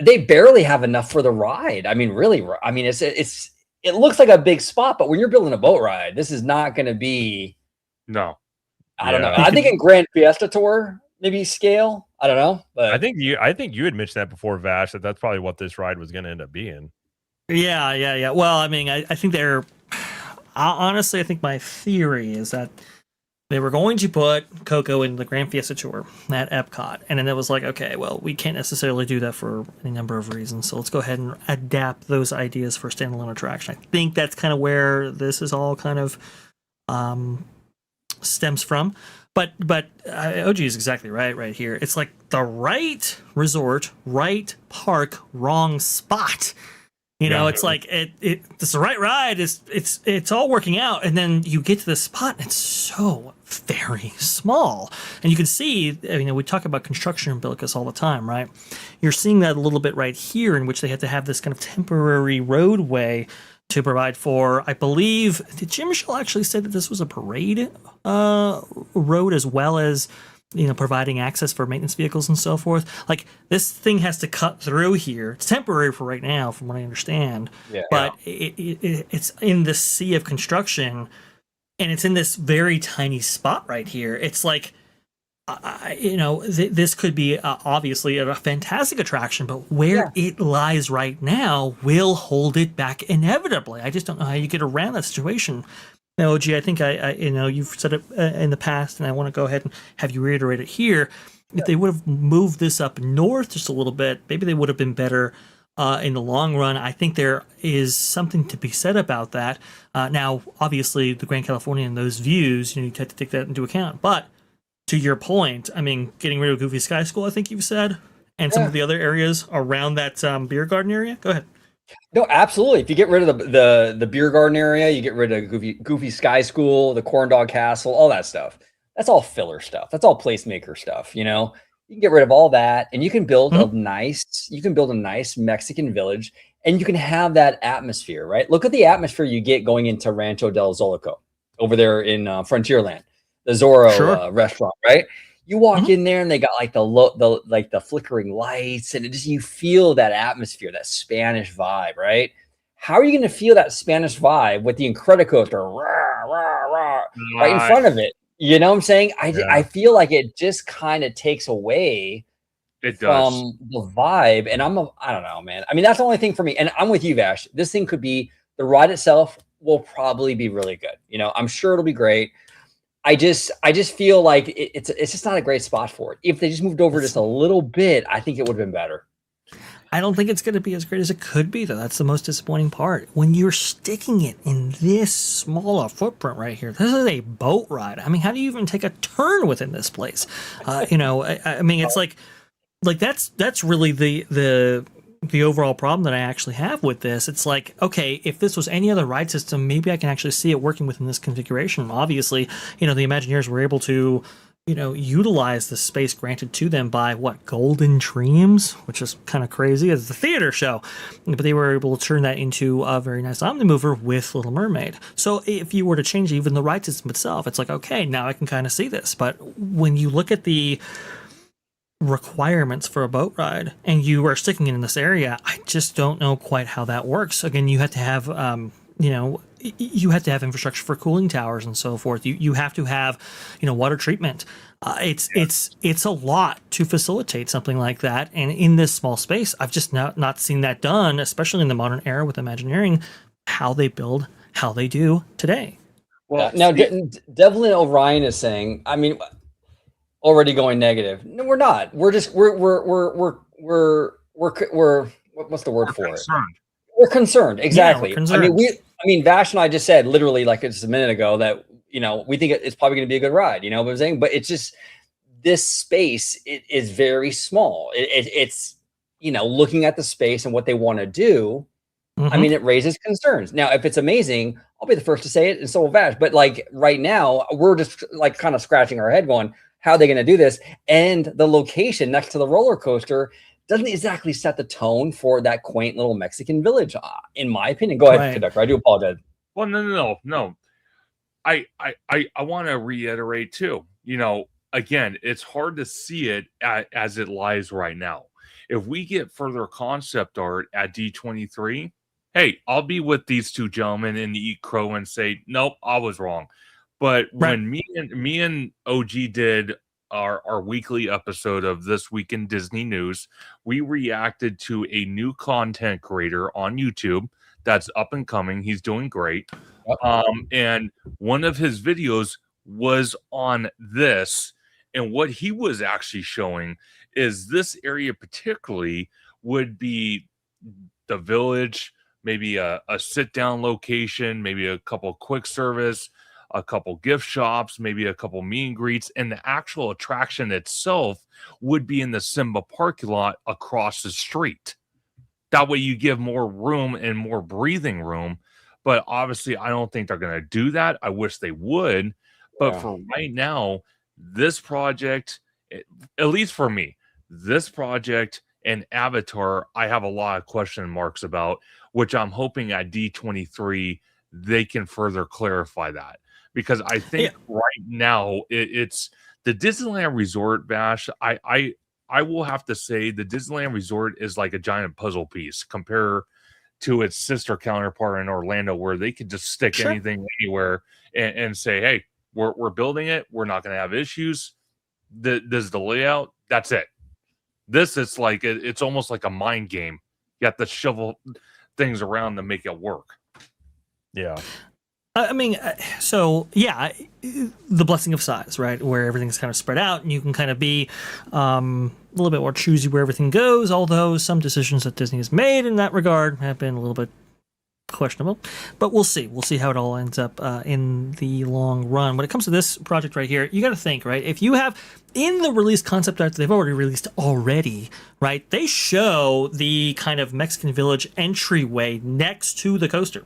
They barely have enough for the ride. I mean, really, I mean, it looks like a big spot, but when you're building a boat ride, this is not going to be. No. I don't know. I think in Grand Fiesta Tour, maybe scale. I don't know. But I think you had mentioned that before, Vash, that's probably what this ride was going to end up being. Yeah. Well, I mean, I think honestly, I think my theory is that they were going to put Coco in the Grand Fiesta Tour at Epcot. And then it was like, okay, well, we can't necessarily do that for any number of reasons. So let's go ahead and adapt those ideas for a standalone attraction. I think that's kind of where this is all kind of stems from. But OG is exactly right here. It's like the right resort, right park, wrong spot. You know, it's like it's the right ride. It's all working out, and then you get to the spot, and it's so very small. And you can see, we talk about construction umbilicus all the time, right? You're seeing that a little bit right here, in which they had to have this kind of temporary roadway to provide for. I believe, did Jim Michelle actually say that this was a parade road, as well as providing access for maintenance vehicles and so forth? Like, this thing has to cut through here. It's temporary for right now, from what I understand. But it's in the sea of construction, and it's in this very tiny spot right here. It's like, this could be obviously a fantastic attraction, but where it lies right now will hold it back inevitably. I just don't know how you get around that situation. Now, OG, I think you've said it in the past, and I want to go ahead and have you reiterate it here. If they would have moved this up north just a little bit, maybe they would have been better in the long run. I think there is something to be said about that. Now, obviously, the Grand Californian and those views, you have to take that into account. But to your point, getting rid of Goofy Sky School, I think you've said, and some of the other areas around that beer garden area. Go ahead. No, absolutely. If you get rid of the beer garden area, you get rid of Goofy Sky School, the Corn Dog Castle, all that stuff. That's all filler stuff. That's all placemaker stuff. You can get rid of all that, and you can build a nice Mexican village, and you can have that atmosphere, right? Look at the atmosphere you get going into Rancho del Zolico over there in Frontierland, the Zorro restaurant, right? You walk in there, and they got like the flickering lights, and you feel that atmosphere, that Spanish vibe, right? How are you going to feel that Spanish vibe with the Incredicoaster right in front of it? You know what I'm saying? I feel like it just kind of takes away from the vibe, and I don't know, man. That's the only thing for me, and I'm with you, Vash. This thing could be, the ride itself will probably be really good. I'm sure it'll be great. I just feel like it's just not a great spot for it. If they just moved over just a little bit, I think it would have been better. I don't think it's going to be as great as it could be, though. That's the most disappointing part. When you're sticking it in this small a footprint right here, this is a boat ride. How do you even take a turn within this place? It's like that's really the overall problem that I actually have with this. It's like, okay, if this was any other ride system, maybe I can actually see it working within this configuration. Obviously, the Imagineers were able to, utilize the space granted to them by Golden Dreams, which is kind of crazy as the theater show, but they were able to turn that into a very nice omnimover with Little Mermaid. So if you were to change even the ride system itself, it's like, okay, now I can kind of see this. But when you look at the requirements for a boat ride and you are sticking it in this area, I just don't know quite how that works. Again, you have to have you have to have infrastructure for cooling towers and so forth. You have to have water treatment. It's a lot to facilitate something like that, and in this small space I've just not seen that done, especially in the modern era with Imagineering, how they build, how they do today. Well, now Devlin O'Ryan is saying, already going negative. No, we're not. We're just we're what's the word for concerned. It? We're concerned. Exactly. Yeah, we're concerned. Vash and I just said literally like just a minute ago that we think it's probably going to be a good ride. You know what I'm saying? But it's just this space. It is very small. It's looking at the space and what they want to do. It raises concerns. Now, if it's amazing, I'll be the first to say it, and so will Vash. But like right now, we're just like kind of scratching our head, going, how are they going to do this? And the location next to the roller coaster doesn't exactly set the tone for that quaint little Mexican village, in my opinion. Go ahead, Conductor. I do apologize. Well, no. I want to reiterate too. Again, it's hard to see it as it lies right now. If we get further concept art at D23, hey, I'll be with these two gentlemen in the Eat Crow and say, nope, I was wrong. But when me and OG did our weekly episode of This Week in Disney News, we reacted to a new content creator on YouTube that's up and coming. He's doing great. And one of his videos was on this. And what he was actually showing is this area particularly would be the village, maybe a sit-down location, maybe a couple quick service, a couple gift shops, maybe a couple meet and greets, and the actual attraction itself would be in the Simba parking lot across the street. That way you give more room and more breathing room. But obviously, I don't think they're going to do that. I wish they would. But for right now, this project, at least for me, this project and Avatar, I have a lot of question marks about, which I'm hoping at D23 they can further clarify that. Because I think right now it's the Disneyland Resort, Bash. I will have to say the Disneyland Resort is like a giant puzzle piece compared to its sister counterpart in Orlando, where they could just stick anything anywhere and say, hey, we're building it. We're not going to have issues. This is the layout. That's it. This is like, it's almost like a mind game. You have to shovel things around to make it work. Yeah. I mean, so yeah, the blessing of size, right? Where everything's kind of spread out and you can kind of be a little bit more choosy where everything goes, although some decisions that Disney has made in that regard have been a little bit questionable. But we'll see. We'll see how it all ends up in the long run. When it comes to this project right here, you got to think, right? If you have in the release concept art that they've already released already, right? They show the kind of Mexican Village entryway next to the coaster.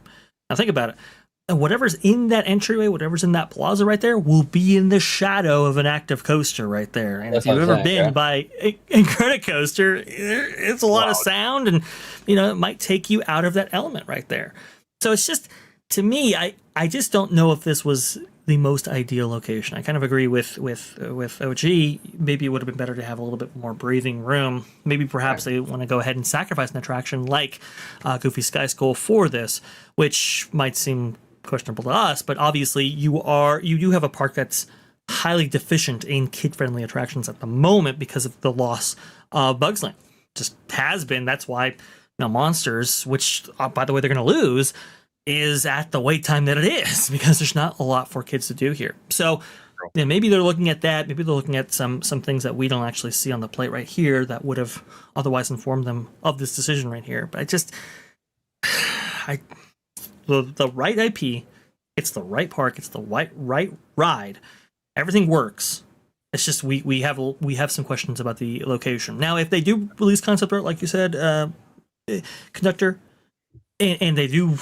Now think about it. And whatever's in that entryway, whatever's in that plaza right there, will be in the shadow of an active coaster right there. And if you've ever been by Incredicoaster, it's a lot of sound, and it might take you out of that element right there. So it's just, to me, I just don't know if this was the most ideal location. I kind of agree with OG. Maybe it would have been better to have a little bit more breathing room. Maybe perhaps they want to go ahead and sacrifice an attraction like Goofy Sky School for this, which might seem questionable to us, but obviously you do have a park that's highly deficient in kid-friendly attractions at the moment because of the loss of Bugs Land. Just has been. That's why Monsters, which by the way they're going to lose, is at the wait time that it is, because there's not a lot for kids to do here. So maybe they're looking at that. Maybe they're looking at some things that we don't actually see on the plate right here that would have otherwise informed them of this decision right here. But the right IP, it's the right park, it's the right ride. Everything works. It's just we have some questions about the location. Now, if they do release concept art, like you said, Conductor, and they do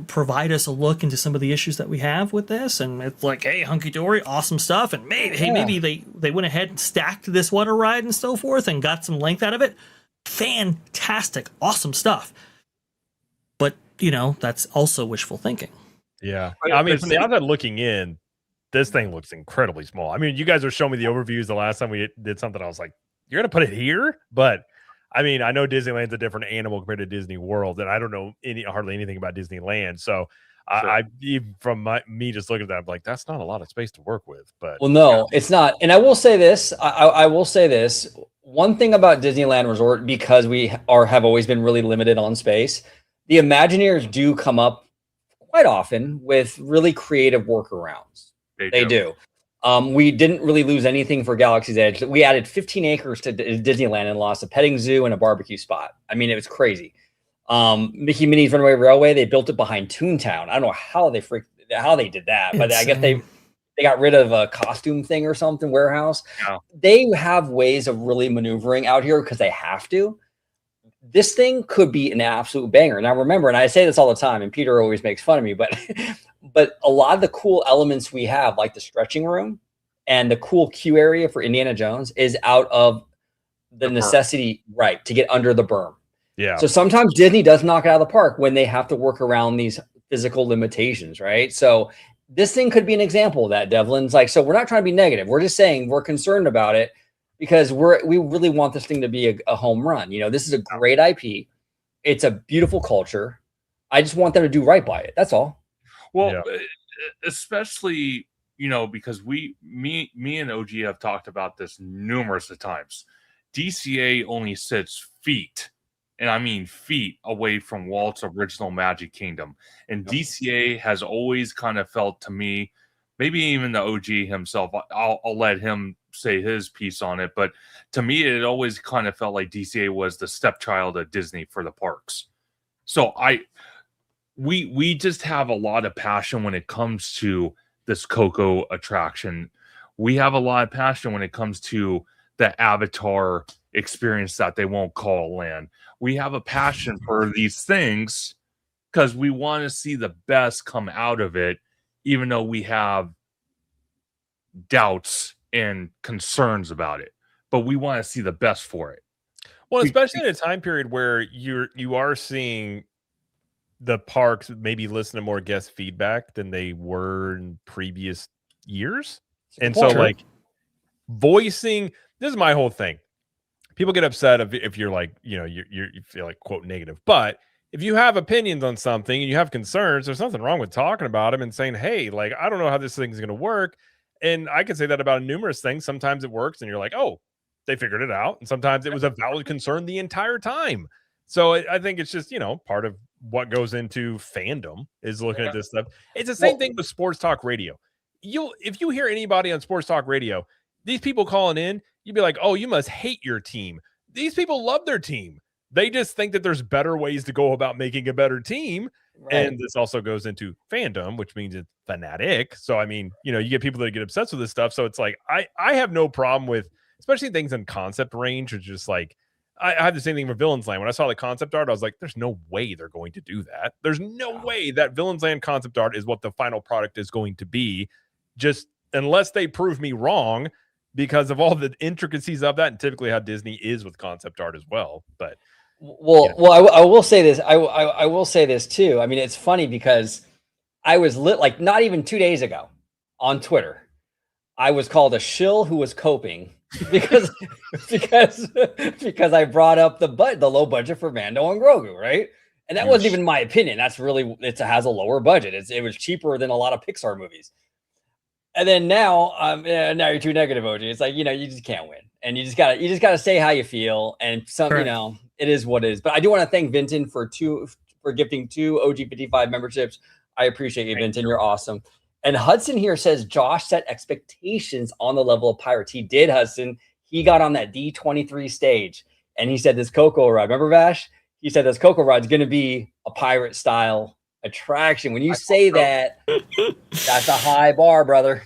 provide us a look into some of the issues that we have with this, and it's like, hey, hunky dory, awesome stuff, and maybe they went ahead and stacked this water ride and so forth and got some length out of it. Fantastic, awesome stuff. But that's also wishful thinking. Yeah. I mean, from the outside looking in, this thing looks incredibly small. I mean, you guys were showing me the overviews the last time we did something. I was like, you're going to put it here? But I mean, I know Disneyland's a different animal compared to Disney World, and I don't know hardly anything about Disneyland. So I even from me just looking at that, I'm like, that's not a lot of space to work with. But it's not. And I will say this. I will say this. One thing about Disneyland Resort, because we have always been really limited on space, the Imagineers do come up quite often with really creative workarounds. They do. We didn't really lose anything for Galaxy's Edge. We added 15 acres to Disneyland and lost a petting zoo and a barbecue spot. I mean, it was crazy. Mickey Minnie's Runaway Railway, they built it behind Toontown. I don't know how they did that, but I guess they got rid of a costume thing or something, warehouse. Yeah. They have ways of really maneuvering out here because they have to. This thing could be an absolute banger. Now, remember, and I say this all the time, and Peter always makes fun of me, but a lot of the cool elements we have, like the stretching room and the cool queue area for Indiana Jones, is out of the necessity, right, to get under the berm. Yeah. So sometimes Disney does knock it out of the park when they have to work around these physical limitations, right? So this thing could be an example of that, Devlin's like, so we're not trying to be negative. We're just saying we're concerned about it, because we really want this thing to be a home run. This is a great IP. It's a beautiful culture. I just want them to do right by it. That's all. Well, especially, because me and OG have talked about this numerous of times. DCA only sits feet, and I mean feet, away from Walt's original Magic Kingdom. And DCA has always kind of felt to me, maybe even the OG himself, I'll let him say his piece on it, but to me it always kind of felt like DCA was the stepchild of Disney for the parks. So we just have a lot of passion when it comes to this Coco attraction. We have a lot of passion when it comes to the Avatar experience that they won't call land. We have a passion for these things because we want to see the best come out of it, even though we have doubts and concerns about it. But we want to see the best for it. Well, especially in a time period where you are seeing the parks maybe listen to more guest feedback than they were in previous years. And so like voicing, this is my whole thing. People get upset if you're like, you feel like quote negative, but if you have opinions on something and you have concerns, there's nothing wrong with talking about them and saying, hey, like, I don't know how this thing's going to work. And I can say that about numerous things. Sometimes it works and you're like, oh, they figured it out. And sometimes it was a valid concern the entire time. So I think it's just, part of what goes into fandom is looking at this stuff. It's the same thing with sports talk radio. If you hear anybody on sports talk radio, these people calling in, you'd be like, oh, you must hate your team. These people love their team. They just think that there's better ways to go about making a better team. Right. And this also goes into fandom, which means it's fanatic. So, I mean, you get people that get obsessed with this stuff. So it's like, I have no problem with, especially things in concept range, which is like, I had the same thing with Villains Land. When I saw the concept art, I was like, there's no way they're going to do that. There's no way that Villains Land concept art is what the final product is going to be, just unless they prove me wrong because of all the intricacies of that, and typically how Disney is with concept art as well. But I will say this. I will say this too. I mean, it's funny because I was like not even 2 days ago on Twitter, I was called a shill who was coping because I brought up the low budget for Mando and Grogu, right? And that wasn't even my opinion. That's really, it has a lower budget. It was cheaper than a lot of Pixar movies. And then now you're too negative, OG. It's like, you just can't win. And you just gotta say how you feel. And some, it is what it is. But I do want to thank Vinton for gifting 2 OG55 memberships. I appreciate you, Vinton. You're awesome. And Hudson here says Josh set expectations on the level of pirates. He did, Hudson. He got on that D23 stage and he said this Coco ride. Remember, Vash? He said this Coco ride is going to be a pirate style attraction. When you say that, that's a high bar, brother.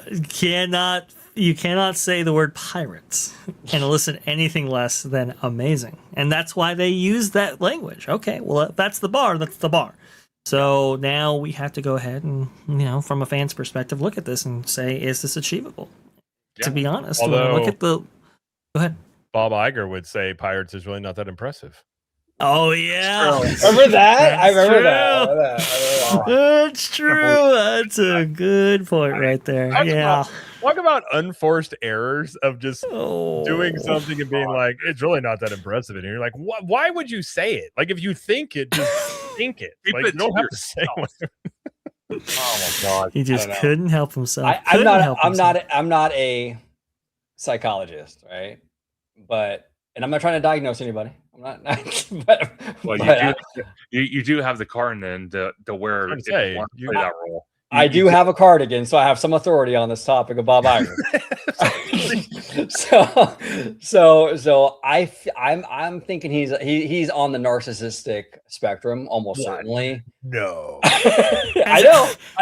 You cannot say the word pirates and elicit anything less than amazing. And that's why they use that language. Okay, well, that's the bar. That's the bar. So now we have to go ahead and, from a fan's perspective, look at this and say, is this achievable? Yeah. To be honest, look at go ahead. Bob Iger would say Pirates is really not that impressive. Oh, yeah. Remember that? I remember that. That's true. That's a good point right there. Talk about unforced errors of just doing something and being like, it's really not that impressive. And you're like, why would you say it? Like, if you think it, just think it. Like, you don't have to say it. Oh my God. He just couldn't help himself. I'm not a psychologist, right? And I'm not trying to diagnose anybody. I'm not. You do have the card then to wear if you want to play that role. I do have a cardigan, so I have some authority on this topic of Bob Iger. so I'm thinking he's on the narcissistic spectrum, almost certainly. No, I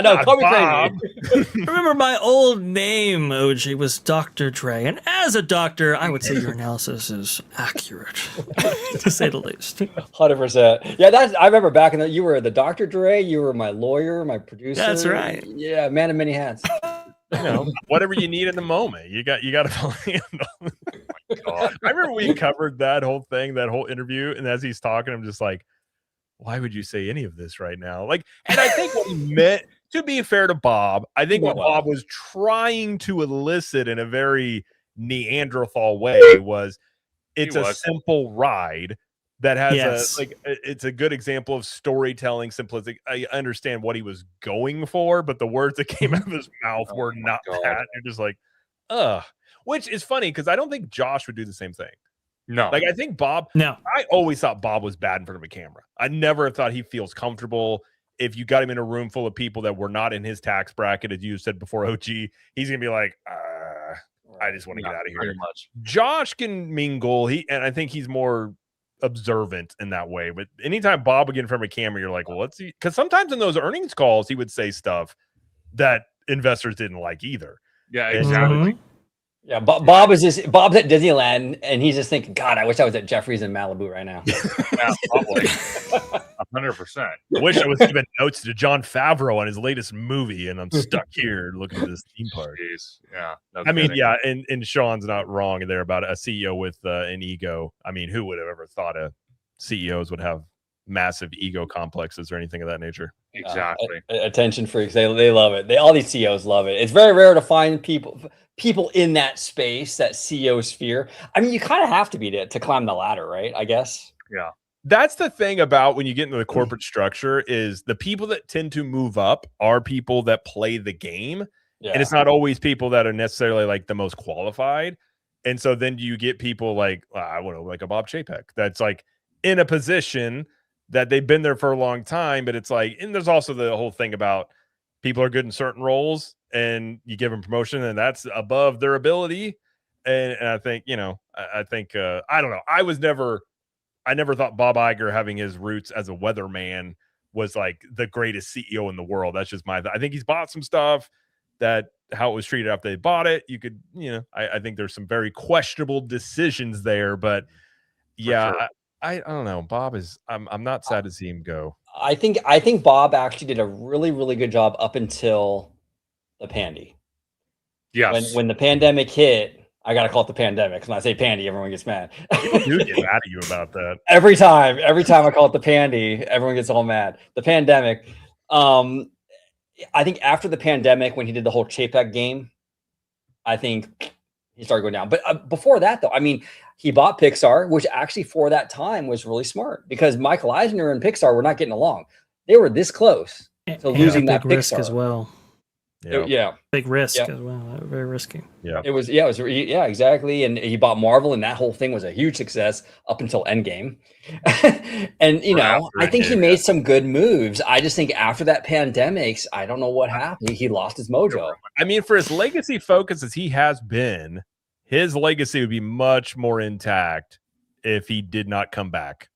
know. Call me crazy. Remember, my old name, OG, was Dr. Dre, and as a doctor, I would say your analysis is accurate, to say the least. 100%. Yeah, I remember back in you were the Dr. Dre. You were my lawyer, my producer. That's right. Yeah, man of many hats. Whatever you need in the moment, you got to handle. Oh my God. I remember we covered that whole interview, and as he's talking, I'm just like, why would you say any of this right now? Like, and I think what he meant, to be fair to Bob, I think what Bob was trying to elicit in a very Neanderthal way was, it's a simple ride that has it's a good example of storytelling simplicity. I understand what he was going for, but the words that came out of his mouth were not that. You're just like, which is funny because I don't think Josh would do the same thing. No, like I think Bob. No, I always thought Bob was bad in front of a camera. I never thought he feels comfortable. If you got him in a room full of people that were not in his tax bracket, as you said before, OG, he's gonna be like, I just want to get out of here. Pretty much. Josh can mingle. And I think he's more observant in that way. But anytime Bob would get in front of a camera, you're like, well, what's he? Because sometimes in those earnings calls, he would say stuff that investors didn't like either. Yeah, And exactly. Yeah, Bob's at Disneyland, and he's just thinking, God, I wish I was at Jeffrey's in Malibu right now. Yeah, probably. 100%. I wish I was giving notes to John Favreau on his latest movie, and I'm stuck here looking at this theme park. Jeez. Yeah. No I mean, kidding. yeah, and Sean's not wrong there about a CEO with an ego. I mean, who would have ever thought CEOs would have massive ego complexes or anything of that nature? Exactly. Attention freaks, they love it. All these CEOs love it. It's very rare to find people in that space, that CEO sphere. I mean, you kind of have to be to climb the ladder, right? I guess. Yeah. That's the thing about when you get into the corporate structure is the people that tend to move up are people that play the game. Yeah. And it's not always people that are necessarily like the most qualified. And so then you get people like, I don't know, like a Bob Chapek that's like in a position that they've been there for a long time. But it's like, and there's also the whole thing about people are good in certain roles and you give them promotion and that's above their ability. And I think, I think, I don't know. I never thought Bob Iger having his roots as a weatherman was like the greatest CEO in the world. That's just I think he's bought some stuff that how it was treated after they bought it. You could, I think there's some very questionable decisions there, but yeah, sure. I don't know. Bob is, I'm not sad to see him go. I think Bob actually did a really, really good job up until the pandy. Yes. When the pandemic hit, I got to call it the pandemic. When I say pandy, everyone gets mad. People do get mad at you about that. Every time I call it the pandy, everyone gets all mad. The pandemic. I think after the pandemic, when he did the whole Chapek game, I think he started going down. But before that, though, I mean, he bought Pixar, which actually for that time was really smart because Michael Eisner and Pixar were not getting along. They were this close to losing that big risk Pixar as well. Yeah. Big risk as well. Very risky. Yeah. It was exactly. And he bought Marvel, and that whole thing was a huge success up until Endgame. And I think he made some good moves. I just think after that pandemic, I don't know what happened. He lost his mojo. I mean, for as legacy focused as he has been, his legacy would be much more intact if he did not come back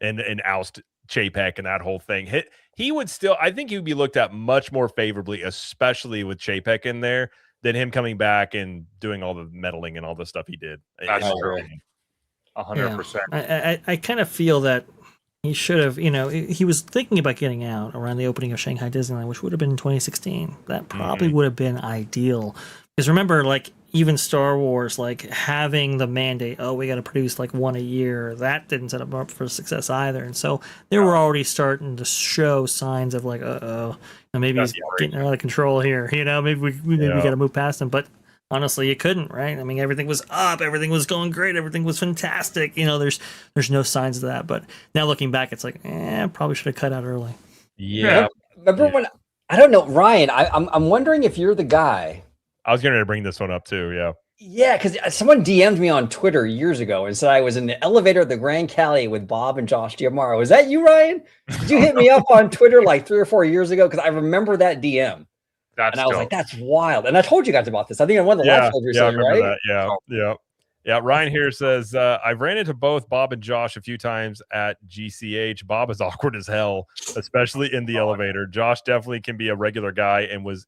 and oust Chapek and that whole thing. He would still, I think he would be looked at much more favorably, especially with Chapek in there, than him coming back and doing all the meddling and all the stuff he did. That's true. 100%. I kind of feel that he should have, he was thinking about getting out around the opening of Shanghai Disneyland, which would have been in 2016. That probably would have been ideal. Because remember, like, even Star Wars, like, having the mandate, we got to produce, like, one a year, that didn't set up for success either. And so they were already starting to show signs of, like, maybe he's getting out of control here. Maybe we got to move past him. But honestly, you couldn't, right? I mean, everything was up. Everything was going great. Everything was fantastic. There's no signs of that. But now looking back, it's like, probably should have cut out early. Yeah. Remember when, I don't know, Ryan, I'm wondering if you're the guy. I was going to bring this one up too. Yeah. Yeah, because someone DM'd me on Twitter years ago and said I was in the elevator at the Grand Cali with Bob and Josh Giamaro. Is that you, Ryan? Did you hit me up on Twitter like 3 or 4 years ago? Because I remember that DM. That's and I was like, that's wild. And I told you guys about this. I think in one of the live shows you said, right? That. Yeah. Ryan here says, I've ran into both Bob and Josh a few times at GCH. Bob is awkward as hell, especially in the elevator. Josh definitely can be a regular guy and was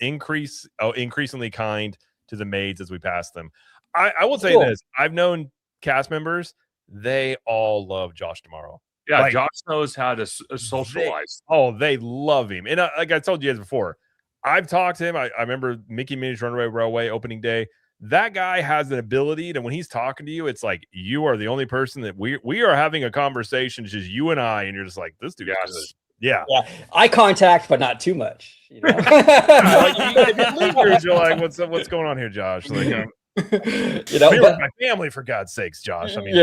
increasingly kind to the maids as we passed them. I will say this. I've known cast members. They all love Josh tomorrow. Yeah, like, Josh knows how to socialize. They love him. And like I told you guys before, I've talked to him. I remember Mickey Minnie's Runaway Railway opening day. That guy has an ability to, when he's talking to you, it's like you are the only person that we are having a conversation, it's just you and I, and you're just like, this dude is Yeah. Eye contact, but not too much. If it lingers, you're like, what's going on here, Josh? Like, my family, for God's sakes, Josh. I mean,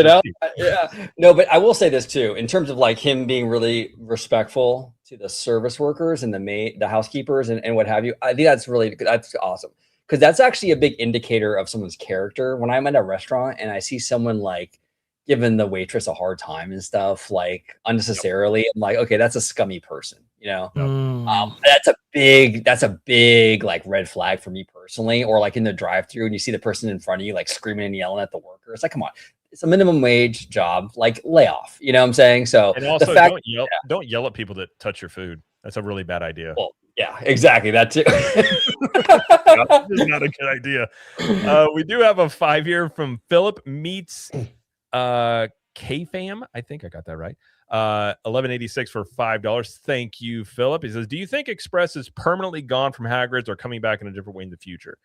No, but I will say this too, in terms of like him being really respectful to the service workers and the housekeepers and what have you. I think that's awesome, because that's actually a big indicator of someone's character. When I'm at a restaurant and I see someone like giving the waitress a hard time and stuff, like unnecessarily, I'm like, okay, that's a scummy person, that's a big like red flag for me personally. Or like in the drive-thru and you see the person in front of you like screaming and yelling at the worker. It's like, come on, it's a minimum wage job, like layoff. You know what I'm saying? So And also, the fact, don't yell at people that touch your food. That's a really bad idea. well, yeah, exactly. That too. This is not a good idea. We do have a 5-year from Philip meets K-Fam. I think I got that right. 1186 for $5. Thank you, Philip. He says, do you think Express is permanently gone from Hagrid's or coming back in a different way in the future?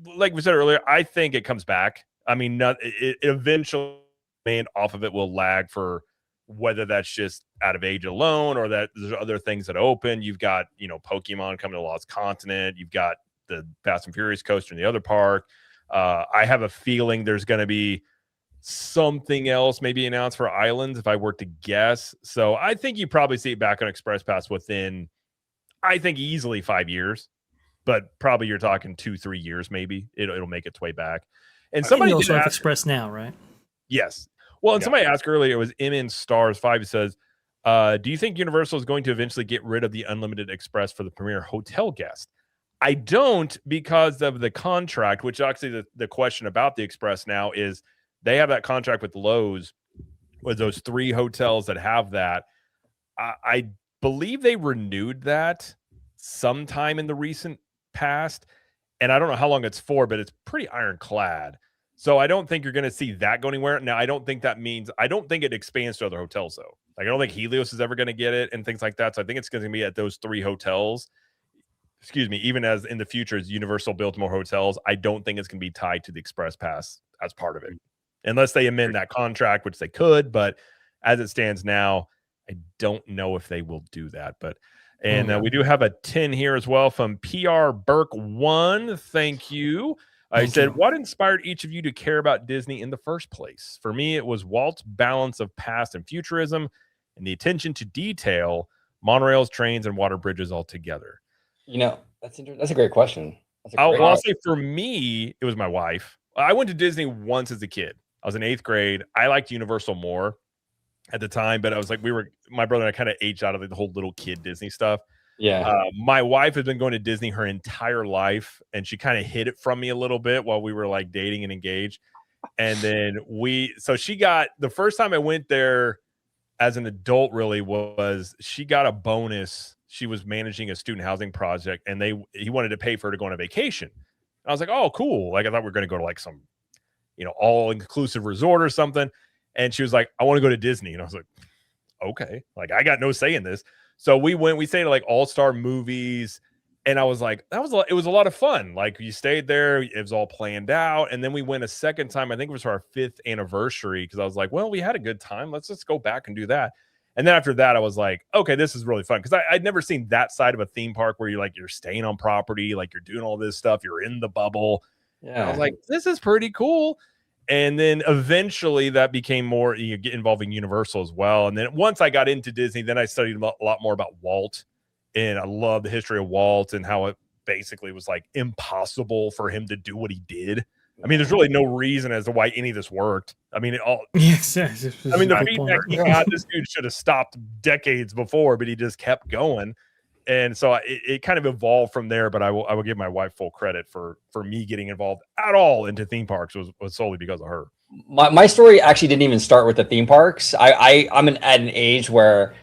Like we said earlier, I think it comes back. I mean, it eventually off of it will lag for whether that's just out of age alone or that there's other things that open. You've got, Pokemon coming to Lost Continent. You've got the Fast and Furious coaster in the other park. I have a feeling there's going to be something else maybe announced for Islands if I were to guess. So I think you probably see it back on Express Pass within, I think, easily 5 years, but probably you're talking 2-3 years maybe. It'll make its way back. And somebody also have ask, Express now, right? yes. Well, and somebody asked earlier, it was MN Stars 5. It says, do you think Universal is going to eventually get rid of the unlimited Express for the premier hotel guest? I don't, because of the contract, which actually the question about the Express now is they have that contract with Lowe's with those 3 hotels that have that. I believe they renewed that sometime in the recent past, and I don't know how long it's for, but it's pretty ironclad. So I don't think you're going to see that go anywhere. Now, I don't think it expands to other hotels, though. Like, I don't think Helios is ever going to get it and things like that. So I think it's going to be at those 3 hotels. Excuse me, even as in the future, as Universal builds more hotels, I don't think it's going to be tied to the Express Pass as part of it. Unless they amend that contract, which they could. But as it stands now, I don't know if they will do that. And we do have a 10 here as well from PR Burke 1. Thank you. I said, what inspired each of you to care about Disney in the first place? For me, it was Walt's balance of past and futurism and the attention to detail, monorails, trains, and water bridges all together. That's a great question. I'll say for me, it was my wife. I went to Disney once as a kid. I was in 8th grade. I liked Universal more at the time, but I was like, my brother and I kind of aged out of the whole little kid Disney stuff. Yeah. My wife has been going to Disney her entire life, and she kind of hid it from me a little bit while we were like dating and engaged. And then she got, the first time I went there as an adult really was she got a bonus. She was managing a student housing project, and he wanted to pay for her to go on a vacation. And I was like, oh, cool. Like, I thought we were going to go to like some, all inclusive resort or something. And she was like, I want to go to Disney. And I was like, okay, like I got no say in this. So we stayed at like All-Star Movies, and I was like, it was a lot of fun. Like, you stayed there, it was all planned out. And then we went a second time, I think it was for our 5th anniversary, because I was like, well, we had a good time. Let's just go back and do that. And then after that, I was like, okay, this is really fun. Because I'd never seen that side of a theme park where you're staying on property, like you're doing all this stuff, you're in the bubble. Yeah. I was like, this is pretty cool. And then eventually that became more, you get involving Universal as well. And then once I got into Disney, then I studied a lot more about Walt. And I love the history of Walt and how it basically was like impossible for him to do what he did. I mean, there's really no reason as to why any of this worked. I mean, the feedback he got, this dude should have stopped decades before, but he just kept going. And so it kind of evolved from there, but I will give my wife full credit for me getting involved at all into theme parks was solely because of her. My story actually didn't even start with the theme parks. I'm at an age where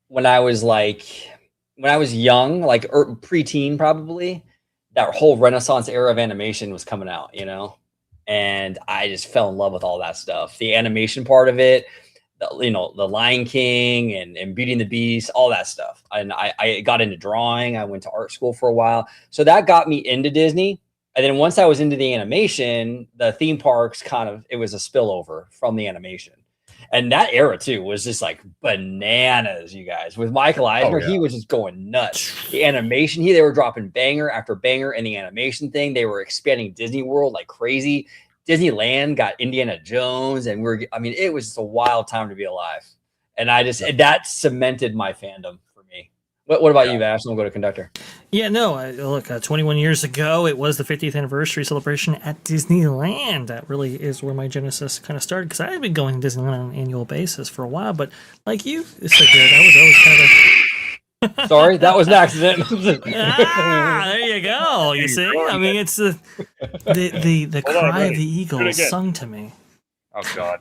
when I was young, like preteen probably, that whole Renaissance era of animation was coming out, and I just fell in love with all that stuff. The animation part of it, the Lion King and Beauty and the Beast, all that stuff. And I got into drawing. I went to art school for a while. So that got me into Disney. And then once I was into the animation, the theme parks it was a spillover from the animation. And that era too was just like bananas, you guys. With Michael Eisner, he was just going nuts. The animation, they were dropping banger after banger in the animation thing. They were expanding Disney World like crazy. Disneyland got Indiana Jones, and it was just a wild time to be alive. And that cemented my fandom for me. What about you, Vash? We'll go to conductor. Yeah, no, look, 21 years ago, it was the 50th anniversary celebration at Disneyland. That really is where my genesis kind of started, because I had been going to Disneyland on an annual basis for a while, but like you, it's like that was always kind of Sorry, that was an accident. There you go. You see? I mean, it's the cry of the eagle sung to me. Oh God.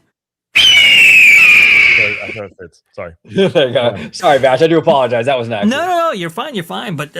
I thought it fits. Sorry. There you go. Sorry, Bash. I do apologize. That was an accident. No, you're fine. But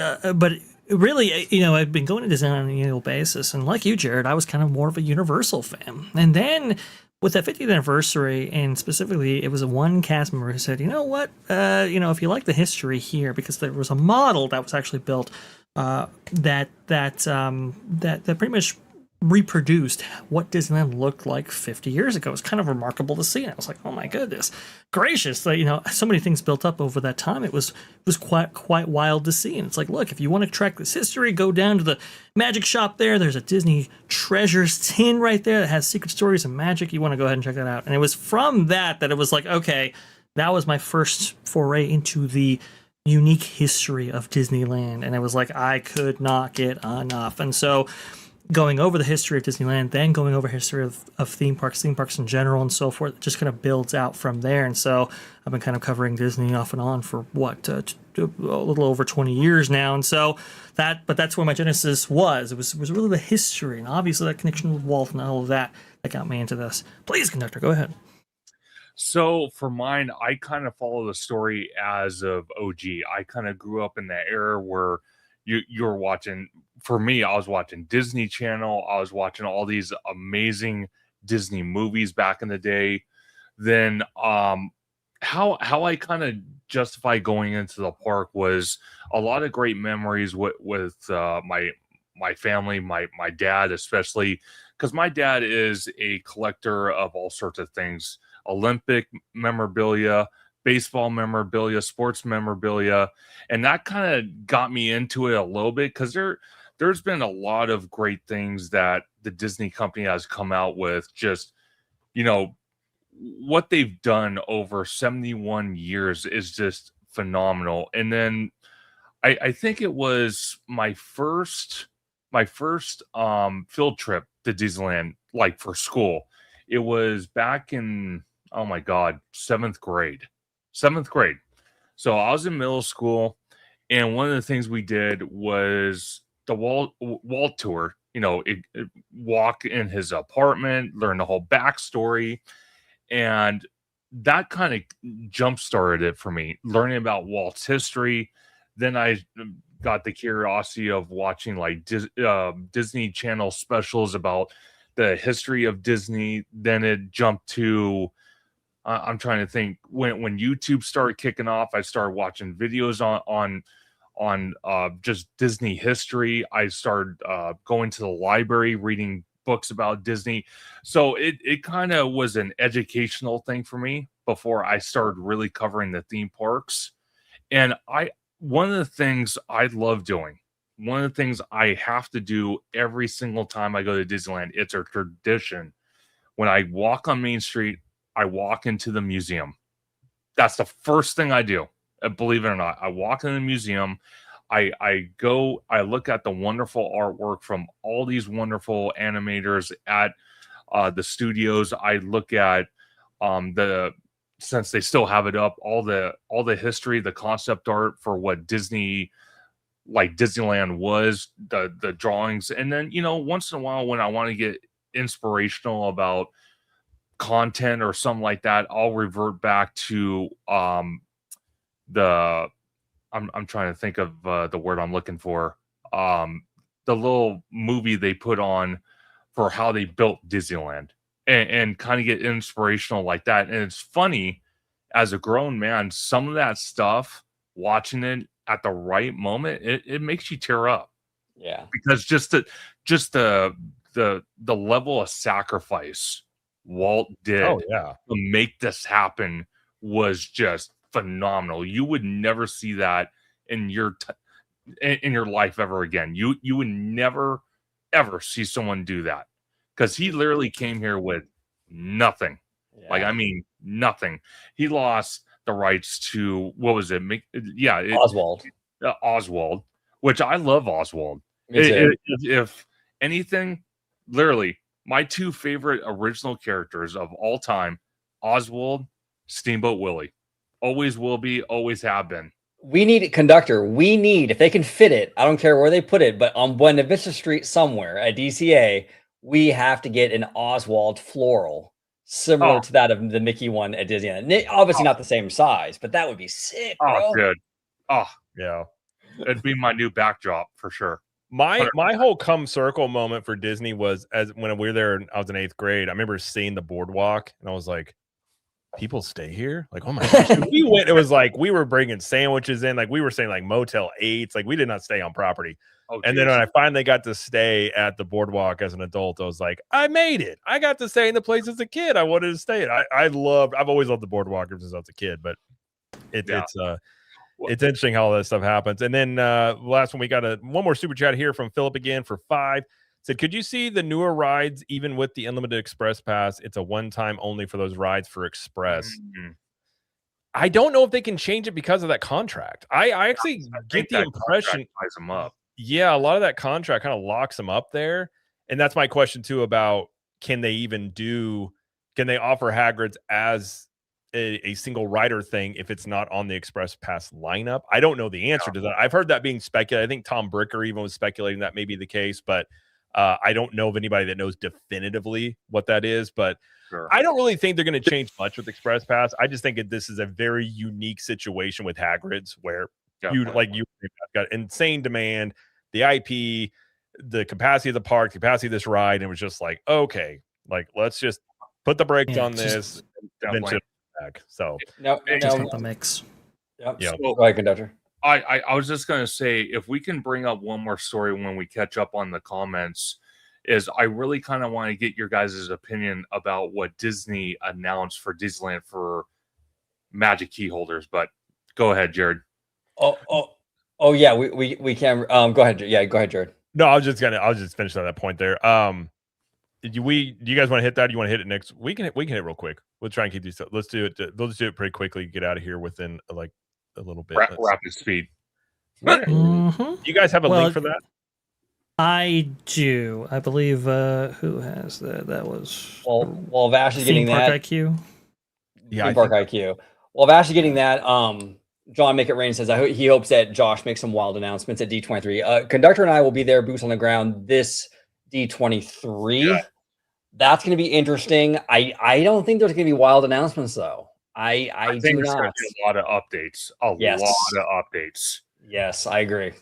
really, I've been going to Disney on an annual basis, and like you, Jared, I was kind of more of a Universal fan. And then with that 50th anniversary, and specifically, it was a one cast member who said, you know what, if you like the history here, because there was a model that was actually built that pretty much reproduced what Disneyland looked like 50 years ago. It was kind of remarkable to see. And I was like, oh my goodness gracious, so many things built up over that time. It was quite wild to see. And it's like, look, if you want to track this history, go down to the magic shop there. There's a Disney treasures tin right there that has secret stories and magic. You want to go ahead and check that out. And it was from that it was like, okay, that was my first foray into the unique history of Disneyland. And it was like, I could not get enough. And so going over the history of Disneyland, then going over history of theme parks in general and so forth, it just kind of builds out from there. And so I've been kind of covering Disney off and on for a little over 20 years now. And so that's where my genesis was. It was really the history, and obviously that connection with Walt and all of that got me into this. Please, conductor, go ahead. So for mine, I kind of follow the story as of OG. I kind of grew up in that era where you're watching. For me, I was watching Disney Channel. I was watching all these amazing Disney movies back in the day. Then how I kind of justify going into the park was a lot of great memories with my family, my dad especially, because my dad is a collector of all sorts of things: Olympic memorabilia, baseball memorabilia, sports memorabilia, and that kind of got me into it a little bit, because there's been a lot of great things that the Disney company has come out with. Just, what they've done over 71 years is just phenomenal. And then I think it was my first field trip to Disneyland, like for school. It was back in, oh my God, seventh grade. So I was in middle school, and one of the things we did was the Walt tour. Walk in his apartment, learn the whole backstory, and that kind of jump started it for me, learning about Walt's history. Then I got the curiosity of watching like Disney Channel specials about the history of Disney. Then it jumped to I'm trying to think, when YouTube started kicking off, I started watching videos on just Disney history. I started going to the library, reading books about Disney. So it kind of was an educational thing for me before I started really covering the theme parks. And one of the things I love doing, one of the things I have to do every single time I go to Disneyland, it's a tradition. When I walk on Main Street, I walk into the museum. That's the first thing I do. Believe it or not, I walk in the museum. I look at the wonderful artwork from all these wonderful animators at the studios. I look at since they still have it up, all the history, the concept art for what Disneyland was, the drawings. And then, once in a while when I want to get inspirational about content or something like that, I'll revert back to I'm trying to think of the word I'm looking for. The little movie they put on for how they built Disneyland, and kind of get inspirational like that. And it's funny, as a grown man, some of that stuff, watching it at the right moment, it makes you tear up. Yeah. Because just the level of sacrifice Walt did to make this happen was just phenomenal. You would never see that in your life ever again. You would never ever see someone do that, because he literally came here with nothing. Yeah. Like, I mean, nothing. He lost the rights to, what was it? Oswald, which I love Oswald. If anything, literally, my two favorite original characters of all time, Oswald, Steamboat Willie. Always will be, always have been. We need a conductor. If they can fit it, I don't care where they put it, but on Buena Vista Street somewhere at DCA, we have to get an Oswald floral similar to that of the Mickey one at Disneyland. Obviously not the same size, but that would be sick, bro. Oh, good. Oh, Yeah. it'd be my new backdrop for sure. My whole come circle moment for Disney was as when we were there and I was in 8th grade. I remember seeing the boardwalk and I was like, people stay here? Like, oh my gosh. We went, it was like we were bringing sandwiches in, like we were saying like Motel 8s, like we did not stay on property. Oh, and then when I finally got to stay at the boardwalk as an adult, I was like, I made it. I got to stay in the place as a kid I wanted to stay at. I've always loved the boardwalk since I was a kid, but it's interesting how all that stuff happens. And then last one, we got one more super chat here from Philip again for 5. Said, could you see the newer rides even with the unlimited express pass? It's a one-time only for those rides for express. Mm-hmm. I don't know if they can change it because of that contract. I actually get the impression ties them up. Yeah, a lot of that contract kind of locks them up there. And that's my question too about can they offer Hagrid's as a single rider thing if it's not on the express pass lineup? I don't know the answer to that. I've heard that being speculated. I think Tom Bricker even was speculating that may be the case, but I don't know of anybody that knows definitively what that is, but sure. I don't really think they're going to change much with Express Pass. I just think this is a very unique situation with Hagrid's where you got insane demand, the IP, the capacity of the park, the capacity of this ride, and it was just like, okay, like let's just put the brakes on this, then ship it back. So just not the mix. Yep. Yeah. Go ahead, conductor. I was just going to say, if we can bring up one more story when we catch up on the comments, is I really kind of want to get your guys' opinion about what Disney announced for Disneyland for Magic Key holders. But go ahead, Jared. Oh yeah, we can. Go ahead. Yeah, go ahead, Jared. No, I was just finishing on that point there. Do you guys want to hit that? Do you want to hit it next? We can hit it real quick. We'll try and keep these. Let's do it. Let's do it pretty quickly. Get out of here within like a little bit. Rapid speed. You guys have a link for that? I do. I believe who has that? That was while Vash is getting Park that. IQ. Yeah, Theme Park IQ. While Vash is getting that, John Make It Rain says he hopes that Josh makes some wild announcements at D23. Conductor and I will be there, boots on the ground, this D23. Yeah. That's going to be interesting. I don't think there's going to be wild announcements though. I think there's going to be a lot of updates. A lot of updates. Yes, I agree.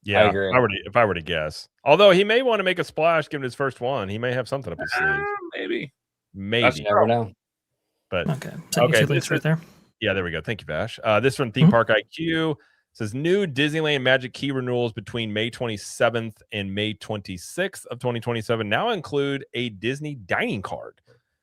Yeah, I agree. If I were to guess, although he may want to make a splash, given his first one, he may have something up his sleeve. Maybe. You never know. But okay, this right there. Yeah, there we go. Thank you, Vash. This from Theme Park IQ says new Disneyland Magic Key renewals between May 27th and May 26th of 2027 now include a Disney dining card.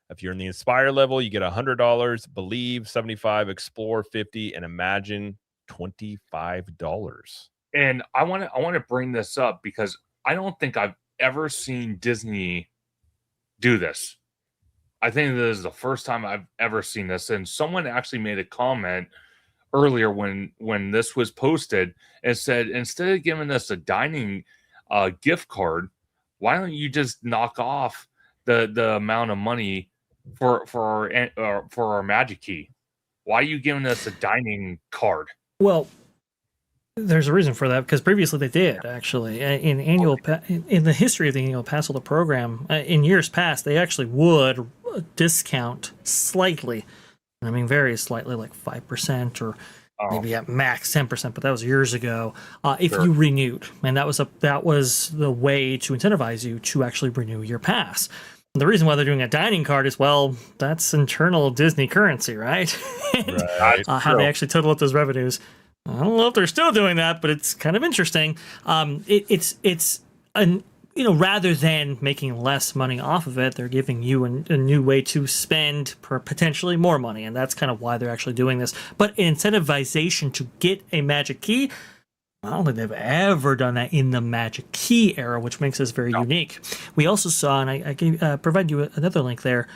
If you're in the Inspire level, you get $100, Believe $75, Explore $50, and Imagine $25. And I want to bring this up because I don't think I've ever seen Disney do this. I think this is the first time I've ever seen this. And someone actually made a comment earlier when this was posted and said, instead of giving us a dining gift card, why don't you just knock off the amount of money for our Magic Key? Why are you giving us a dining card? Well, there's a reason for that, because previously they did actually in the history of the annual pass holder program. In years past, they actually would discount slightly. I mean, very slightly, like 5% or maybe at max 10%. But that was years ago. If you renewed, and that was the way to incentivize you to actually renew your pass. And the reason why they're doing a dining card is, well, that's internal Disney currency, right? How they actually total up those revenues. I don't know if they're still doing that, but it's kind of interesting. Rather than making less money off of it, they're giving you a new way to spend potentially more money, and that's kind of why they're actually doing this. But incentivization to get a Magic Key, I don't think they've ever done that in the Magic Key era, which makes this very unique. We also saw, and I provide you another link there,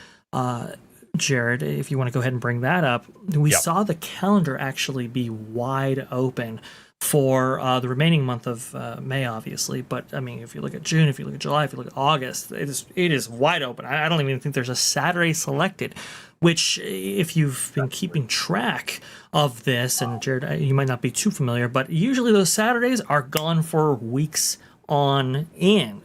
Jared, if you want to go ahead and bring that up, we saw the calendar actually be wide open for the remaining month of May, obviously. But I mean, if you look at June, if you look at July, if you look at August, it is wide open. I don't even think there's a Saturday selected, which if you've been keeping track of this, and Jared, you might not be too familiar, but usually those Saturdays are gone for weeks on end.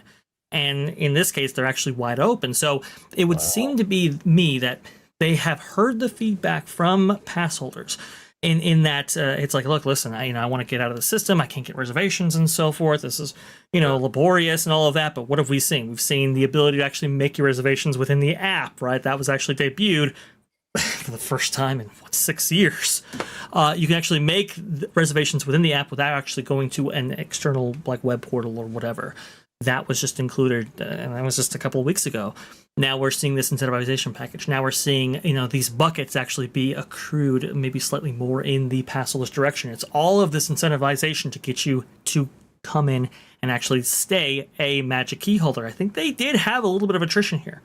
And in this case, they're actually wide open. So it would seem to be me that they have heard the feedback from pass holders in that it's like, look, listen, I want to get out of the system. I can't get reservations and so forth. This is, laborious and all of that. But what have we seen? We've seen the ability to actually make your reservations within the app, right? That was actually debuted for the first time in 6 years. You can actually make reservations within the app without actually going to an external like web portal or whatever. That was just included, and that was just a couple of weeks ago. Now we're seeing this incentivization package. Now we're seeing, these buckets actually be accrued maybe slightly more in the pass holder's direction. It's all of this incentivization to get you to come in and actually stay a Magic Key holder. I think they did have a little bit of attrition here,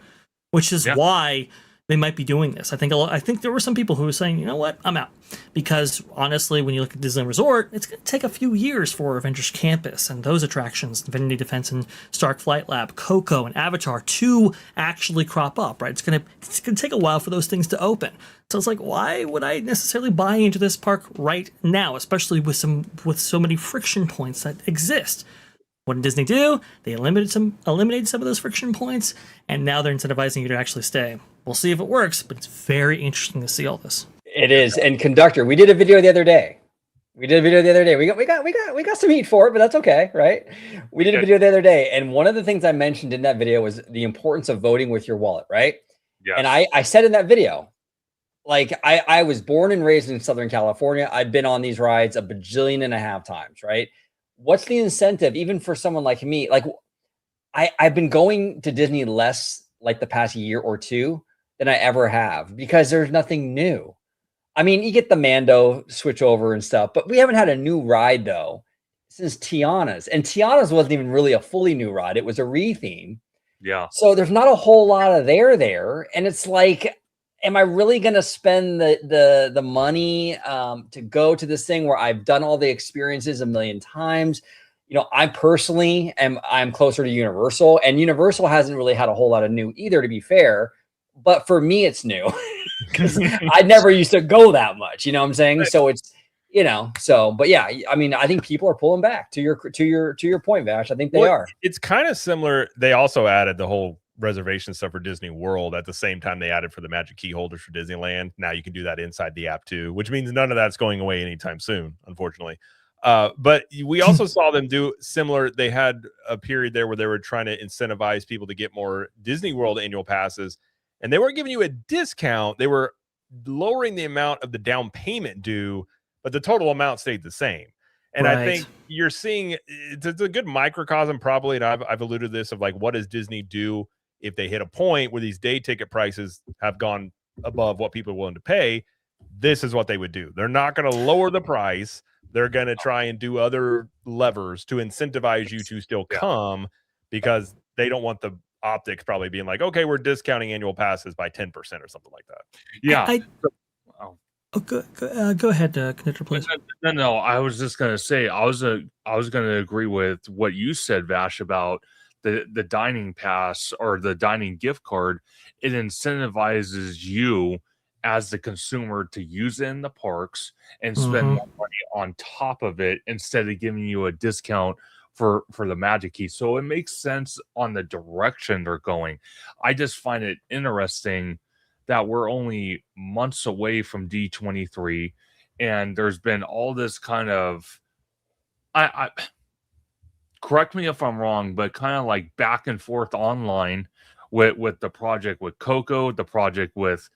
which is why they might be doing this. I think there were some people who were saying, you know what, I'm out. Because honestly, when you look at Disneyland Resort, it's going to take a few years for Avengers Campus and those attractions, Infinity Defense and Stark Flight Lab, Coco and Avatar to actually crop up, right? It's going to take a while for those things to open. So it's like, why would I necessarily buy into this park right now, especially with so many friction points that exist? What did Disney do? They eliminated some of those friction points, and now they're incentivizing you to actually stay. We'll see if it works, but it's very interesting to see all this. It is. And Conductor, we did a video the other day. We got some heat for it, but that's okay, right? We did a video the other day, and one of the things I mentioned in that video was the importance of voting with your wallet, right? Yes. And I said in that video, like I was born and raised in Southern California. I've been on these rides a bajillion and a half times, right? What's the incentive, even for someone like me? Like I've been going to Disney less like the past year or two than I ever have because there's nothing new. I mean, you get the Mando switch over and stuff, but we haven't had a new ride though since Tiana's. And Tiana's wasn't even really a fully new ride. It was a retheme. Yeah. So there's not a whole lot of there. And it's like, am I really going to spend the money to go to this thing where I've done all the experiences a million times? I personally I'm closer to Universal, and Universal hasn't really had a whole lot of new either, to be fair. But for me, it's new because I never used to go that much. You know what I'm saying? So it's, but yeah, I mean, I think people are pulling back to your point, Vash. I think they are. It's kind of similar. They also added the whole reservation stuff for Disney World at the same time they added for the Magic Key holders for Disneyland. Now you can do that inside the app too, which means none of that's going away anytime soon, unfortunately. But we also saw them do similar. They had a period there where they were trying to incentivize people to get more Disney World annual passes, and they weren't giving you a discount. They were lowering the amount of the down payment due, but the total amount stayed the same. And I think you're seeing it's a good microcosm probably, and I've alluded to this, of like, what does Disney do if they hit a point where these day ticket prices have gone above what people are willing to pay? This is what they would do. They're not going to lower the price. They're going to try and do other levers to incentivize you to still come, because they don't want the optics probably being like, okay, we're discounting annual passes by 10% or something like that. Yeah. Go ahead, Conductor, please. No. I was just going to say, I was going to agree with what you said, Vash, about the dining pass or the dining gift card. It incentivizes you as the consumer to use it in the parks and spend more money on top of it instead of giving you a discount for the Magic Key. So it makes sense on the direction they're going. I just find it interesting that we're only months away from D23, and there's been all this kind of, I correct me if I'm wrong, but kind of like back and forth online with the project with Coco, the project with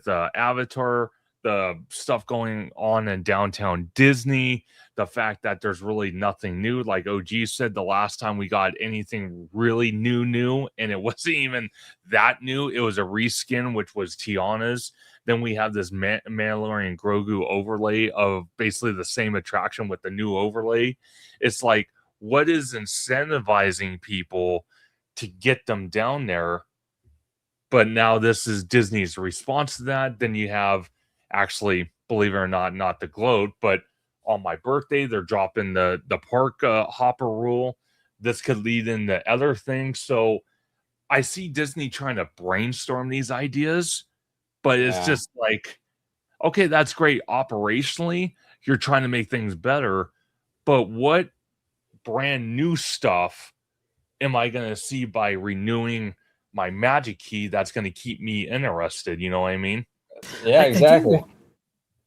Avatar, the stuff going on in downtown Disney, the fact that there's really nothing new. Like OG said, the last time we got anything really new, and it wasn't even that new. It was a reskin, which was Tiana's. Then we have this Mandalorian Grogu overlay of basically the same attraction with the new overlay. It's like, what is incentivizing people to get them down there? But now this is Disney's response to that. Then you have, actually, believe it or not the gloat, but on my birthday, they're dropping the park hopper rule. This could lead into other things. So I see Disney trying to brainstorm these ideas, but it's just like, okay, that's great. Operationally, you're trying to make things better, but what brand new stuff am I going to see by renewing my Magic Key that's going to keep me interested? You know what I mean? Yeah, exactly.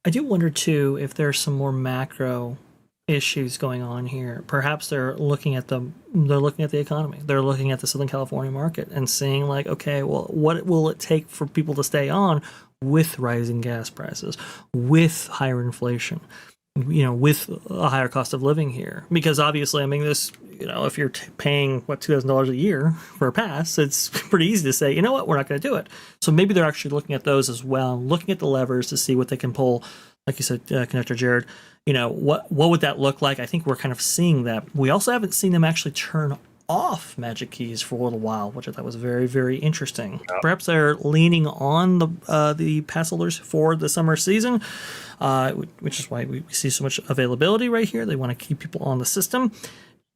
I do wonder too if there's some more macro issues going on here. Perhaps they're looking at the economy. They're looking at the Southern California market and saying like, okay, well, what will it take for people to stay on with rising gas prices, with higher inflation, with a higher cost of living here? Because obviously, I mean, this, if you're paying $2,000 a year for a pass, it's pretty easy to say, you know what, we're not going to do it. So maybe they're actually looking at those as well, looking at the levers to see what they can pull. Like you said, Connector Jared, what would that look like? I think we're kind of seeing that. We also haven't seen them actually turn off Magic Keys for a little while, which I thought was very, very interesting. Yeah. Perhaps they're leaning on the pass holders for the summer season, which is why we see so much availability right here. They want to keep people on the system.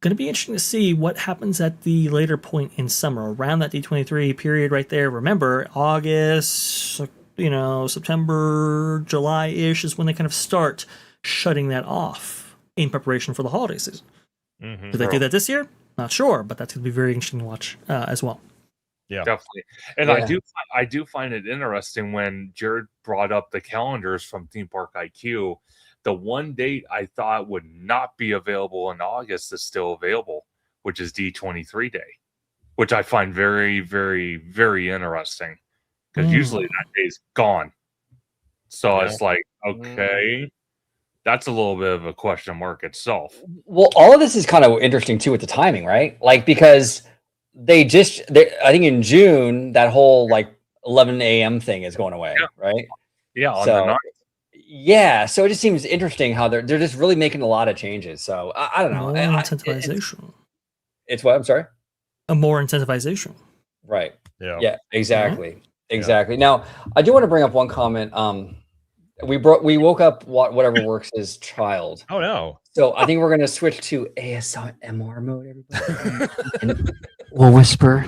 Going to be interesting to see what happens at the later point in summer, around that D23 period right there. Remember, August, September, July-ish is when they kind of start shutting that off in preparation for the holiday season. Mm-hmm. Did they do that this year? Not sure, but that's going to be very interesting to watch as well. Yeah, definitely. And I do find it interesting when Jared brought up the calendars from Theme Park IQ. The one date I thought would not be available in August is still available, which is D23 Day, which I find very, very, very interesting because usually that day's gone. So it's like, okay, that's a little bit of a question mark itself. Well, all of this is kind of interesting too with the timing, right? Like, because I think in June, that whole like 11 a.m. thing is going away, right? Yeah, on the 9th. Yeah, so it just seems interesting how they're just really making a lot of changes. So I don't know. More incentivization. It's what? I'm sorry? A more incentivization. Right. Yeah. Yeah, exactly. Mm-hmm. Exactly. Yeah. Now, I do want to bring up one comment. We woke up whatever works as child. Oh no. So I think we're gonna switch to ASMR mode, everybody. And we'll whisper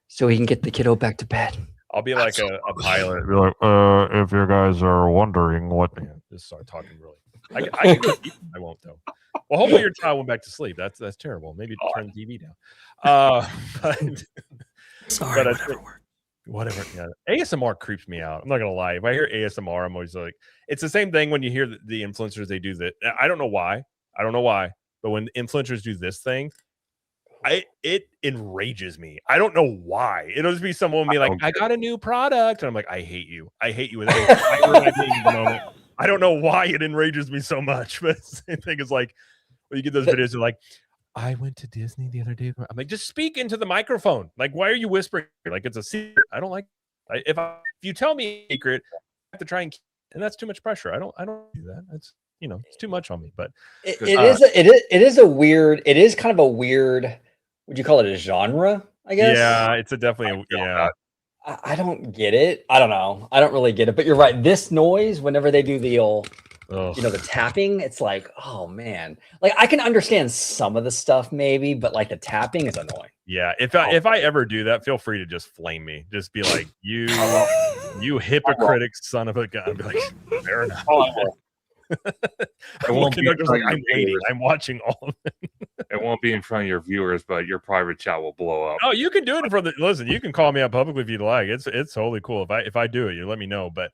so we can get the kiddo back to bed. I'll be like a pilot. Be like, if you guys are wondering what, just start talking really. I won't though. Well, hopefully your child went back to sleep. That's terrible. Maybe turn the TV down. Sorry, whatever. Yeah. ASMR creeps me out. I'm not gonna lie. If I hear ASMR, I'm always like, it's the same thing when you hear the influencers. They do that. I don't know why. But when influencers do this thing, it enrages me. I don't know why. It'll just be someone be like, I got a new product. And I'm like, I hate you. I hate you with moment. I don't know why it enrages me so much. But the same thing is like, when you get those videos, they're like, I went to Disney the other day. I'm like, just speak into the microphone. Like, why are you whispering? Like, it's a secret. I don't like it. If you tell me a secret, I have to try and that's too much pressure. I don't do that. It's it's too much on me. But it is kind of a weird. Would you call it a genre? I guess. Yeah, it's definitely I don't get it. I don't know. I don't really get it. But you're right. This noise, whenever they do the old, the tapping, it's like, oh man. Like I can understand some of the stuff maybe, but like the tapping is annoying. Yeah. If I ever do that, feel free to just flame me. Just be like, you hypocritic son of a gun. I'll be like, fair enough. I'm waiting. I'm watching all of it. It won't be in front of your viewers, but your private chat will blow up. Oh, you can do it for the listen. You can call me out publicly if you'd like. It's totally cool. If I do it, you let me know. But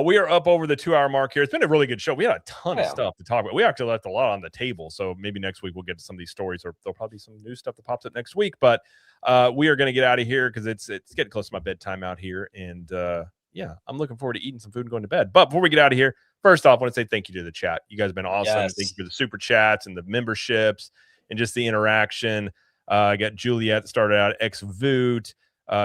we are up over the 2-hour mark here. It's been a really good show. We had a ton of stuff to talk about. We actually left a lot on the table. So maybe next week we'll get to some of these stories, or there'll probably be some new stuff that pops up next week. But we are going to get out of here because it's getting close to my bedtime out here, and I'm looking forward to eating some food and going to bed. But before we get out of here, first off, I want to say thank you to the chat. You guys have been awesome. Yes. Thank you for the super chats and the memberships and just the interaction. I got Juliet that started out, Voot,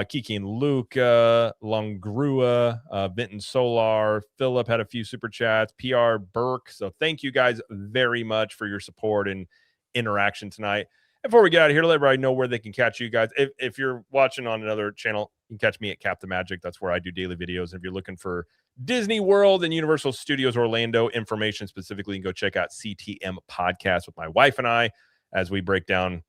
Kiki and Luca, Longrua, Benton Solar, Philip had a few super chats, PR Burke. So thank you guys very much for your support and interaction tonight. And before we get out of here, let everybody know where they can catch you guys. If you're watching on another channel, you can catch me at Captain Magic. That's where I do daily videos. If you're looking for Disney World and Universal Studios Orlando information specifically, you can go check out CTM Podcast with my wife and I as we break down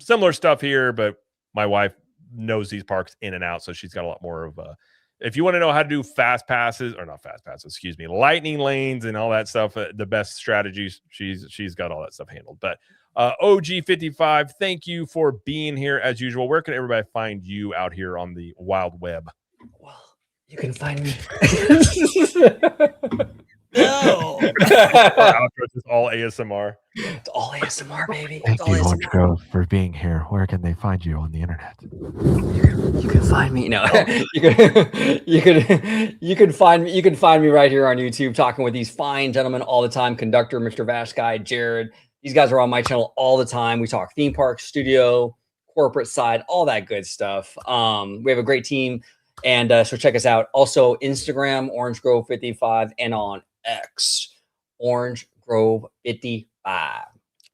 similar stuff here, but my wife knows these parks in and out, so she's got a lot more of if you want to know how to do lightning lanes and all that stuff, the best strategies, she's got all that stuff handled. But OG55, thank you for being here as usual. Where can everybody find you out here on the wild web? Well, you can find me. No. Our outro is just all ASMR. It's all ASMR, baby. Thank It's all you, Orange ASMR. Grove, for being here. Where can they find you on the internet? You can find me. No, you can find me. You can find me right here on YouTube, talking with these fine gentlemen all the time. Conductor, Mr. Vash Guy, Jared. These guys are on my channel all the time. We talk theme park, studio, corporate side, all that good stuff. We have a great team, and so check us out. Also, Instagram, Orange Grove 55, and on X, Orange Grove 55.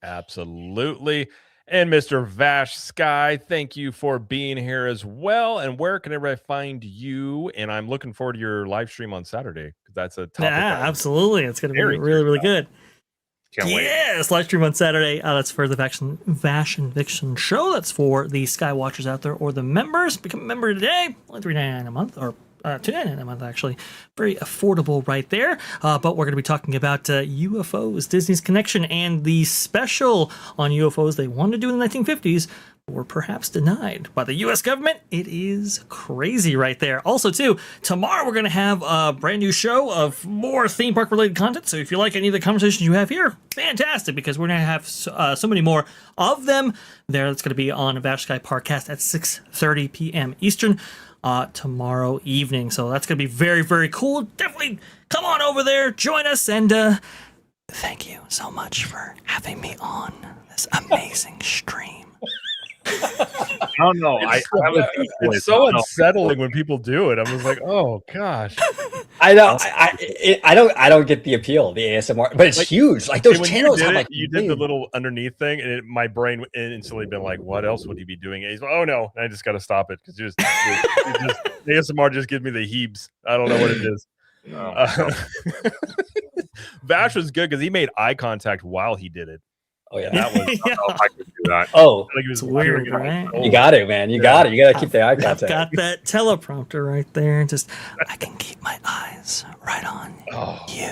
Absolutely. And Mr. Vash Sky, thank you for being here as well. And where can everybody find you? And I'm looking forward to your live stream on Saturday, because that's a topic. Yeah, absolutely. It's going to be Very really, really good. Can't wait. Yes, live stream on Saturday. That's for the Vash and Vixen show. That's for the Sky Watchers out there or the members. Become a member today. Only $3.99 a month, or $2.99 a month, actually. Very affordable right there. But we're going to be talking about UFOs, Disney's connection, and the special on UFOs they wanted to do in the 1950s, were perhaps denied by the U.S. government. It is crazy right there. Also, too, tomorrow we're going to have a brand new show of more theme park related content. So if you like any of the conversations you have here, fantastic, because we're going to have so many more of them there. That's going to be on Vash Sky Parkcast at 6:30 p.m. Eastern tomorrow evening. So that's going to be very, very cool. Definitely come on over there, join us, and thank you so much for having me on this amazing stream. I don't know. It's so unsettling when people do it. I'm just like, oh gosh. I know. I don't get the appeal of the ASMR, but it's huge. Like those When channels have you did the little underneath thing, and my brain instantly been like, what else would he be doing? And he's like, oh no, I just got to stop it, because just ASMR just gives me the heaves. I don't know what it is. Vash was good because he made eye contact while he did it. Oh yeah, That was I don't know if I could do that. Oh, like he was It's weird, doing it on right? his own. you got it, man. You got it. You got to keep the eye I've contact. got that teleprompter right there. Just I can keep my eyes right on you.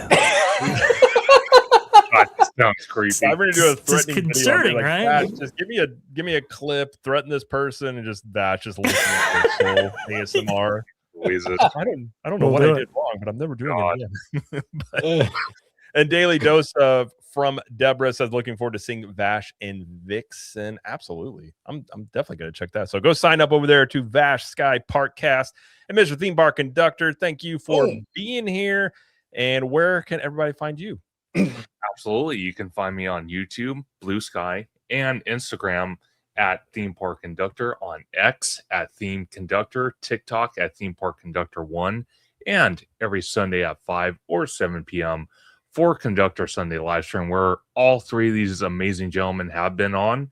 God, this sounds creepy. I'm gonna do a It's just threatening concerning, video. right? Vash, just give me a clip, threaten this person, and just Vash just listening to their soul ASMR. Jesus. I don't know We'll what do I it. did wrong, but I'm never doing God. it again. And Daily Dose from Deborah says, looking forward to seeing Vash and Vixen. Absolutely. I'm definitely going to check that. So go sign up over there to Vash Sky Parkcast. And Mr. Theme Park Conductor, thank you for being here. And where can everybody find you? Absolutely. You can find me on YouTube, Blue Sky, and Instagram at Theme Park Conductor, on X at Theme Conductor, TikTok at Theme Park Conductor 1, and every Sunday at 5 or 7 p.m. for Conductor Sunday live stream, where all three of these amazing gentlemen have been on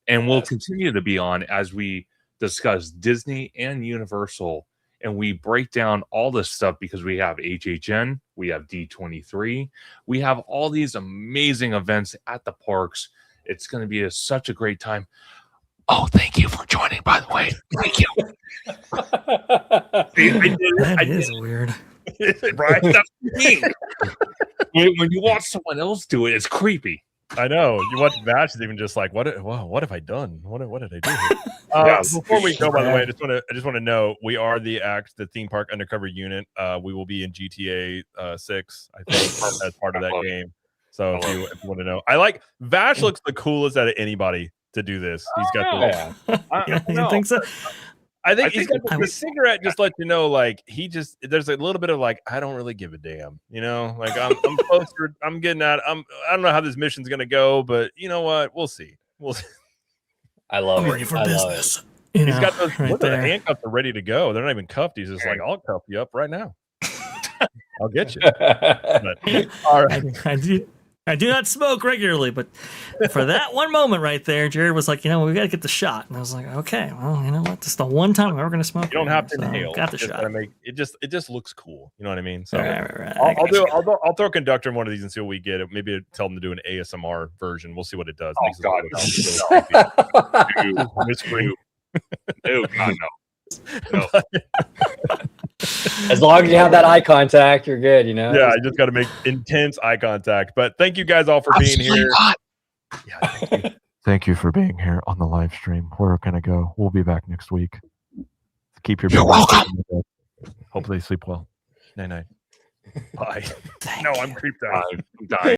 and will continue to be on as we discuss Disney and Universal. And we break down all this stuff because we have HHN, we have D23, we have all these amazing events at the parks. It's going to be such a great time. Oh, thank you for joining, by the way. Thank you. That is weird. Right? That's me. When you watch someone else do it, it's creepy. I know. You watch Vash is even just like, what have I done? What did I do here? Yes. Before we go, by the way, I just want to know, we are the theme park undercover unit. We will be in GTA 6, I think, as part of that game. So if you want to know, I like Vash looks the coolest out of anybody to do this. He's got Yeah, you think so? I think I he's think got the cigarette just let you know, like there's a little bit of like, I don't really give a damn, like I'm closer, I'm getting out. I don't know how this mission's gonna go, but you know what? We'll see. I love I'm ready it. for I love business. He's got those right look at the there. handcuffs are ready to go. They're not even cuffed. He's just like, I'll cuff you up right now. I'll get you. it. But, all right. I do not smoke regularly, but for that one moment right there, Jared was like, we got to get the shot. And I was like, okay, well, you know what? This is the one time I'm ever going to smoke. You don't have to so inhale. Got the Just shot. gotta it just looks cool. You know what I mean? So Right. I'll throw Conductor in one of these and see what we get. Maybe tell them to do an ASMR version. We'll see what it does. Oh, Makes it God, look no. cool. Whispering. Oh, God, no. As long as you have that eye contact, you're good. Yeah, I just got to make intense eye contact. But thank you guys all for being here. Yeah, thank you. Thank you for being here on the live stream. We're going to go. We'll be back next week. Keep your You're babies welcome. in the bed. Hopefully they sleep well. Night night. Bye. No, I'm creeped out. I'm dying.